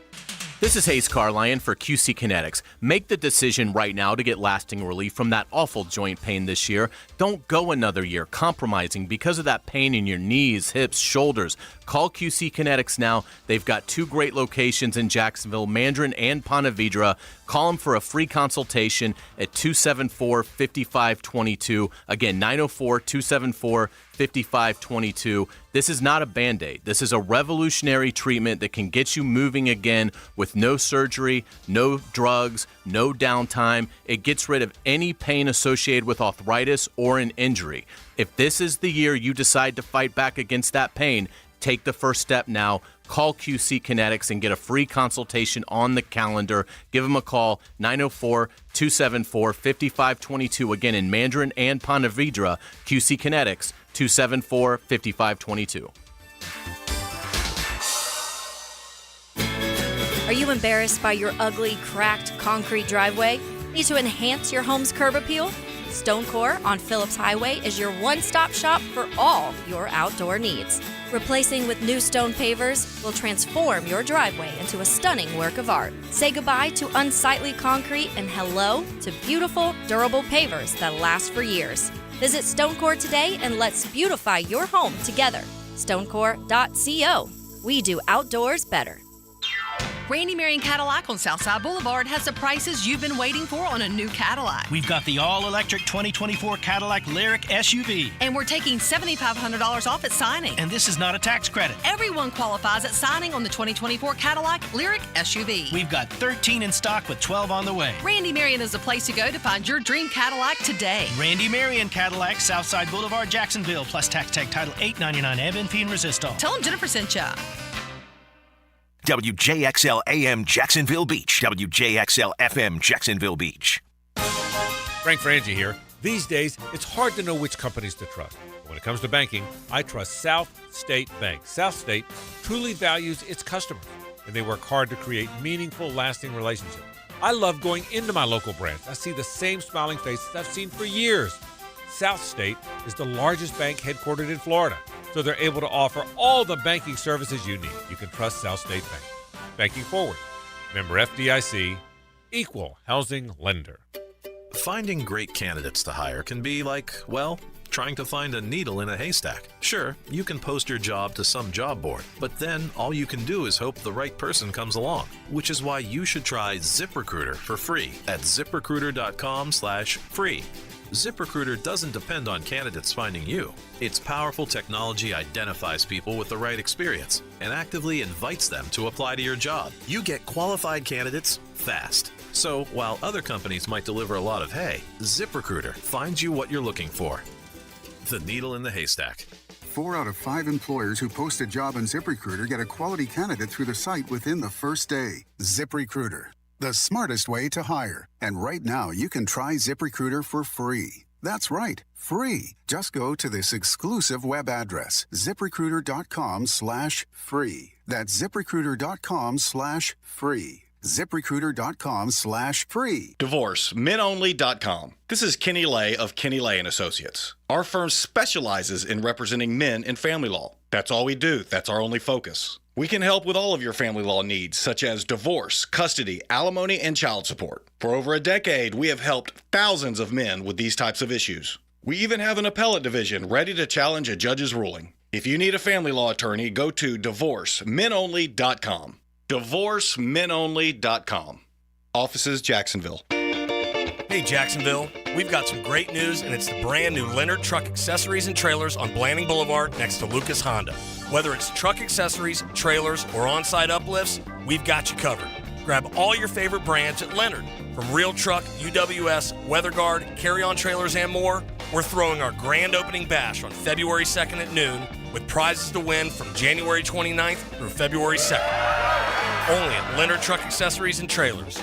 This is Hays Carlyon for QC Kinetics. Make the decision right now to get lasting relief from that awful joint pain this year. Don't go another year compromising because of that pain in your knees, hips, shoulders. Call QC Kinetics now. They've got 2 great locations in Jacksonville, Mandarin and Ponte Vedra. Call them for a free consultation at 274-5522. Again, 904-274-5522. This is not a Band-Aid. This is a revolutionary treatment that can get you moving again with no surgery, no drugs, no downtime. It gets rid of any pain associated with arthritis or an injury. If this is the year you decide to fight back against that pain, take the first step now. Call QC Kinetics and get a free consultation on the calendar. Give them a call, 904-274-5522. Again, in Mandarin and Ponte Vedra, QC Kinetics, 274-5522. Are you embarrassed by your ugly, cracked concrete driveway? Need to enhance your home's curb appeal? Stonecore on Phillips Highway is your one-stop shop for all your outdoor needs. Replacing with new stone pavers will transform your driveway into a stunning work of art. Say goodbye to unsightly concrete and hello to beautiful, durable pavers that last for years. Visit Stonecore today and let's beautify your home together. Stonecore.co. We do outdoors better. Randy Marion Cadillac on Southside Boulevard has the prices you've been waiting for on a new Cadillac. We've got the all-electric 2024 Cadillac Lyric SUV. And we're taking $7,500 off at signing. And this is not a tax credit. Everyone qualifies at signing on the 2024 Cadillac Lyric SUV. We've got 13 in stock with 12 on the way. Randy Marion is the place to go to find your dream Cadillac today. Randy Marion Cadillac, Southside Boulevard, Jacksonville, plus tax tag title $899 MNP and Resistol. Tell them Jennifer sent ya. WJXL AM Jacksonville Beach. WJXL FM Jacksonville Beach. Frank Frangie here. These days, it's hard to know which companies to trust. When it comes to banking, I trust South State Bank. South State truly values its customers, and they work hard to create meaningful, lasting relationships. I love going into my local branch. I see the same smiling faces I've seen for years. South State is the largest bank headquartered in Florida, so they're able to offer all the banking services you need. You can trust South State Bank. Banking forward. Member FDIC, equal housing lender. Finding great candidates to hire can be like, well, trying to find a needle in a haystack. Sure, you can post your job to some job board, but then all you can do is hope the right person comes along, which is why you should try ZipRecruiter for free at ZipRecruiter.com/free. ZipRecruiter doesn't depend on candidates finding you. Its powerful technology identifies people with the right experience and actively invites them to apply to your job. You get qualified candidates fast. So while other companies might deliver a lot of hay, ZipRecruiter finds you what you're looking for. The needle in the haystack. 4 out of 5 employers who post a job on ZipRecruiter get a quality candidate through the site within the first day. ZipRecruiter, the smartest way to hire. And right now, you can try ZipRecruiter for free. That's right, free. Just go to this exclusive web address, ZipRecruiter.com/free. That's ZipRecruiter.com/free. ZipRecruiter.com/free. DivorceMenOnly.com. This is Kenny Lay of Kenny Lay & Associates. Our firm specializes in representing men in family law. That's all we do. That's our only focus. We can help with all of your family law needs, such as divorce, custody, alimony, and child support. For over a decade, we have helped thousands of men with these types of issues. We even have an appellate division ready to challenge a judge's ruling. If you need a family law attorney, go to DivorceMenOnly.com. DivorceMenOnly.com. Offices, Jacksonville. Hey, Jacksonville. We've got some great news, and it's the brand new Leonard Truck Accessories and Trailers on Blanding Boulevard next to Lucas Honda. Whether it's truck accessories, trailers, or on-site uplifts, we've got you covered. Grab all your favorite brands at Leonard. From Real Truck, UWS, WeatherGuard, Carry-On Trailers, and more, we're throwing our grand opening bash on February 2nd at noon with prizes to win from January 29th through February 2nd. Only at Leonard Truck Accessories and Trailers.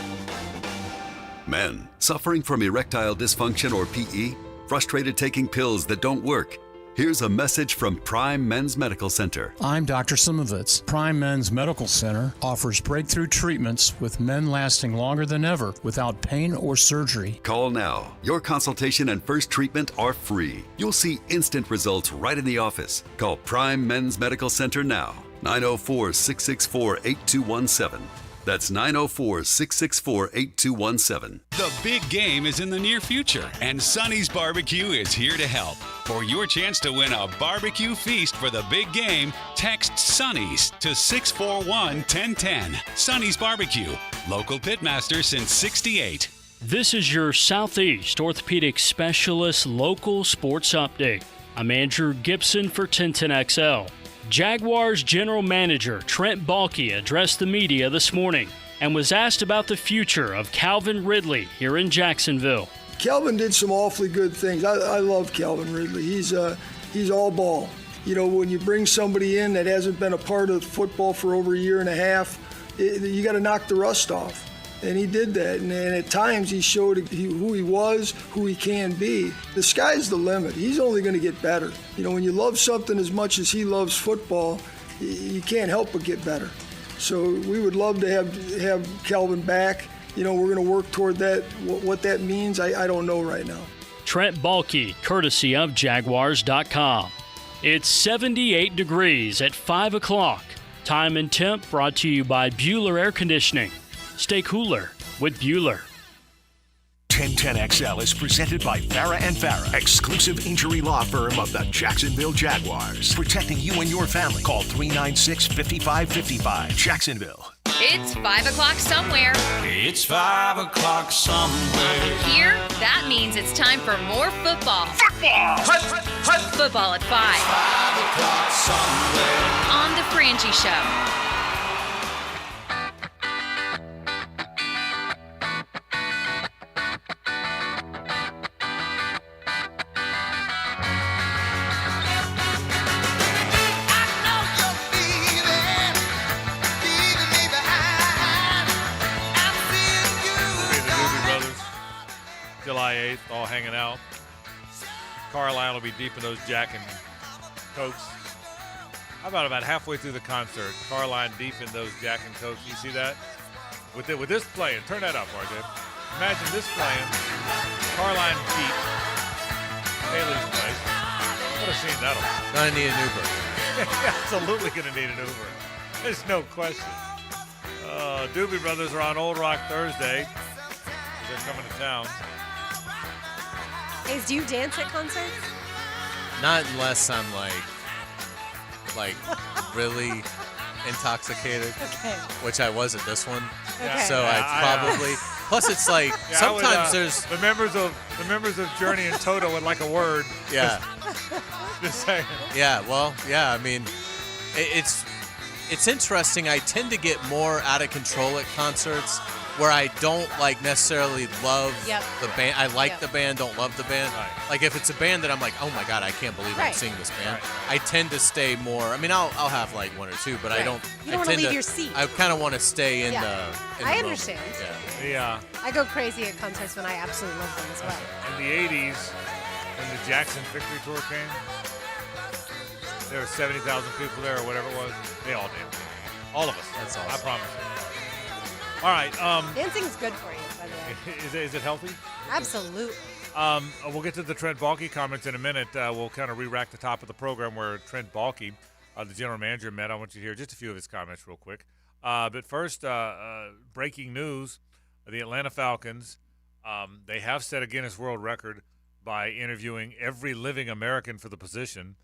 Men, suffering from erectile dysfunction or PE? Frustrated taking pills that don't work? Here's a message from Prime Men's Medical Center. I'm Dr. Simovitz. Prime Men's Medical Center offers breakthrough treatments with men lasting longer than ever without pain or surgery. Call now. Your consultation and first treatment are free. You'll see instant results right in the office. Call Prime Men's Medical Center now. 904-664-8217. That's 904-664-8217. The big game is in the near future, and Sonny's Barbecue is here to help. For your chance to win a barbecue feast for the big game, text Sonny's to 641-1010. Sonny's Barbecue, local pitmaster since '68. This is your Southeast Orthopedic Specialist Local Sports Update. I'm Andrew Gibson for 1010XL. Jaguars General Manager Trent Baalke addressed the media this morning and was asked about the future of Calvin Ridley here in Jacksonville. Calvin did some awfully good things. I love Calvin Ridley. He's all ball. You know, when you bring somebody in that hasn't been a part of football for over a year and a half, you got to knock the rust off. And he did that, and at times he showed who he was, who he can be. The sky's the limit. He's only going to get better. You know, when you love something as much as he loves football, you can't help but get better. So we would love to have Calvin back. You know, we're going to work toward that. What that means, I don't know right now. Trent Baalke, courtesy of Jaguars.com. It's 78 degrees at 5 o'clock. Time and temp brought to you by Bueller Air Conditioning. Stay cooler with Bueller. 1010XL is presented by Farah and Farah, exclusive injury law firm of the Jacksonville Jaguars. Protecting you and your family. Call 396-5555. Jacksonville. It's 5 o'clock somewhere. It's 5 o'clock somewhere. Here, that means it's time for more football. Football! Football at 5. 5 o'clock somewhere. On The Frangie Show. July 8th, all hanging out. Carlyon will be deep in those Jack and Cokes. How about halfway through the concert, Carlyon deep in those Jack and Cokes. You see that? With this playing, turn that up, RJ. Imagine this playing. Carlyon deep. Haley's place. What a scene that'll be. Gonna need an Uber. Absolutely gonna need an Uber. There's no question. Doobie Brothers are on Old Rock Thursday. They're coming to town. Hays, do you dance at concerts? Not unless I'm like really intoxicated, which I was at this one. Okay. So I probably. Plus, it's like sometimes there's the members of Journey and Toto would like a word. Yeah. Just saying. Yeah. Well. Yeah. I mean, it's interesting. I tend to get more out of control at concerts where I don't necessarily love the band. I like the band, don't love the band. Right. Like if it's a band that I'm like, oh my God, I can't believe I'm seeing this band. Right. I tend to stay more. I mean, I'll have like one or two, but I don't. You don't want to leave your seat. I kind of want to stay in the. I understand. Yeah. I go crazy at concerts when I absolutely love them as well. In the 80s, when the Jackson Victory Tour came, there were 70,000 people there or whatever it was. They all danced. All of us. That's awesome. I promise you. All right. Dancing's good for you, by the way. Is it healthy? Absolutely. We'll get to the Trent Baalke comments in a minute. We'll kind of re-rack the top of the program where Trent Baalke, the general manager, met. I want you to hear just a few of his comments real quick. But first, breaking news, the Atlanta Falcons, they have set a Guinness World Record by interviewing every living American for the position,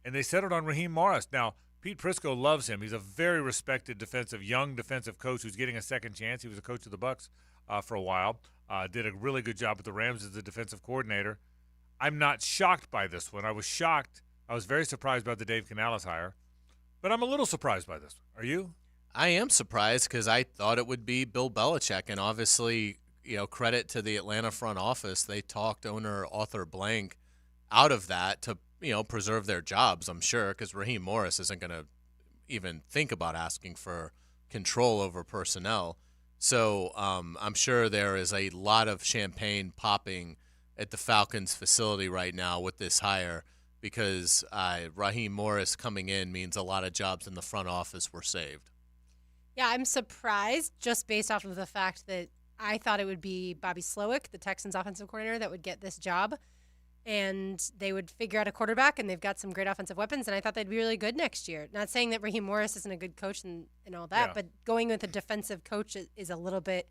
and they settled on Raheem Morris. Now, Pete Prisco loves him. He's a very respected young defensive coach who's getting a second chance. He was a coach of the Bucs for a while. Did a really good job with the Rams as the defensive coordinator. I'm not shocked by this one. I was shocked. I was very surprised by the Dave Canales hire, but I'm a little surprised by this one. Are you? I am surprised because I thought it would be Bill Belichick, and obviously, credit to the Atlanta front office. They talked owner Arthur Blank out of that to preserve their jobs, I'm sure, because Raheem Morris isn't going to even think about asking for control over personnel. So I'm sure there is a lot of champagne popping at the Falcons facility right now with this hire because Raheem Morris coming in means a lot of jobs in the front office were saved. Yeah, I'm surprised just based off of the fact that I thought it would be Bobby Slowick, the Texans offensive coordinator, that would get this job. and they would figure out a quarterback, and they've got some great offensive weapons, and I thought they'd be really good next year. Not saying that Raheem Morris isn't a good coach and all that, but going with a defensive coach is a little bit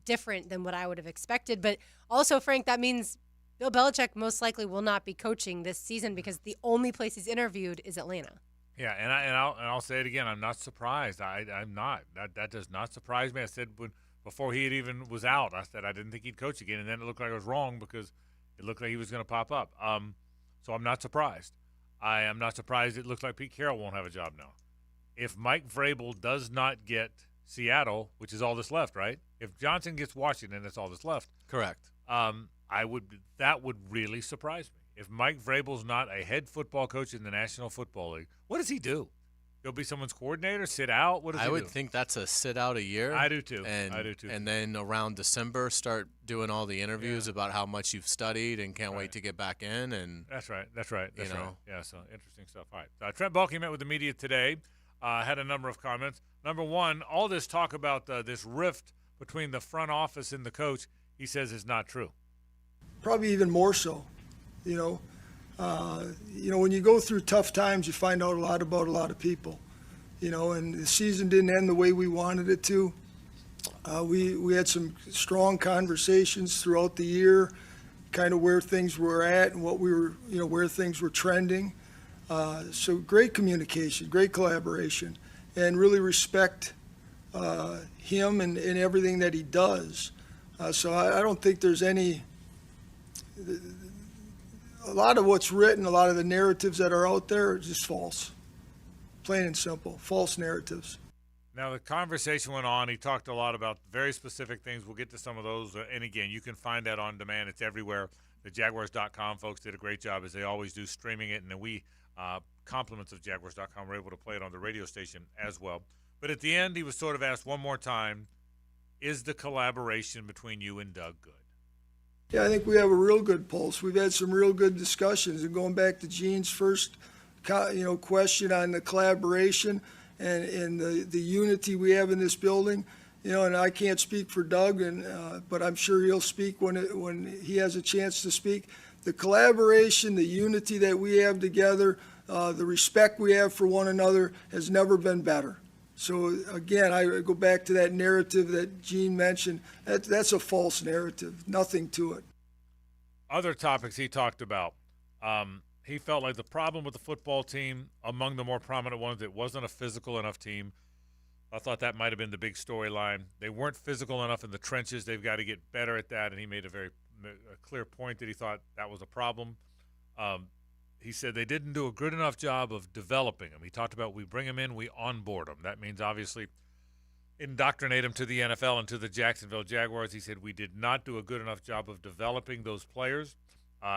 different than what I would have expected. But also, Frank, that means Bill Belichick most likely will not be coaching this season because the only place he's interviewed is Atlanta. Yeah, and I'll say it again. I'm not surprised. I'm not. That does not surprise me. I said before he even was out, I said I didn't think he'd coach again, and then it looked like I was wrong because it looked like he was going to pop up. So I'm not surprised. I am not surprised it looks like Pete Carroll won't have a job now. If Mike Vrabel does not get Seattle, which is all that's left, right? If Johnson gets Washington, that's all that's left. Correct. That would really surprise me. If Mike Vrabel's not a head football coach in the National Football League, what does he do? He'll be someone's coordinator, sit out? What does he do? I would think that's a sit out a year. I do too. And And then around December, start doing all the interviews about how much you've studied and can't wait to get back in. And That's right. Right. Yeah, so interesting stuff. All right. Trent Baalke met with the media today, had a number of comments. Number one, all this talk about this rift between the front office and the coach, he says is not true. Probably even more so. When you go through tough times, you find out a lot about a lot of people. And the season didn't end the way we wanted it to. We had some strong conversations throughout the year, kind of where things were at and what we were, where things were trending. So great communication, great collaboration, and really respect him and everything that he does. So I don't think there's any. A lot of what's written, a lot of the narratives that are out there are just false. Plain and simple, false narratives. Now, the conversation went on. He talked a lot about very specific things. We'll get to some of those. And, again, you can find that on demand. It's everywhere. The Jaguars.com folks did a great job, as they always do, streaming it. And then we, compliments of Jaguars.com, were able to play it on the radio station as well. But at the end, he was sort of asked one more time, is the collaboration between you and Doug good? Yeah, I think we have a real good pulse. We've had some real good discussions. And going back to Gene's first, question on the collaboration and the unity we have in this building, and I can't speak for Doug, but I'm sure he'll speak when he has a chance to speak. The collaboration, the unity that we have together, the respect we have for one another has never been better. So, again, I go back to that narrative that Gene mentioned. That's a false narrative, nothing to it. Other topics he talked about. He felt like the problem with the football team, among the more prominent ones, it wasn't a physical enough team. I thought that might have been the big storyline. They weren't physical enough in the trenches. They've got to get better at that, and he made a very clear point that he thought that was a problem. He said they didn't do a good enough job of developing them. He talked about we bring them in, we onboard them. That means obviously indoctrinate them to the NFL and to the Jacksonville Jaguars. He said we did not do a good enough job of developing those players.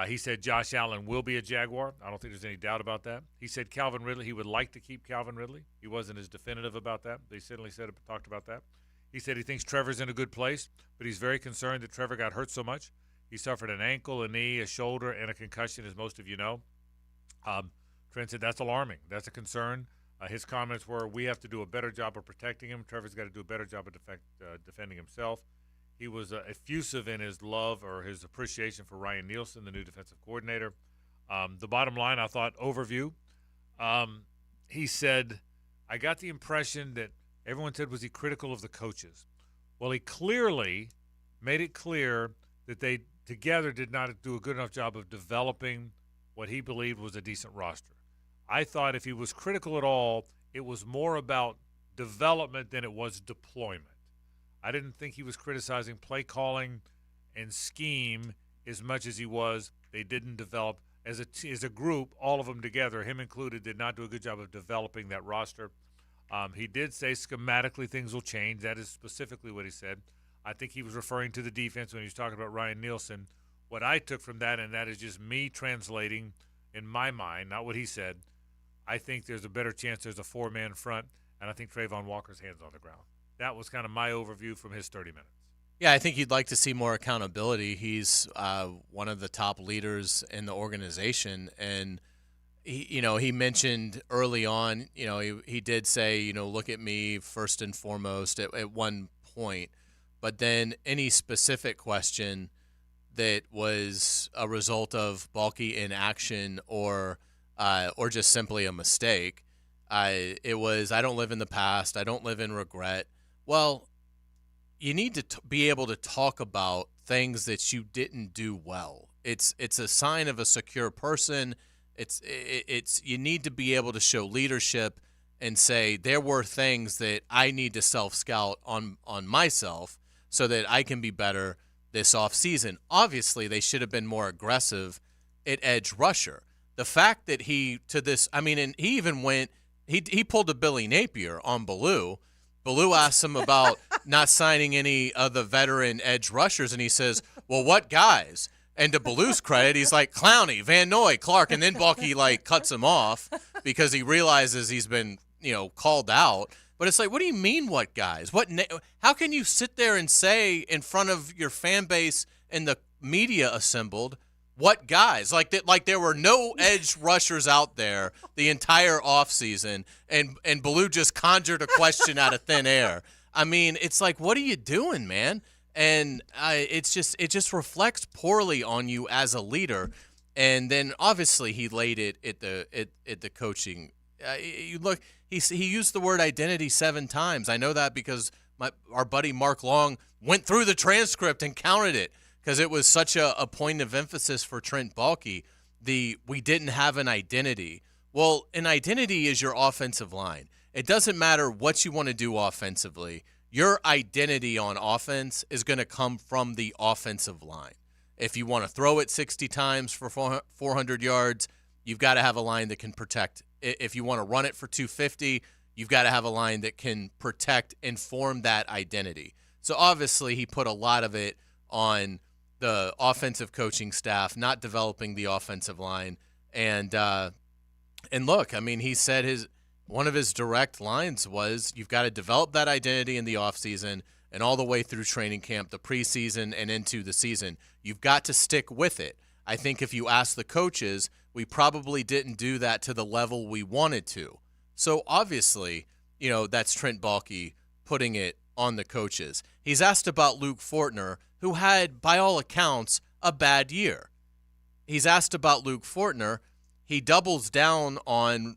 He said Josh Allen will be a Jaguar. I don't think there's any doubt about that. He said Calvin Ridley, he would like to keep Calvin Ridley. He wasn't as definitive about that. They certainly talked about that. He said he thinks Trevor's in a good place, but he's very concerned that Trevor got hurt so much. He suffered an ankle, a knee, a shoulder, and a concussion, as most of you know. Trent said that's alarming. That's a concern. His comments were, we have to do a better job of protecting him. Trevor's got to do a better job of defending himself. He was effusive in his love or his appreciation for Ryan Nielsen, the new defensive coordinator. The bottom line, I thought, overview. He said, I got the impression that everyone said, was he critical of the coaches? Well, he clearly made it clear that they together did not do a good enough job of developing what he believed was a decent roster. I thought if he was critical at all, it was more about development than it was deployment. I didn't think he was criticizing play calling and scheme as much as he was they didn't develop. As a group, all of them together, him included, did not do a good job of developing that roster. He did say schematically things will change. That is specifically what he said. I think he was referring to the defense when he was talking about Ryan Nielsen. What I took from that, and that is just me translating in my mind, not what he said, I think there's a better chance there's a four-man front, and I think Trayvon Walker's hands on the ground. That was kind of my overview from his 30 minutes. Yeah, I think you'd like to see more accountability. He's one of the top leaders in the organization, and he mentioned early on, he did say, look at me first and foremost at one point, but then any specific question, that was a result of Baalke inaction or just simply a mistake. It was, I don't live in the past. I don't live in regret. Well, you need to be able to talk about things that you didn't do well. It's a sign of a secure person. It's you need to be able to show leadership and say there were things that I need to self-scout on myself so that I can be better this offseason. Obviously, they should have been more aggressive at edge rusher. The fact that and he even went, he pulled a Billy Napier on Ballou. Ballou asked him about not signing any of the veteran edge rushers, and he says, well, what guys? And to Ballou's credit, he's like, Clowney, Van Noy, Clark, and then Baalke cuts him off because he realizes he's been, called out. But it's like, what do you mean, what guys? How can you sit there and say in front of your fan base and the media assembled, what guys? Like there were no edge rushers out there the entire offseason, and Ballou just conjured a question out of thin air. I mean, it's like, what are you doing, man? And it just reflects poorly on you as a leader. And then obviously he laid it at the coaching. You look, he used the word identity 7 times. I know that because our buddy Mark Long went through the transcript and counted it because it was such a point of emphasis for Trent Baalke. We didn't have an identity. Well, an identity is your offensive line. It doesn't matter what you want to do offensively. Your identity on offense is going to come from the offensive line. If you want to throw it 60 times for 400 yards, you've got to have a line that can protect. If you want to run it for 250, you've got to have a line that can protect and form that identity. So obviously he put a lot of it on the offensive coaching staff, not developing the offensive line. And look, I mean, he said one of his direct lines was, you've got to develop that identity in the offseason and all the way through training camp, the preseason, and into the season. You've got to stick with it. I think if you ask the coaches, we probably didn't do that to the level we wanted to. So obviously, that's Trent Baalke putting it on the coaches. He's asked about Luke Fortner, who had, by all accounts, a bad year. He's asked about Luke Fortner. He doubles down on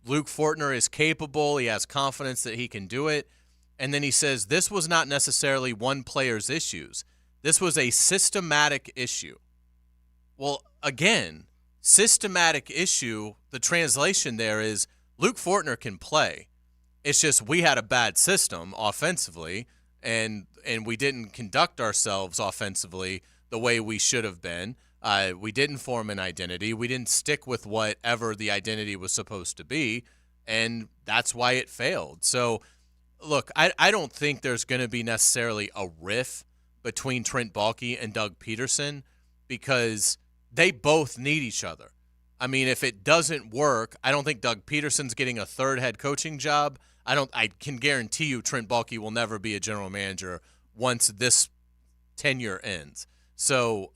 Luke Fortner is capable. He has confidence that he can do it. And then he says this was not necessarily one player's issues. This was a systematic issue. Well, again, systematic issue, the translation there is Luke Fortner can play. It's just we had a bad system offensively, and we didn't conduct ourselves offensively the way we should have been. We didn't form an identity. We didn't stick with whatever the identity was supposed to be, and that's why it failed. So, look, I don't think there's going to be necessarily a riff between Trent Baalke and Doug Peterson because they both need each other. I mean, if it doesn't work, I don't think Doug Peterson's getting a third head coaching job. I can guarantee you Trent Baalke will never be a general manager once this tenure ends. So,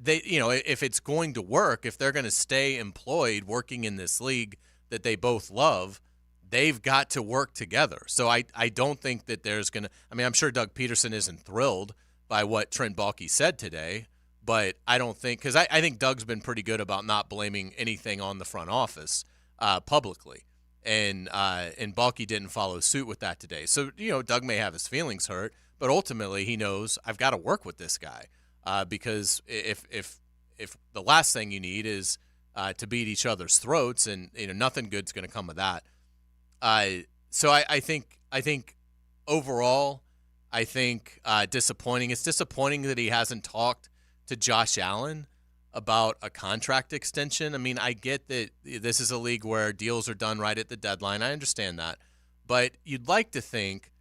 if it's going to work, if they're going to stay employed working in this league that they both love, they've got to work together. So I don't think that there's going to – I mean, I'm sure Doug Peterson isn't thrilled by what Trent Baalke said today, but I don't think – because I think Doug's been pretty good about not blaming anything on the front office publicly. And Baalke didn't follow suit with that today. So, Doug may have his feelings hurt, but ultimately he knows I've got to work with this guy. Because if the last thing you need is to beat each other's throats, and nothing good's going to come of that. So I think overall, I think disappointing. It's disappointing that he hasn't talked to Josh Allen about a contract extension. I mean, I get that this is a league where deals are done right at the deadline. I understand that, but you'd like to think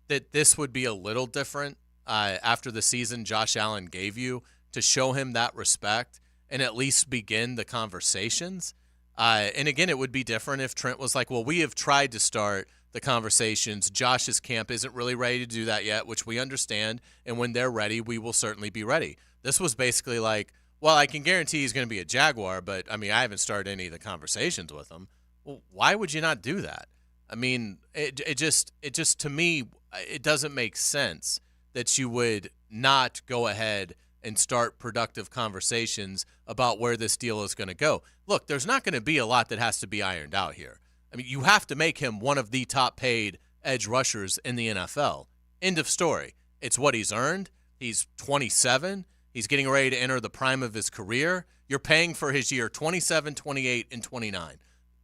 that this would be a little different. After the season Josh Allen gave you, to show him that respect and at least begin the conversations. And again, it would be different if Trent was like, well, we have tried to start the conversations. Josh's camp isn't really ready to do that yet, which we understand. And when they're ready, we will certainly be ready. This was basically like, well, I can guarantee he's going to be a Jaguar, but I mean, I haven't started any of the conversations with him. Well, why would you not do that? I mean, it just to me, it doesn't make sense that you would not go ahead and start productive conversations about where this deal is going to go. Look, there's not going to be a lot that has to be ironed out here. I mean, you have to make him one of the top paid edge rushers in the NFL. End of story. It's what he's earned. He's 27. He's getting ready to enter the prime of his career. You're paying for his year 27, 28, and 29.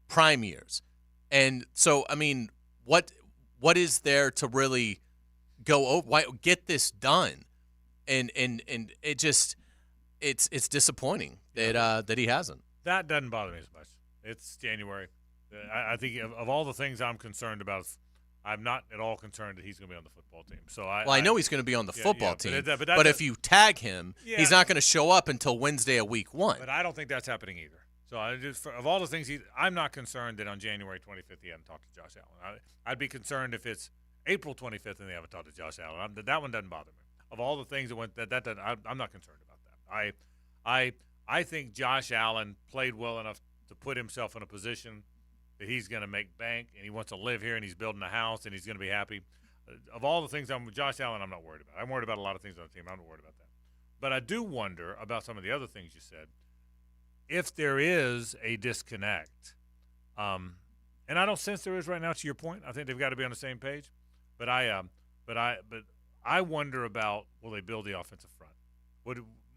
Prime years. And so, I mean, what is there to really go over? Why get this done? And it just it's disappointing that he hasn't. That doesn't bother me as much. It's January. I think of all the things I'm concerned about, I'm not at all concerned that he's going to be on the football team. So I know he's going to be on the football team, but if you tag him, he's not going to show up until Wednesday of week 1. But I don't think that's happening either. So of all the things, I'm not concerned that on January 25th he hasn't talked to Josh Allen. I'd be concerned if it's April 25th and they haven't talked to Josh Allen. That one doesn't bother me. Of all the things that went, I'm not concerned about that. I think Josh Allen played well enough to put himself in a position that he's going to make bank, and he wants to live here, and he's building a house, and he's going to be happy. Of all the things, Josh Allen, I'm not worried about. I'm worried about a lot of things on the team. I'm not worried about that. But I do wonder about some of the other things you said. If there is a disconnect, and I don't sense there is right now. To your point, I think they've got to be on the same page. But I wonder about, will they build the offensive front?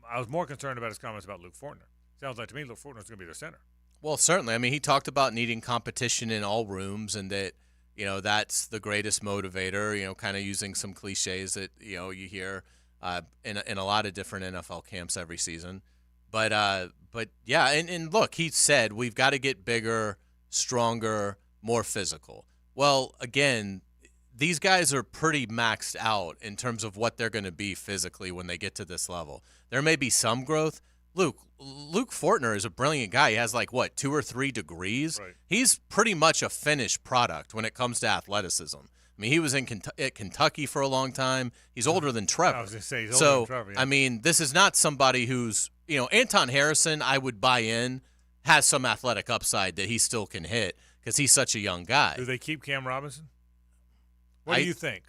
I was more concerned about his comments about Luke Fortner. Sounds like to me Luke Fortner is going to be their center. Well, certainly. I mean, he talked about needing competition in all rooms, and that that's the greatest motivator. Kind of using some cliches that you hear in a lot of different NFL camps every season. But yeah, and look, he said we've got to get bigger, stronger, more physical. Well, again, these guys are pretty maxed out in terms of what they're going to be physically when they get to this level. There may be some growth. Luke Fortner is a brilliant guy. He has 2 or 3 degrees. Right. He's pretty much a finished product when it comes to athleticism. I mean, he was at Kentucky for a long time. He's older than Trevor. I was going to say he's older than Trevor. Yeah. I mean, this is not somebody who's Anton Harrison. I would buy in, has some athletic upside that he still can hit because he's such a young guy. Do they keep Cam Robinson? What do you think?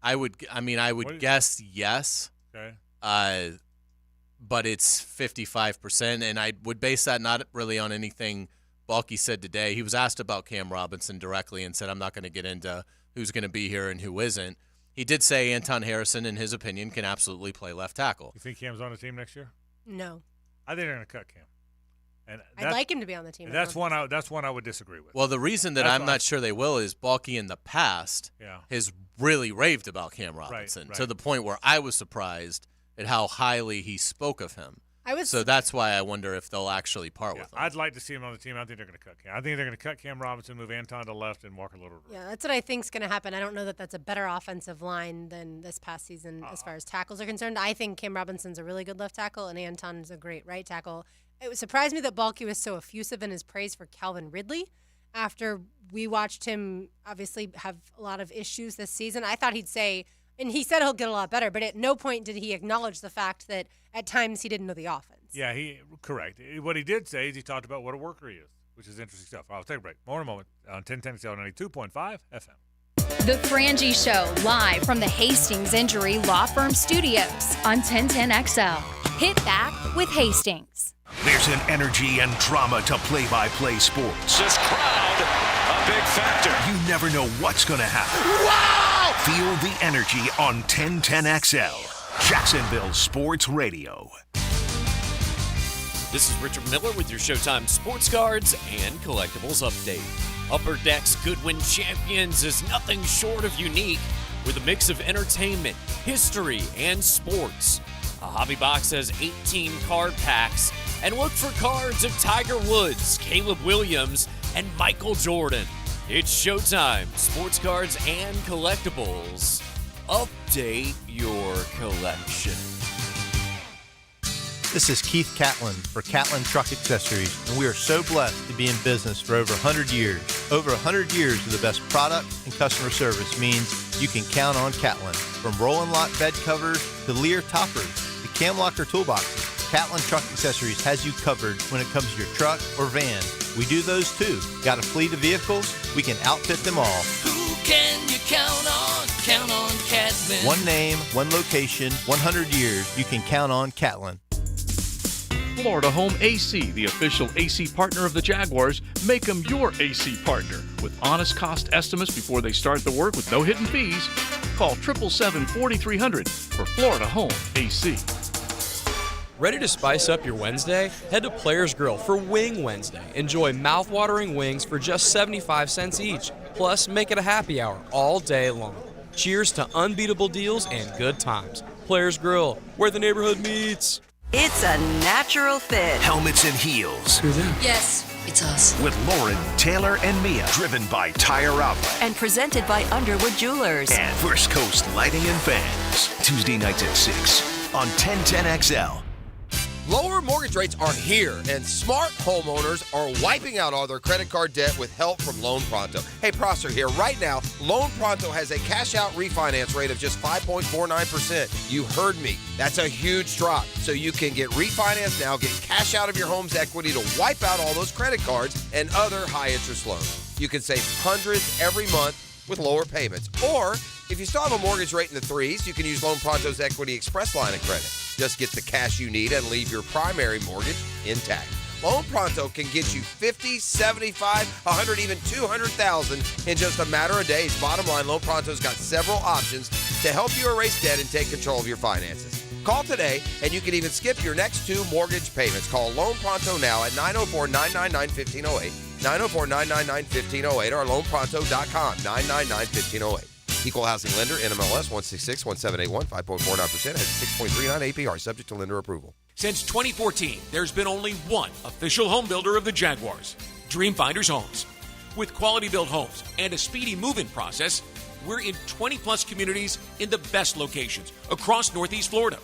I would guess yes. Okay. But it's 55%, and I would base that not really on anything Baalke said today. He was asked about Cam Robinson directly and said, I'm not going to get into who's going to be here and who isn't. He did say Anton Harrison, in his opinion, can absolutely play left tackle. You think Cam's on the team next year? No. I think they're going to cut Cam. And I'd like him to be on the team. That's one I would disagree with. Well, the reason that I'm not sure they will is Baalke in the past has really raved about Cam Robinson to the point where I was surprised at how highly he spoke of him. So that's why I wonder if they'll actually part with him. I'd like to see him on the team. I think they're going to cut Cam. I think they're going to cut Cam Robinson, move Anton to left, and Walker Little. Yeah, that's what I think is going to happen. I don't know that that's a better offensive line than this past season as far as tackles are concerned. I think Cam Robinson's a really good left tackle, and Anton is a great right tackle. It surprised me that Baalke was so effusive in his praise for Calvin Ridley after we watched him obviously have a lot of issues this season. I thought he'd say, and he said he'll get a lot better, but at no point did he acknowledge the fact that at times he didn't know the offense. Yeah, correct. What he did say is he talked about what a worker he is, which is interesting stuff. I'll take a break. More in a moment on 1010 92.5 FM. The Frangie Show, live from the Hastings Injury Law Firm Studios on 1010XL. Hit back with Hastings. There's an energy and drama to play-by-play sports. This crowd, a big factor. You never know what's going to happen. Wow! Feel the energy on 1010XL, Jacksonville Sports Radio. This is Richard Miller with your Showtime Sports Cards and Collectibles Update. Upper Deck's Goodwin Champions is nothing short of unique, with a mix of entertainment, history, and sports. A hobby box has 18 card packs, and look for cards of Tiger Woods, Caleb Williams, and Michael Jordan. It's Showtime Sports Cards and Collectibles. Update your collection. This is Keith Catlin for Catlin Truck Accessories, and we are so blessed to be in business for over 100 years. Over 100 years of the best product and customer service means you can count on Catlin. From roll and lock bed covers to Lear toppers to cam locker toolboxes, Catlin Truck Accessories has you covered when it comes to your truck or van. We do those too. Got a fleet of vehicles? We can outfit them all. Who can you count on Catlin? One name, one location, 100 years. You can count on Catlin. Florida Home AC, the official AC partner of the Jaguars. Make them your AC partner. With honest cost estimates before they start the work with no hidden fees. Call 777-4300 for Florida Home AC. Ready to spice up your Wednesday? Head to Players Grill for Wing Wednesday. Enjoy mouth-watering wings for just 75 cents each. Plus, make it a happy hour all day long. Cheers to unbeatable deals and good times. Players Grill, where the neighborhood meets. It's a natural fit. Helmets and heels. Who's that? Yes, it's us. With Lauren, Taylor, and Mia. Driven by Tire Outlet. And presented by Underwood Jewelers. And First Coast Lighting and Fans. Tuesday nights at 6 on 1010XL. Lower mortgage rates are here, and smart homeowners are wiping out all their credit card debt with help from Loan Pronto. Hey, Prosser here. Right now, Loan Pronto has a cash-out refinance rate of just 5.49%. You heard me. That's a huge drop. So you can get refinanced now, get cash out of your home's equity to wipe out all those credit cards and other high-interest loans. You can save hundreds every month with lower payments. Or, if you still have a mortgage rate in the threes, you can use Loan Pronto's Equity Express line of credit. Just get the cash you need and leave your primary mortgage intact. Loan Pronto can get you $50, $75, $100, even $200,000 in just a matter of days. Bottom line, Loan Pronto's got several options to help you erase debt and take control of your finances. Call today, and you can even skip your next 2 mortgage payments. Call Loan Pronto now at 904-999-1508, 904-999-1508, or loanpronto.com, 999-1508. Equal housing lender, NMLS 1661781, 5.49%, has a 6.39 APR, subject to lender approval. Since 2014, there's been only one official home builder of the Jaguars, Dreamfinders Homes. With quality-built homes and a speedy move-in process, we're in 20-plus communities in the best locations across Northeast Florida.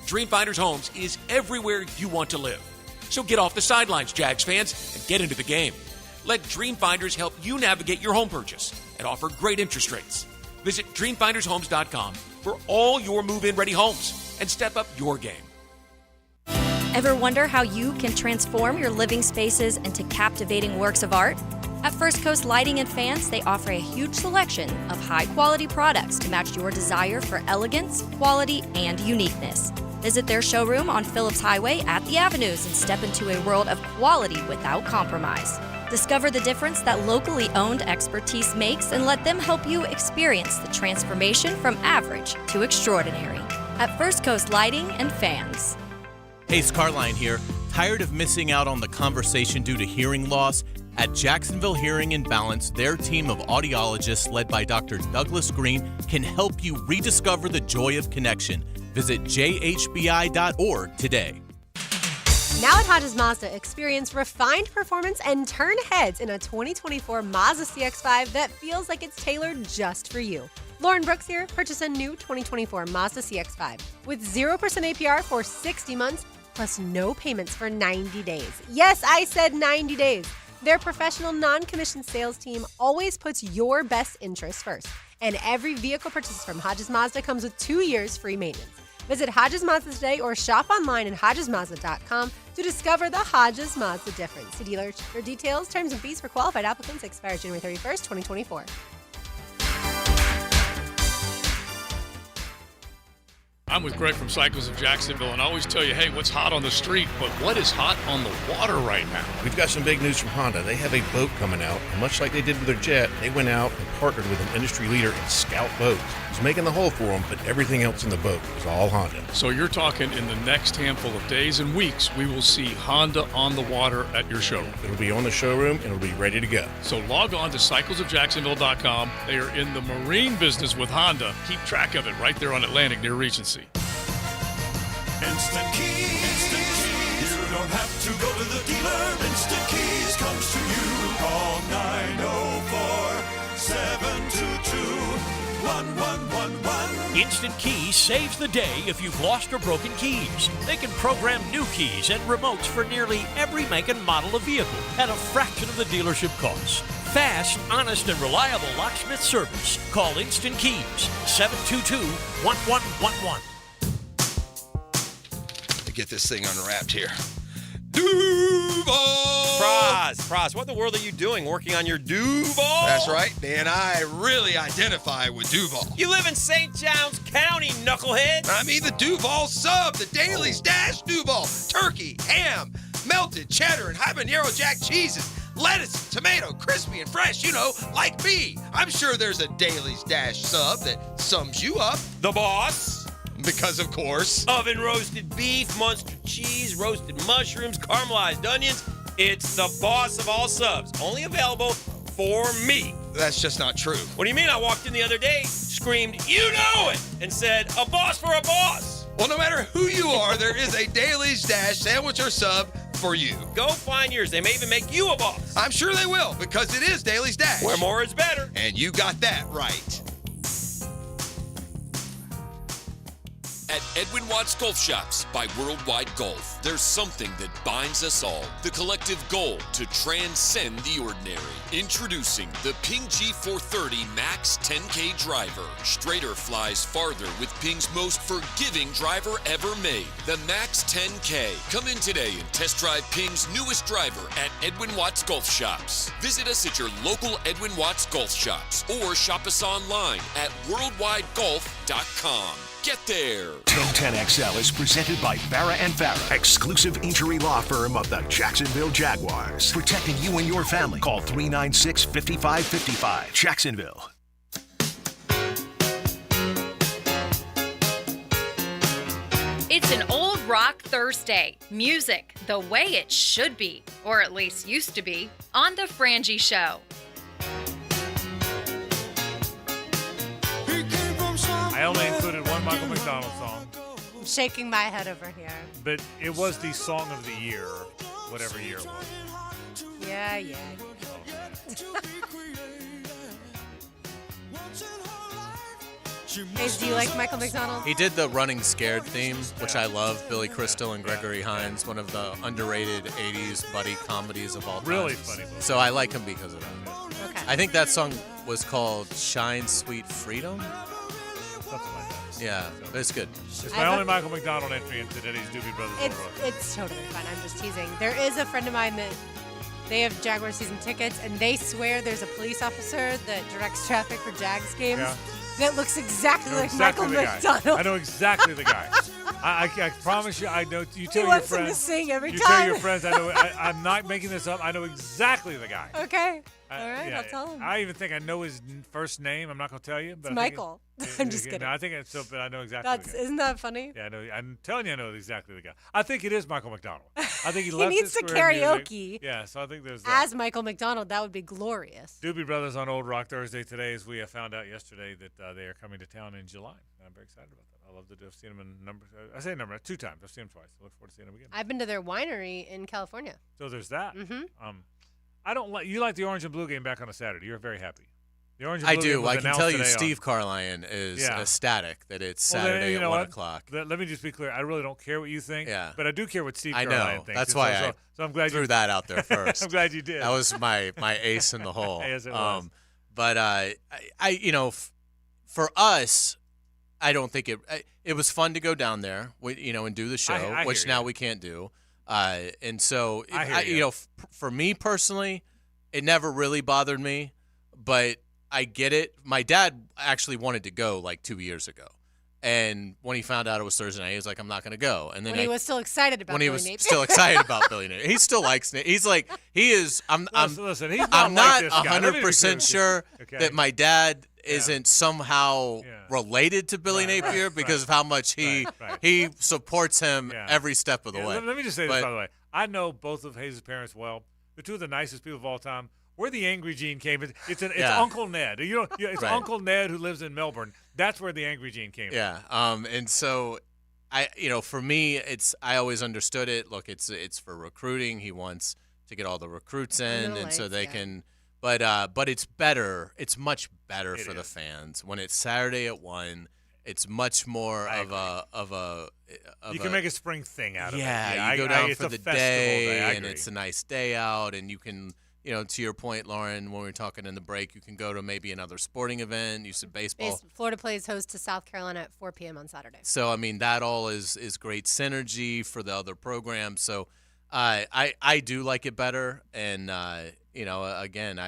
Dreamfinders Homes is everywhere you want to live. So get off the sidelines, Jags fans, and get into the game. Let Dreamfinders help you navigate your home purchase and offer great interest rates. Visit DreamfindersHomes.com for all your move-in ready homes and step up your game. Ever wonder how you can transform your living spaces into captivating works of art? At First Coast Lighting and Fans, they offer a huge selection of high-quality products to match your desire for elegance, quality, and uniqueness. Visit their showroom on Phillips Highway at the Avenues and step into a world of quality without compromise. Discover the difference that locally owned expertise makes and let them help you experience the transformation from average to extraordinary at First Coast Lighting and Fans. Hays Carlyon here. Tired of missing out on the conversation due to hearing loss? At Jacksonville Hearing and Balance, their team of audiologists led by Dr. Douglas Green can help you rediscover the joy of connection. Visit jhbi.org today. Now at Hodges Mazda, experience refined performance and turn heads in a 2024 Mazda CX-5 that feels like it's tailored just for you. Lauren Brooks here. Purchase a new 2024 Mazda CX-5 with 0% APR for 60 months plus no payments for 90 days. Yes, I said 90 days. Their professional non-commissioned sales team always puts your best interests first. And every vehicle purchase from Hodges Mazda comes with 2 years free maintenance. Visit Hodges Mazda today or shop online at HodgesMazda.com to discover the Hodges Mazda difference. See dealer for details, terms, and fees for qualified applicants. Expires January 31st, 2024. I'm with Greg from Cycles of Jacksonville, and I always tell you, hey, what's hot on the street, but what is hot on the water right now? We've got some big news from Honda. They have a boat coming out, and much like they did with their jet, they went out and partnered with an industry leader in Scout Boats. It's making the hull for them, but everything else in the boat is all Honda. So you're talking in the next handful of days and weeks, we will see Honda on the water at your showroom. It'll be on the showroom, and it'll be ready to go. So log on to cyclesofjacksonville.com. They are in the marine business with Honda. Keep track of it right there on Atlantic near Regency. Instant Keys. You don't have to go to the dealer. Instant Keys comes to you. Call 904-722-1111. Instant Keys saves the day if you've lost or broken keys. They can program new keys and remotes for nearly every make and model of vehicle at a fraction of the dealership cost. Fast, honest, and reliable locksmith service. Call Instant Keys, 722-1111. Get this thing unwrapped here. Duval! Praz, what in the world are you doing working on your Duval Duval. That's right. And I really identify with Duval. You live in St. Johns County, knucklehead. I mean the Duval sub, the Dailies Dash Duval. Turkey, ham, melted cheddar, and habanero jack cheeses. Lettuce, tomato, crispy and fresh, like me. I'm sure there's a Dailies Dash sub that sums you up. The boss. Because, of course. Oven roasted beef, Munster cheese, roasted mushrooms, caramelized onions. It's the boss of all subs. Only available for me. That's just not true. What do you mean? I walked in the other day, screamed, "You know it!" and said, "A boss for a boss." Well, no matter who you are, there is a Dailies Dash sandwich or sub for you. Go find yours. They may even make you a boss. I'm sure they will, because it is Dailies Dash. Where more is better. And you got that right. At Edwin Watts Golf Shops by Worldwide Golf, there's something that binds us all. The collective goal to transcend the ordinary. Introducing the Ping G430 Max 10K driver. Straighter flies farther with Ping's most forgiving driver ever made. The Max 10K. Come in today and test drive Ping's newest driver at Edwin Watts Golf Shops. Visit us at your local Edwin Watts Golf Shops or shop us online at worldwidegolf.com. Get there. 1010XL is presented by Farah and Farah, exclusive injury law firm of the Jacksonville Jaguars. Protecting you and your family. Call 396-5555. Jacksonville. It's an old rock Thursday. Music the way it should be, or at least used to be, on The Frangie Show. I only included one Michael McDonald song, I'm shaking my head over here. but it was the song of the year, whatever year it was. Yeah. Hays, do you like Michael McDonald? He did the Running Scared theme, which I love. Billy Crystal and Gregory Hines, one of the underrated 80s buddy comedies of all time. Really funny movie. So I like him because of that. Okay. I think that song was called Shine Sweet Freedom. Something like that. Yeah, but it's good. It's my only Michael McDonald entry into today's Doobie Brothers. It's totally fun. I'm just teasing. There is a friend of mine that they have Jaguar season tickets, and they swear there's a police officer that directs traffic for Jags games that looks exactly like Michael McDonald. I know exactly the guy. I promise you, I know. You tell your wants him friends. to sing every you time. tell your friends. I know. I'm not making this up. I know exactly the guy. Okay. All right, I'll tell him. I even think I know his first name. I'm not going to tell you. But It's Michael. I'm just kidding. No, I think it's so, but I know exactly. the guy. Isn't that funny? Yeah, I know. I'm telling you, I know exactly the guy. I think it is Michael McDonald. I think he He left needs his to career in music. karaoke. Yeah, so I think there's that. As Michael McDonald, that would be glorious. Doobie Brothers on Old Rock Thursday today, as we found out yesterday that they are coming to town in July. I'm very excited about that. I love to have seen them in number. I say number 2 times. I've seen them twice. I look forward to seeing them again. I've been to their winery in California. So there's that. Mm-hmm. I don't like you like the orange and blue game back on a Saturday. You're very happy. The orange and I blue game do. was I can announced tell you, today Steve Carlyon is ecstatic that it's Well, then, Saturday you know at 1 what? o'clock. Let me just be clear. I really don't care what you think. Yeah. But I do care what Steve I Carlyon know. thinks. That's And why so I'm glad threw you that out there first. I'm glad you did. That was my ace in the hole. Yes, it was. But for us, I don't think it was fun to go down there, and do the show, I which hear now you. we can't do. And so, I hear you. For me personally, it never really bothered me, but I get it. My dad actually wanted to go like 2 years ago. And when he found out it was Thursday night, he was like, I'm not going to go. And then When he was still excited about when he Billy was Napier. still excited about Billy Napier. He still likes Nate. He's like, he is. Listen, he's not I'm like not this guy. Let me be 100% clear. sure Okay. that my dad isn't somehow related to Billy Napier because of how much he supports him every step of the way. Let me just say this, by the way. I know both of Hays' parents well. They're two of the nicest people of all time. Where the angry gene came, it's Uncle Ned. It's Right. Uncle Ned who lives in Melbourne. That's where the angry gene came from. Yeah. And so for me, I always understood it. Look, it's for recruiting. He wants to get all the recruits in, and so they can. But it's better. It's much better for the fans when it's Saturday at 1. It's much more of a. You can make a spring thing out of it. Yeah, you go down it's for a the festival day, I and agree. it's a nice day out, and you can. To your point, Lauren, when we were talking in the break, you can go to maybe another sporting event. You said baseball. Florida plays host to South Carolina at 4 p.m. on Saturday. So, I mean, that all is great synergy for the other programs. So, I do like it better. And, again,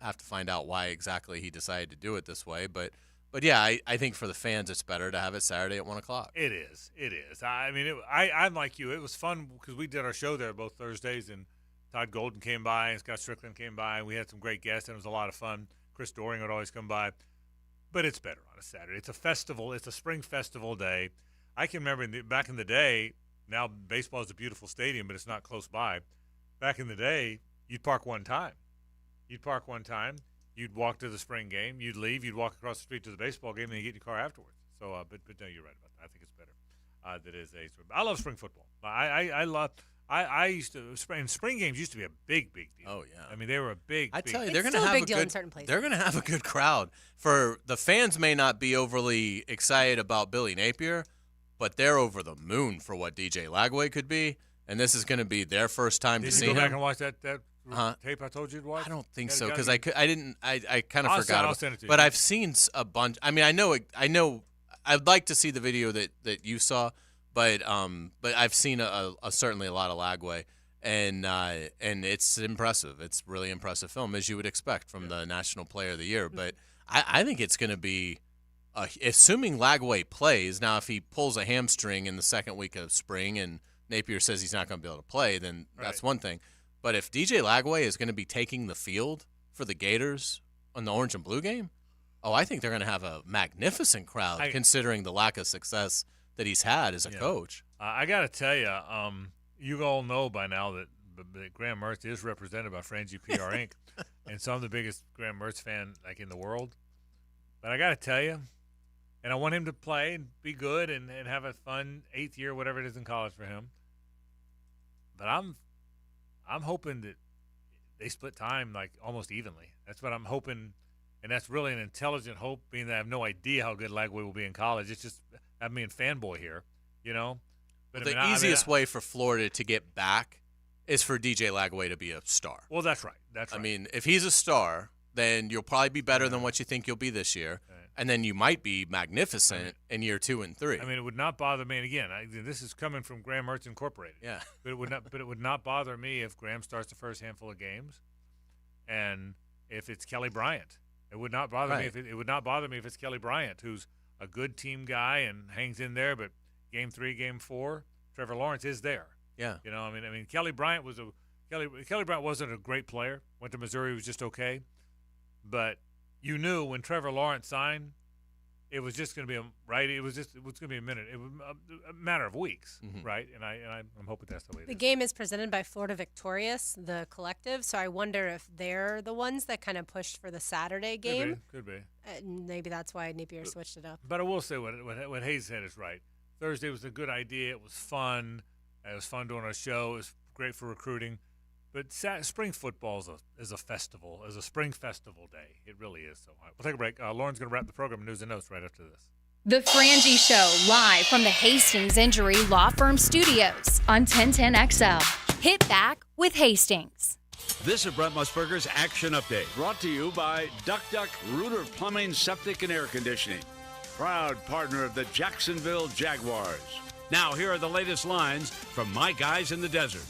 have to find out why exactly he decided to do it this way. But yeah, I think for the fans, it's better to have it Saturday at 1:00. It is. I mean, I'm like you. It was fun because we did our show there both Thursdays, and Todd Golden came by, and Scott Strickland came by, and we had some great guests, and it was a lot of fun. Chris Doring would always come by. But it's better on a Saturday. It's a festival. It's a spring festival day. I can remember back in the day, now baseball is a beautiful stadium, but it's not close by. Back in the day, you'd park one time. You'd walk to the spring game. You'd leave. You'd walk across the street to the baseball game, and then you get in your car afterwards. So, but no, you're right about that. I think it's better. That is I love spring football. I used to spring games used to be a big deal. Oh yeah. I mean, they were a big. I tell you, It's they're going to still a have big deal in certain places. They're going to have a good crowd. For the fans, may not be overly excited about Billy Napier, but they're over the moon for what DJ Lagway could be, and this is going to be their first time to see him. Did you go back and watch that tape I told you to watch? I don't think so because I kind of forgot. I'll send it to you. But I've seen a bunch. I mean, I know. I'd like to see the video that you saw, but I've seen certainly a lot of Lagway, and it's impressive. It's really impressive film, as you would expect from the National Player of the Year. But I think it's going to be, assuming Lagway plays. Now, if he pulls a hamstring in the second week of spring and Napier says he's not going to be able to play, then that's one thing. But if DJ Lagway is going to be taking the field for the Gators on the orange and blue game, I think they're going to have a magnificent crowd considering the lack of success that he's had as a coach. I got to tell you, you all know by now that Graham Mertz is represented by Frangie PR Inc. And so I'm the biggest Graham Mertz fan in the world. But I got to tell you, and I want him to play and be good and have a fun 8th year, whatever it is in college for him. But I'm hoping that they split time almost evenly. That's what I'm hoping, and that's really an intelligent hope, being that I have no idea how good Lagway will be in college. It's just I'm being fanboy here, you know. But the easiest way for Florida to get back is for DJ Lagway to be a star. Well, that's right. I mean, if he's a star, then you'll probably be better than what you think you'll be this year. And then you might be magnificent in year 2 and 3. I mean, it would not bother me. And again, this is coming from Graham Mertz Incorporated. Yeah. But it would not bother me if Graham starts the first handful of games, and if it's Kelly Bryant. It would not bother me. It would not bother me if it's Kelly Bryant, who's a good team guy and hangs in there. But game 3, game 4, Trevor Lawrence is there. Yeah. You know, I mean, Kelly Bryant wasn't a great player. Went to Missouri, was just okay. But you knew when Trevor Lawrence signed, it was just going to be It was going to be a minute. It was a matter of weeks, right? And I'm hoping that's the way. The game is presented by Florida Victorious, the collective. So I wonder if they're the ones that kind of pushed for the Saturday game. Could be. Maybe that's why Napier switched it up. But I will say what Hays said is right. Thursday was a good idea. It was fun. It was fun doing our show. It was great for recruiting. But spring football is a festival, is a spring festival day. It really is. So we'll take a break. Lauren's going to wrap the program news and notes right after this. The Frangie Show, live from the Hastings Injury Law Firm Studios on 1010XL. Hit back with Hastings. This is Brent Musburger's Action Update, brought to you by Duck Rooter Plumbing, Septic, and Air Conditioning, proud partner of the Jacksonville Jaguars. Now, here are the latest lines from my guys in the desert.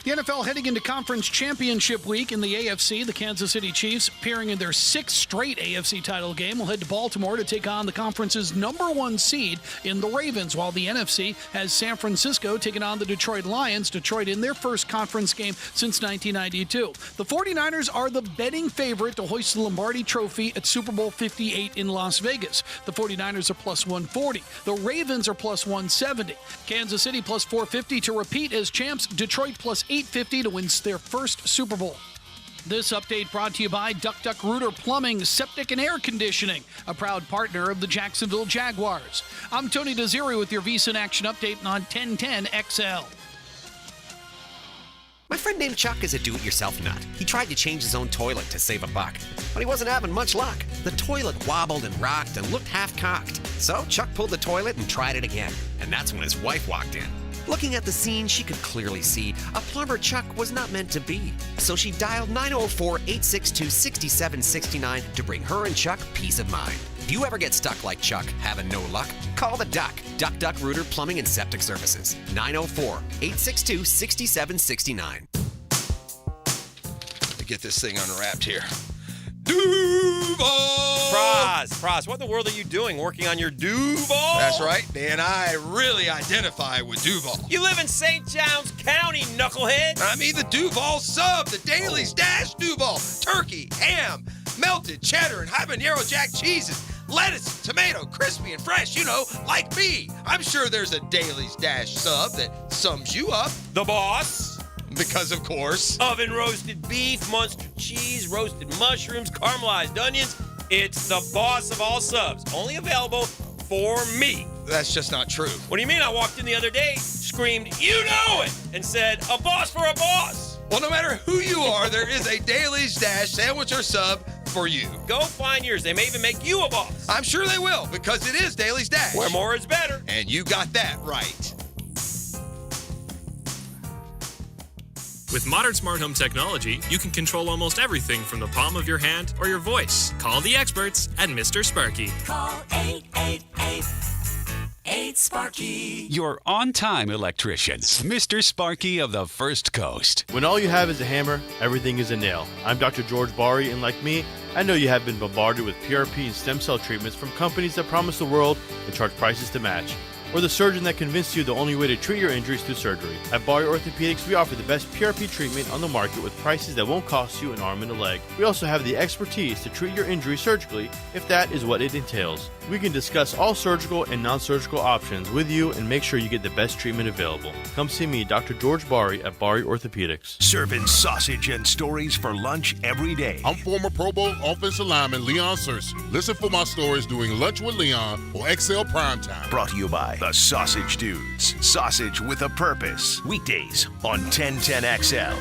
The NFL heading into Conference Championship Week in the AFC. The Kansas City Chiefs, appearing in their 6th straight AFC title game, will head to Baltimore to take on the conference's #1 seed in the Ravens, while the NFC has San Francisco taking on the Detroit Lions. Detroit in their first conference game since 1992. The 49ers are the betting favorite to hoist the Lombardi Trophy at Super Bowl 58 in Las Vegas. The 49ers are plus 140. The Ravens are plus 170. Kansas City plus 450 to repeat as champs. Detroit plus 850 to win their first Super Bowl. This update brought to you by Duck Rooter Plumbing, Septic, and Air Conditioning, a proud partner of the Jacksonville Jaguars. I'm Tony Desiri with your VSiN Action Update on 1010XL. My friend named Chuck is a do-it-yourself nut. He tried to change his own toilet to save a buck, but he wasn't having much luck. The toilet wobbled and rocked and looked half-cocked. So Chuck pulled the toilet and tried it again, and that's when his wife walked in. Looking at the scene, she could clearly see a plumber Chuck was not meant to be. So she dialed 904-862-6769 to bring her and Chuck peace of mind. If you ever get stuck like Chuck, having no luck, call the Duck Rooter Plumbing and Septic Services. 904-862-6769. to get this thing unwrapped here. Duval! Praz, what in the world are you doing working on your Duval? That's right, Dan. I really identify with Duval. You live in St. John's County, knucklehead. I mean the Duval sub, the Dailies Dash Duval. Turkey, ham, melted cheddar, and habanero jack cheeses. Lettuce, tomato, crispy and fresh, like me. I'm sure there's a Dailies Dash sub that sums you up. The boss. Because, of course, oven roasted beef, Munster cheese, roasted mushrooms, caramelized onions. It's the boss of all subs. Only available for me. That's just not true. What do you mean? I walked in the other day, screamed, "You know it!" and said, "A boss for a boss." Well, no matter who you are, there is a Dailies Dash sandwich or sub for you. Go find yours. They may even make you a boss. I'm sure they will, because it is Dailies Dash. Where more is better. And you got that right. With modern smart home technology, you can control almost everything from the palm of your hand or your voice. Call the experts at Mr. Sparky. Call 888-8-SPARKY. Your on-time electrician, Mr. Sparky of the First Coast. When all you have is a hammer, everything is a nail. I'm Dr. George Bari, and like me, I know you have been bombarded with PRP and stem cell treatments from companies that promise the world and charge prices to match. Or the surgeon that convinced you the only way to treat your injuries through surgery. At Bari Orthopedics, we offer the best PRP treatment on the market with prices that won't cost you an arm and a leg. We also have the expertise to treat your injury surgically, if that is what it entails. We can discuss all surgical and non-surgical options with you and make sure you get the best treatment available. Come see me, Dr. George Bari at Bari Orthopedics. Serving sausage and stories for lunch every day. I'm former Pro Bowl offensive lineman Leon Searcy. Listen for my stories doing Lunch with Leon or XL Primetime. Brought to you by the Sausage Dudes. Sausage with a purpose. Weekdays on 1010XL.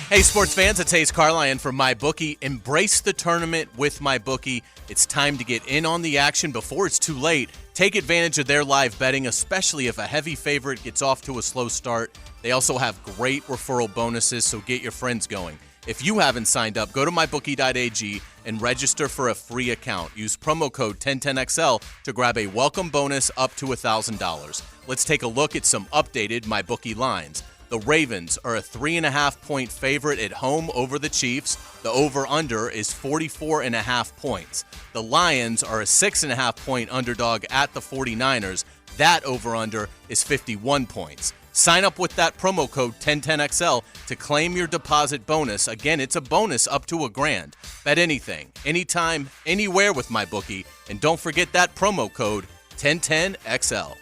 Hey, sports fans, it's Hays Carlyon from MyBookie. Embrace the tournament with MyBookie. It's time to get in on the action before it's too late. Take advantage of their live betting, especially if a heavy favorite gets off to a slow start. They also have great referral bonuses, so get your friends going. If you haven't signed up, go to mybookie.ag and register for a free account. Use promo code 1010XL to grab a welcome bonus up to $1,000. Let's take a look at some updated MyBookie lines. The Ravens are a 3.5-point favorite at home over the Chiefs. The over-under is 44.5 points. The Lions are a 6.5-point underdog at the 49ers. That over-under is 51 points. Sign up with that promo code 1010XL to claim your deposit bonus. Again, it's a bonus up to $1,000. Bet anything, anytime, anywhere with MyBookie. And don't forget that promo code 1010XL.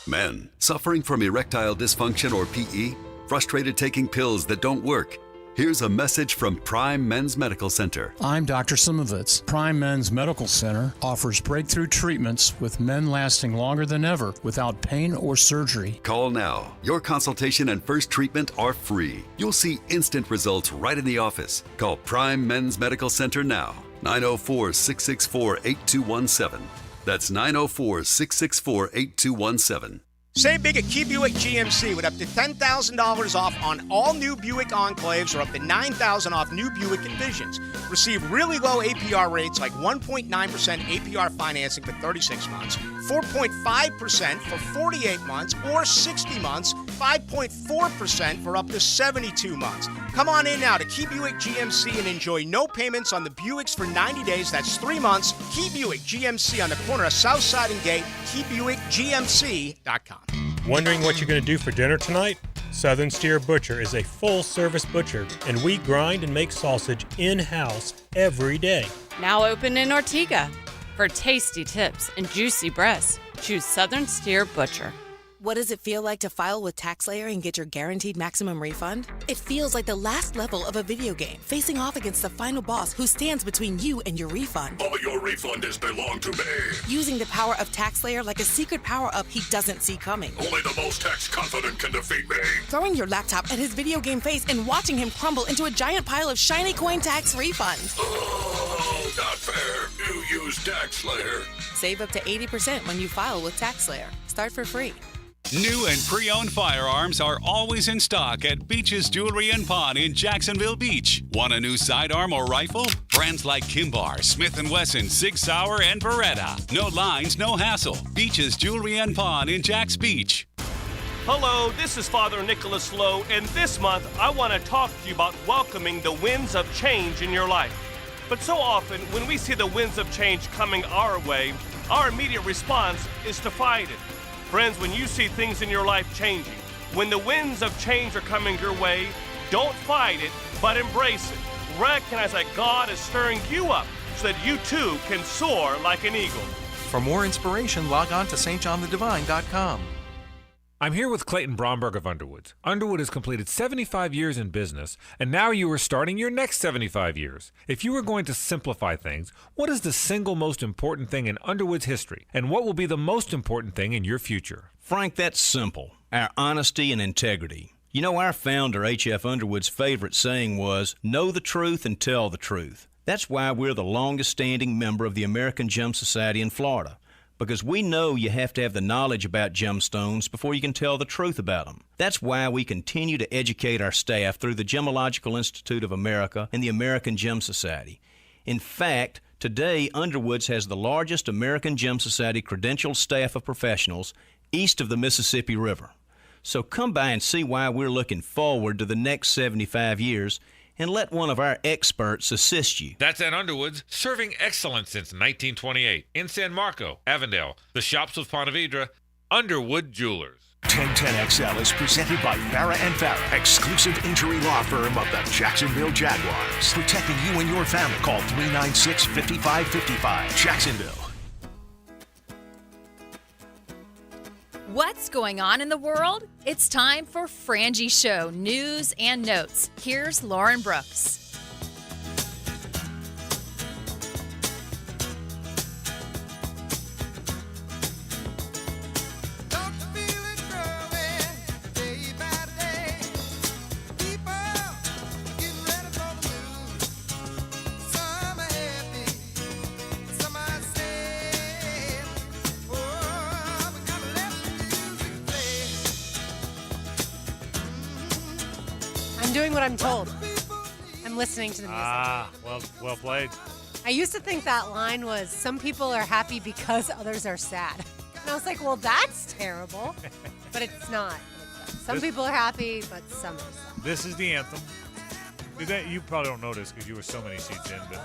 Men, suffering from erectile dysfunction or PE? Frustrated taking pills that don't work? Here's a message from Prime Men's Medical Center. I'm Dr. Simovitz. Prime Men's Medical Center offers breakthrough treatments with men lasting longer than ever without pain or surgery. Call now. Your consultation and first treatment are free. You'll see instant results right in the office. Call Prime Men's Medical Center now. 904-664-8217. That's 904-664-8217. Save big at Key Buick GMC with up to $10,000 off on all new Buick Enclaves or up to $9,000 off new Buick Envisions. Receive really low APR rates like 1.9% APR financing for 36 months, 4.5% for 48 months, or 60 months, 5.4% for up to 72 months. Come on in now to Key Buick GMC and enjoy no payments on the Buicks for 90 days. That's 3 months. Key Buick GMC on the corner of Southside and Gate, KeyBuickGMC.com. Wondering what you're going to do for dinner tonight? Southern Steer Butcher is a full-service butcher, and we grind and make sausage in-house every day. Now open in Ortega. For tasty tips and juicy breasts, choose Southern Steer Butcher. What does it feel like to file with TaxSlayer and get your guaranteed maximum refund? It feels like the last level of a video game, facing off against the final boss who stands between you and your refund. All your refund is belong to me. Using the power of TaxSlayer like a secret power-up he doesn't see coming. Only the most tax-confident can defeat me. Throwing your laptop at his video game face and watching him crumble into a giant pile of shiny coin tax refunds. Oh, not fair. You use TaxSlayer. Save up to 80% when you file with TaxSlayer. Start for free. New and pre-owned firearms are always in stock at Beach's Jewelry and Pawn in Jacksonville Beach. Want a new sidearm or rifle? Brands like Kimbar, Smith & Wesson, Sig Sauer, and Beretta. No lines, no hassle. Beach's Jewelry and Pawn in Jacks Beach. Hello, this is Father Nicholas Lowe, and this month I want to talk to you about welcoming the winds of change in your life. But so often, when we see the winds of change coming our way, our immediate response is to fight it. Friends, when you see things in your life changing, when the winds of change are coming your way, don't fight it, but embrace it. Recognize that God is stirring you up so that you too can soar like an eagle. For more inspiration, log on to stjohnthedivine.com. I'm here with Clayton Bromberg of Underwoods. Underwood has completed 75 years in business, and now you are starting your next 75 years. If you were going to simplify things, what is the single most important thing in Underwood's history, and what will be the most important thing in your future? Frank, that's simple. Our honesty and integrity. You know, our founder, H.F. Underwood's favorite saying was, know the truth and tell the truth. That's why we're the longest-standing member of the American Gem Society in Florida. Because we know you have to have the knowledge about gemstones before you can tell the truth about them. That's why we continue to educate our staff through the Gemological Institute of America and the American Gem Society. In fact, today Underwoods has the largest American Gem Society credentialed staff of professionals east of the Mississippi River. So come by and see why we're looking forward to the next 75 years and let one of our experts assist you. That's at Underwoods, serving excellence since 1928. In San Marco, Avondale, the shops of Ponte Vedra, Underwood Jewelers. 1010XL is presented by Farah and Farah, exclusive injury law firm of the Jacksonville Jaguars. Protecting you and your family. Call 396-5555. Jacksonville. What's going on in the world? It's time for Frangie Show news and notes. Here's Lauren Brooks. I'm doing what I'm told. I'm listening to the music. Well played. I used to think that line was, some people are happy because others are sad. And I was like, well, that's terrible. But it's not. Some people are happy, but some are sad. This is the anthem. You probably don't know this because you were so many seats in, but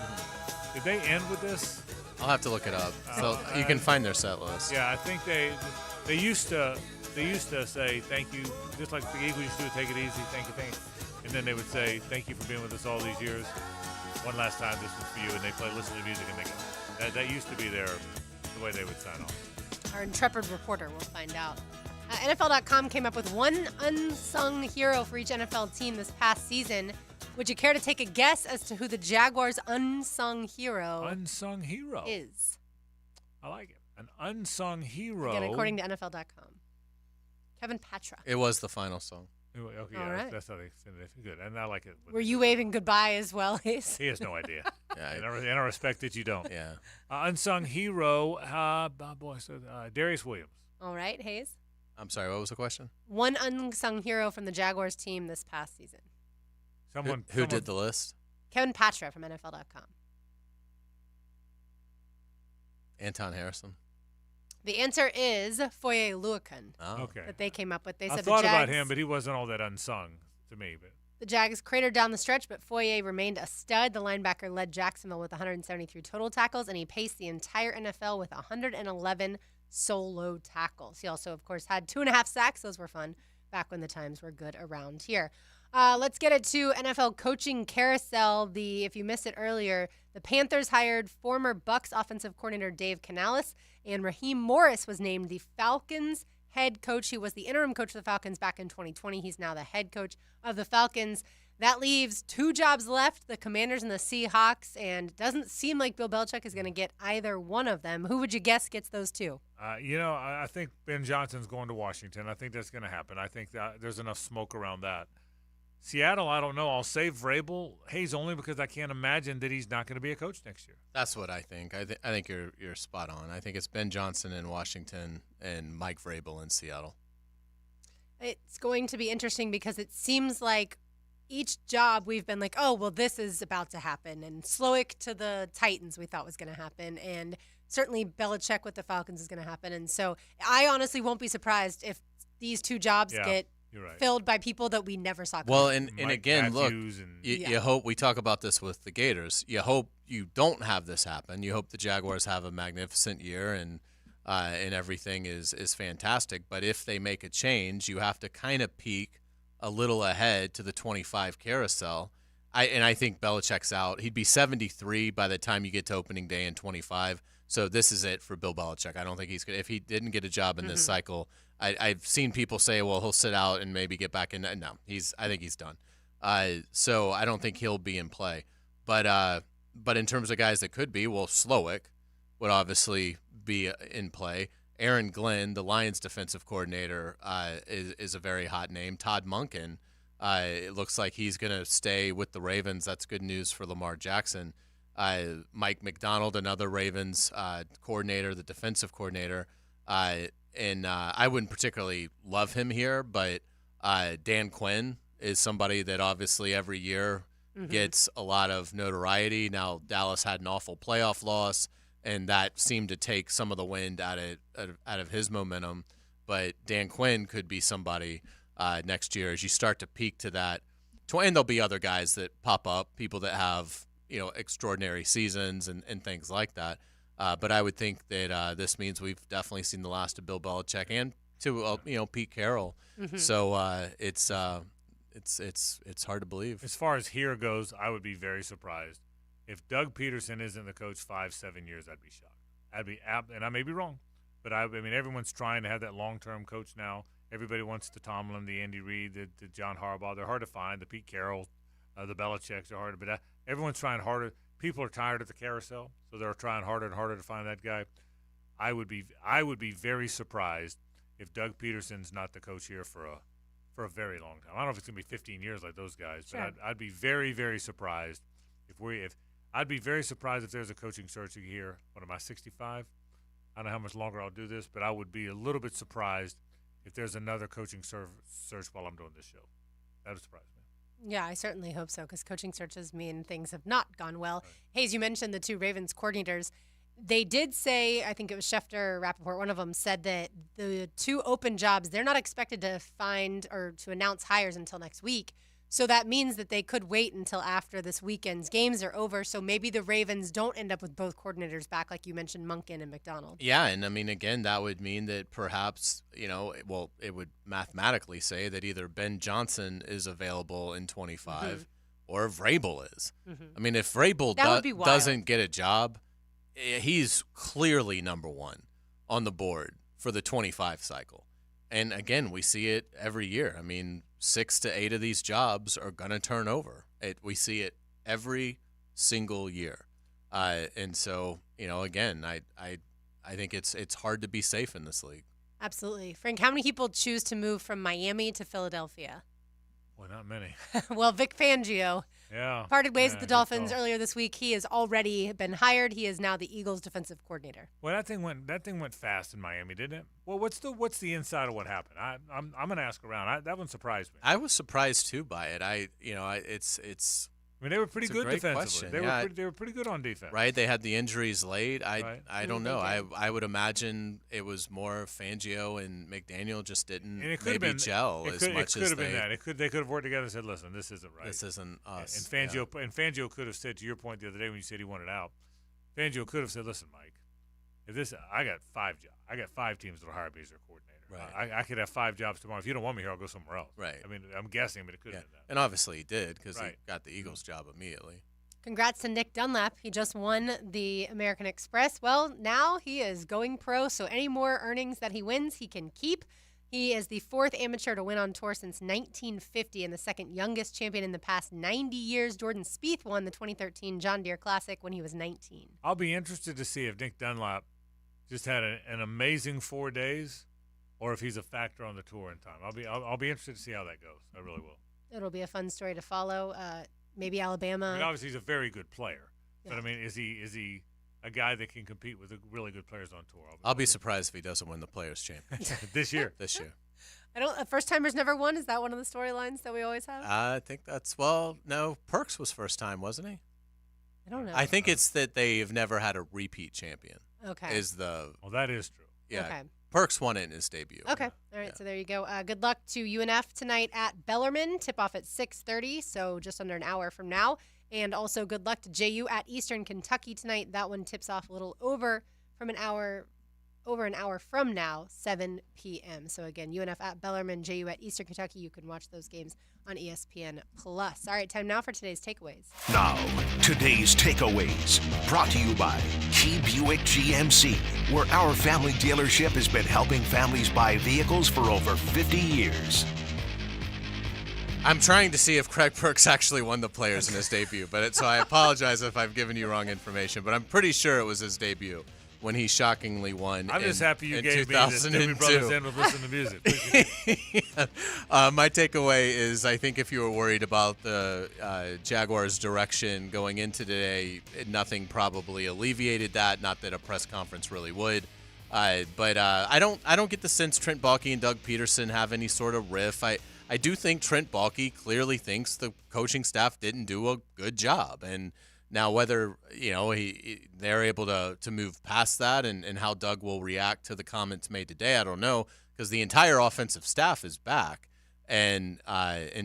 did they end with this? I'll have to look it up. So you can find their set list. Yeah, I think they used to say thank you, just like the Eagles used to do, take it easy, thank you. And then they would say, thank you for being with us all these years. One last time, this was for you. And they listen to the music and they go. That used to be the way they would sign off. Our intrepid reporter will find out. NFL.com came up with one unsung hero for each NFL team this past season. Would you care to take a guess as to who the Jaguars' unsung hero is? I like it. An unsung hero. Again, according to NFL.com. Kevin Patra. It was the final song. Okay, all right. That's how they said it. Good, and I like it. Were you waving goodbye as well, Hays? He has no idea. And I respect that you don't. Yeah. Unsung hero, Darius Williams. All right, Hays. I'm sorry, what was the question? One unsung hero from the Jaguars team this past season. Who did the list? Kevin Patra from NFL.com. Anton Harrison. The answer is Foye Oluokun. Oh. Okay. That they came up with. They I said thought the Jags, about him, but he wasn't all that unsung to me. But the Jags cratered down the stretch, but Foye remained a stud. The linebacker led Jacksonville with 173 total tackles, and he paced the entire NFL with 111 solo tackles. He also, of course, had 2.5 sacks. Those were fun back when the times were good around here. Let's get it to NFL coaching carousel. If you missed it earlier, the Panthers hired former Bucs offensive coordinator Dave Canales, and Raheem Morris was named the Falcons head coach. He was the interim coach of the Falcons back in 2020. He's now the head coach of the Falcons. That leaves 2 jobs left, the Commanders and the Seahawks, and it doesn't seem like Bill Belichick is going to get either one of them. Who would you guess gets those 2? I think Ben Johnson's going to Washington. I think that's going to happen. I think that there's enough smoke around that. Seattle, I don't know. I'll save Vrabel, Hayes, only because I can't imagine that he's not going to be a coach next year. That's what I think. I think you're spot on. I think it's Ben Johnson in Washington and Mike Vrabel in Seattle. It's going to be interesting because it seems like each job we've been like, oh, well, this is about to happen. And Slowick to the Titans we thought was going to happen. And certainly Belichick with the Falcons is going to happen. And so I honestly won't be surprised if these two jobs get filled by people that we never saw coming. Well, and again, look, you hope we talk about this with the Gators. You hope you don't have this happen. You hope the Jaguars have a magnificent year and everything is fantastic. But if they make a change, you have to kind of peek a little ahead to the 25 carousel. I think Belichick's out. He'd be 73 by the time you get to opening day in 25. So this is it for Bill Belichick. I don't think he's good. If he didn't get a job in this cycle, I've seen people say, well, he'll sit out and maybe get back in. No, I think he's done. So I don't think he'll be in play. But in terms of guys that could be, well, Slowick would obviously be in play. Aaron Glenn, the Lions defensive coordinator, is a very hot name. Todd Monken, it looks like he's going to stay with the Ravens. That's good news for Lamar Jackson. Mike McDonald, another Ravens coordinator, the defensive coordinator. And I wouldn't particularly love him here, but Dan Quinn is somebody that obviously every year gets a lot of notoriety. Now, Dallas had an awful playoff loss, and that seemed to take some of the wind out of his momentum. But Dan Quinn could be somebody next year as you start to peak to that. And there'll be other guys that pop up, people that have extraordinary seasons and things like that. But I would think that this means we've definitely seen the last of Bill Belichick and to Pete Carroll. So it's hard to believe. As far as here goes, I would be very surprised if Doug Peterson isn't the coach 5-7 years. I'd be shocked. And I may be wrong, but I mean everyone's trying to have that long-term coach now. Everybody wants the Tomlin, the Andy Reid, the John Harbaugh. They're hard to find. The Pete Carroll, the Belichicks are hard, but everyone's trying harder. People are tired of the carousel, so they're trying harder and harder to find that guy. I would be very surprised if Doug Peterson's not the coach here for a very long time. I don't know if it's gonna be 15 years like those guys, but I'd be very, very surprised I'd be very surprised if there's a coaching search here. What am I, 65? I don't know how much longer I'll do this, but I would be a little bit surprised if there's another coaching search while I'm doing this show. That would surprise me. Yeah, I certainly hope so, because coaching searches mean things have not gone well. Right. Hayes, you mentioned the two Ravens coordinators. They did say, I think it was Schefter or Rappaport, one of them said that the two open jobs, they're not expected to find or to announce hires until next week. So that means that they could wait until after this weekend's games are over. So maybe the Ravens don't end up with both coordinators back, like you mentioned, Monken and McDonald. Yeah, and I mean, again, that would mean that perhaps, it would mathematically say that either Ben Johnson is available in 25 or Vrabel is. I mean, if Vrabel doesn't get a job, he's clearly number one on the board for the 25 cycle. And again, we see it every year. I mean, 6 to 8 of these jobs are going to turn over. We see it every single year. And so, again, I think it's hard to be safe in this league. Absolutely. Frank, how many people choose to move from Miami to Philadelphia? Well, not many. Well, Vic Fangio parted ways with the Dolphins call. Earlier this week. He has already been hired. He is now the Eagles' defensive coordinator. Well, that thing went fast in Miami, didn't it? Well, what's the inside of what happened? I'm going to ask around. That one surprised me. I was surprised too by it. It's. I mean, they were pretty good defensively. They were pretty good on defense. Right. They had the injuries late. I don't know. I would imagine it was more Fangio and McDaniel just didn't maybe gel as much as they. It could have been that. They could have worked together and said, "Listen, this isn't right. This isn't us." And Fangio could have said, to your point the other day when you said he wanted out, Fangio could have said, "Listen, Mike, I got 5 jobs. I got 5 teams that'll hire me as their coordinator. Right. I could have 5 jobs tomorrow. If you don't want me here, I'll go somewhere else." Right. I mean, I'm guessing, but it could have been that. And obviously he did, because he got the Eagles job immediately. Congrats to Nick Dunlap. He just won the American Express. Well, now he is going pro, so any more earnings that he wins, he can keep. He is the 4th amateur to win on tour since 1950 and the 2nd youngest champion in the past 90 years. Jordan Spieth won the 2013 John Deere Classic when he was 19. I'll be interested to see if Nick Dunlap just had an amazing 4 days, or if he's a factor on the tour in time. I'll be interested to see how that goes. I really will. It'll be a fun story to follow. Maybe Alabama. I mean, obviously he's a very good player, but I mean, is he a guy that can compete with the really good players on tour? I'll be surprised if he doesn't win the Players' Championship this year. First timers never won. Is that one of the storylines that we always have? I think no. Perks was first time, wasn't he? I don't know. I think it's that they've never had a repeat champion. Okay. Well, that is true. Yeah. Okay. Perks won it in his debut. Okay. All right. So there you go. Good luck to UNF tonight at Bellarmine. Tip off at 6:30, so just under an hour from now. And also good luck to JU at Eastern Kentucky tonight. That one tips off a little over an hour from now, 7 p.m. So again, UNF at Bellarmine, JU at Eastern Kentucky. You can watch those games on ESPN+. All right, time now for today's takeaways. Now, today's takeaways, brought to you by Key Buick GMC, where our family dealership has been helping families buy vehicles for over 50 years. I'm trying to see if Craig Perks actually won the Players in his debut, so I apologize if I've given you wrong information, but I'm pretty sure it was his debut when he shockingly won. I'm just happy you gave 2002. me the Doobie Brothers in with Listen to Music. My takeaway is I think if you were worried about the Jaguars' direction going into today, nothing probably alleviated that. Not that a press conference really would. But I don't get the sense Trent Baalke and Doug Peterson have any sort of riff. I do think Trent Baalke clearly thinks the coaching staff didn't do a good job. And now whether, they're able to move past that and how Doug will react to the comments made today, I don't know, because the entire offensive staff is back. And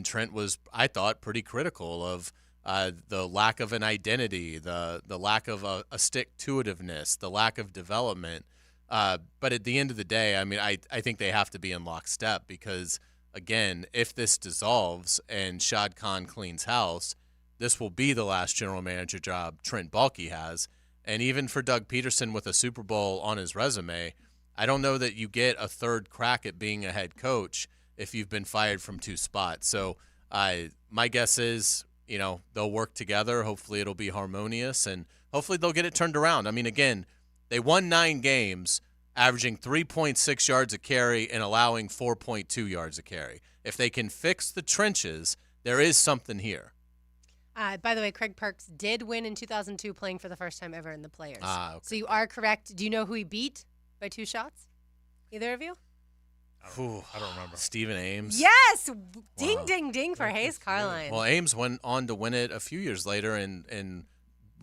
Trent was, I thought, pretty critical of the lack of an identity, the lack of a stick-to-itiveness, the lack of development. But at the end of the day, I think they have to be in lockstep because, again, if this dissolves and Shad Khan cleans house, this will be the last general manager job Trent Baalke has. And even for Doug Peterson with a Super Bowl on his resume, I don't know that you get a third crack at being a head coach if you've been fired from 2 spots. So my guess is, they'll work together. Hopefully it'll be harmonious, and hopefully they'll get it turned around. Again, they won 9 games, averaging 3.6 yards a carry and allowing 4.2 yards a carry. If they can fix the trenches, there is something here. By the way, Craig Perks did win in 2002 playing for the first time ever in the Players. Okay. So you are correct. Do you know who he beat by 2 shots? Either of you? I don't remember. Stephen Ames. Yes! Ding, ding, ding for Hays Carlyon. Well, Ames went on to win it a few years later in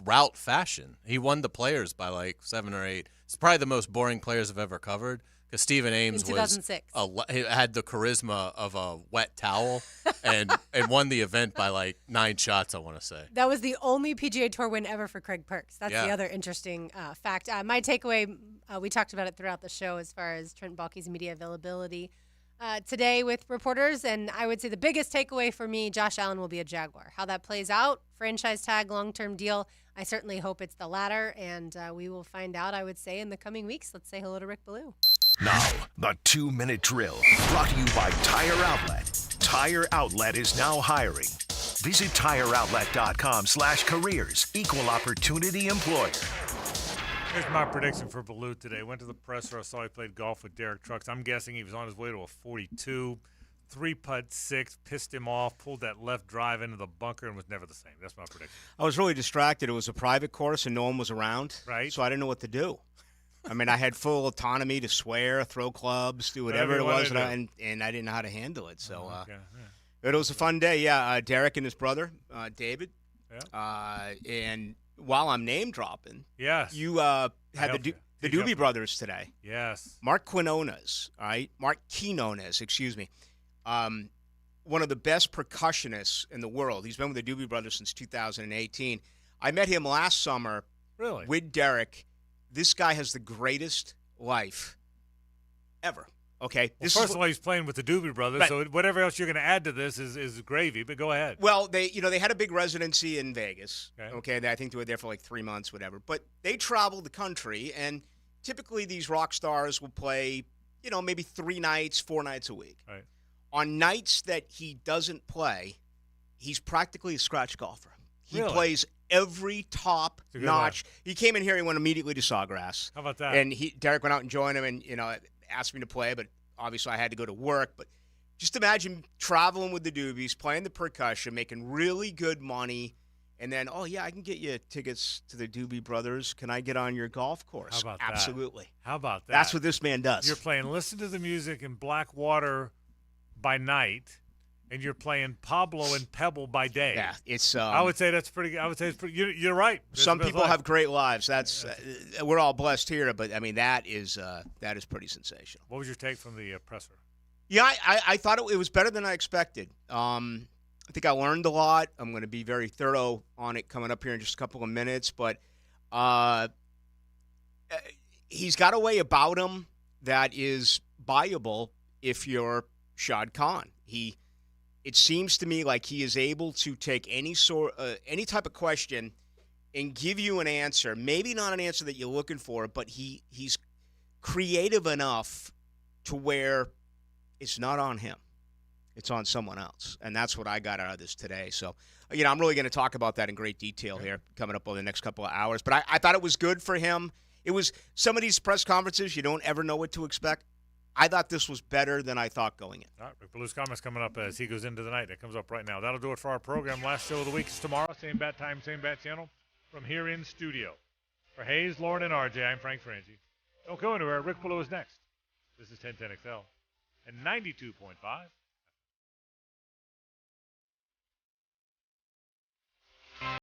route fashion. He won the Players by like 7 or 8. It's probably the most boring Players I've ever covered because Stephen Ames in 2006. he had the charisma of a wet towel and won the event by like 9 shots, I want to say. That was the only PGA Tour win ever for Craig Perks. That's the other interesting fact. My takeaway, we talked about it throughout the show as far as Trent Baalke's media availability today with reporters, and I would say the biggest takeaway for me, Josh Allen will be a Jaguar. How that plays out, franchise tag, long-term deal, I certainly hope it's the latter, and we will find out, I would say, in the coming weeks. Let's say hello to Rick Ballou. Now, the 2-minute drill, brought to you by Tire Outlet. Tire Outlet is now hiring. Visit TireOutlet.com/careers. Equal opportunity employer. Here's my prediction for Ballou today. Went to the presser. I saw he played golf with Derek Trucks. I'm guessing he was on his way to a 42. 3-putt 6, pissed him off, pulled that left drive into the bunker, and was never the same. That's my prediction. I was really distracted. It was a private course, and no one was around. Right. So I didn't know what to do. I had full autonomy to swear, throw clubs, do whatever it was, and I didn't know how to handle it. So But it was a fun day. Yeah, Derek and his brother, David. Yeah. And while I'm name dropping, yes, you had the Doobie Brothers today. Yes. Mark Quinones, all right? Mark Quinones, excuse me. One of the best percussionists in the world. He's been with the Doobie Brothers since 2018. I met him last summer with Derek. This guy has the greatest life ever. Okay. Well, first of all, he's playing with the Doobie Brothers, right. So whatever else you're going to add to this is gravy. But go ahead. Well, they had a big residency in Vegas. Okay. I think they were there for like 3 months, whatever. But they traveled the country, and typically these rock stars will play, maybe 3 nights, 4 nights a week. Right. On nights that he doesn't play, he's practically a scratch golfer. He plays every top notch. He came in here, he went immediately to Sawgrass. How about that? And Derek went out and joined him and, asked me to play, but obviously I had to go to work. But just imagine traveling with the Doobies, playing the percussion, making really good money, and then, I can get you tickets to the Doobie Brothers. Can I get on your golf course? How about Absolutely. That? How about that? That's what this man does. You're playing Listen to the Music in Blackwater by night, And you're playing Pablo and Pebble by day. Yeah, it's. I would say that's pretty. I would say it's pretty. You're right. Some people have great lives. That's we're all blessed here, but I mean that is pretty sensational. What was your take from the presser? Yeah, I thought it was better than I expected. I think I learned a lot. I'm going to be very thorough on it coming up here in just a couple of minutes, but he's got a way about him that is viable if you're Shad Khan. It seems to me like he is able to take any type of question and give you an answer. Maybe not an answer that you're looking for, but he's creative enough to where it's not on him. It's on someone else. And that's what I got out of this today. So, I'm really going to talk about that in great detail here coming up over the next couple of hours. But I thought it was good for him. It was some of these press conferences, you don't ever know what to expect. I thought this was better than I thought going in. All right, Rick Ballew's comments coming up as he goes into the night. That comes up right now. That'll do it for our program. Last show of the week is tomorrow. Same bat time, same bat channel. From here in studio. For Hays, Lauren, and RJ, I'm Frank Frangie. Don't go anywhere. Rick Ballew is next. This is 1010XL and 92.5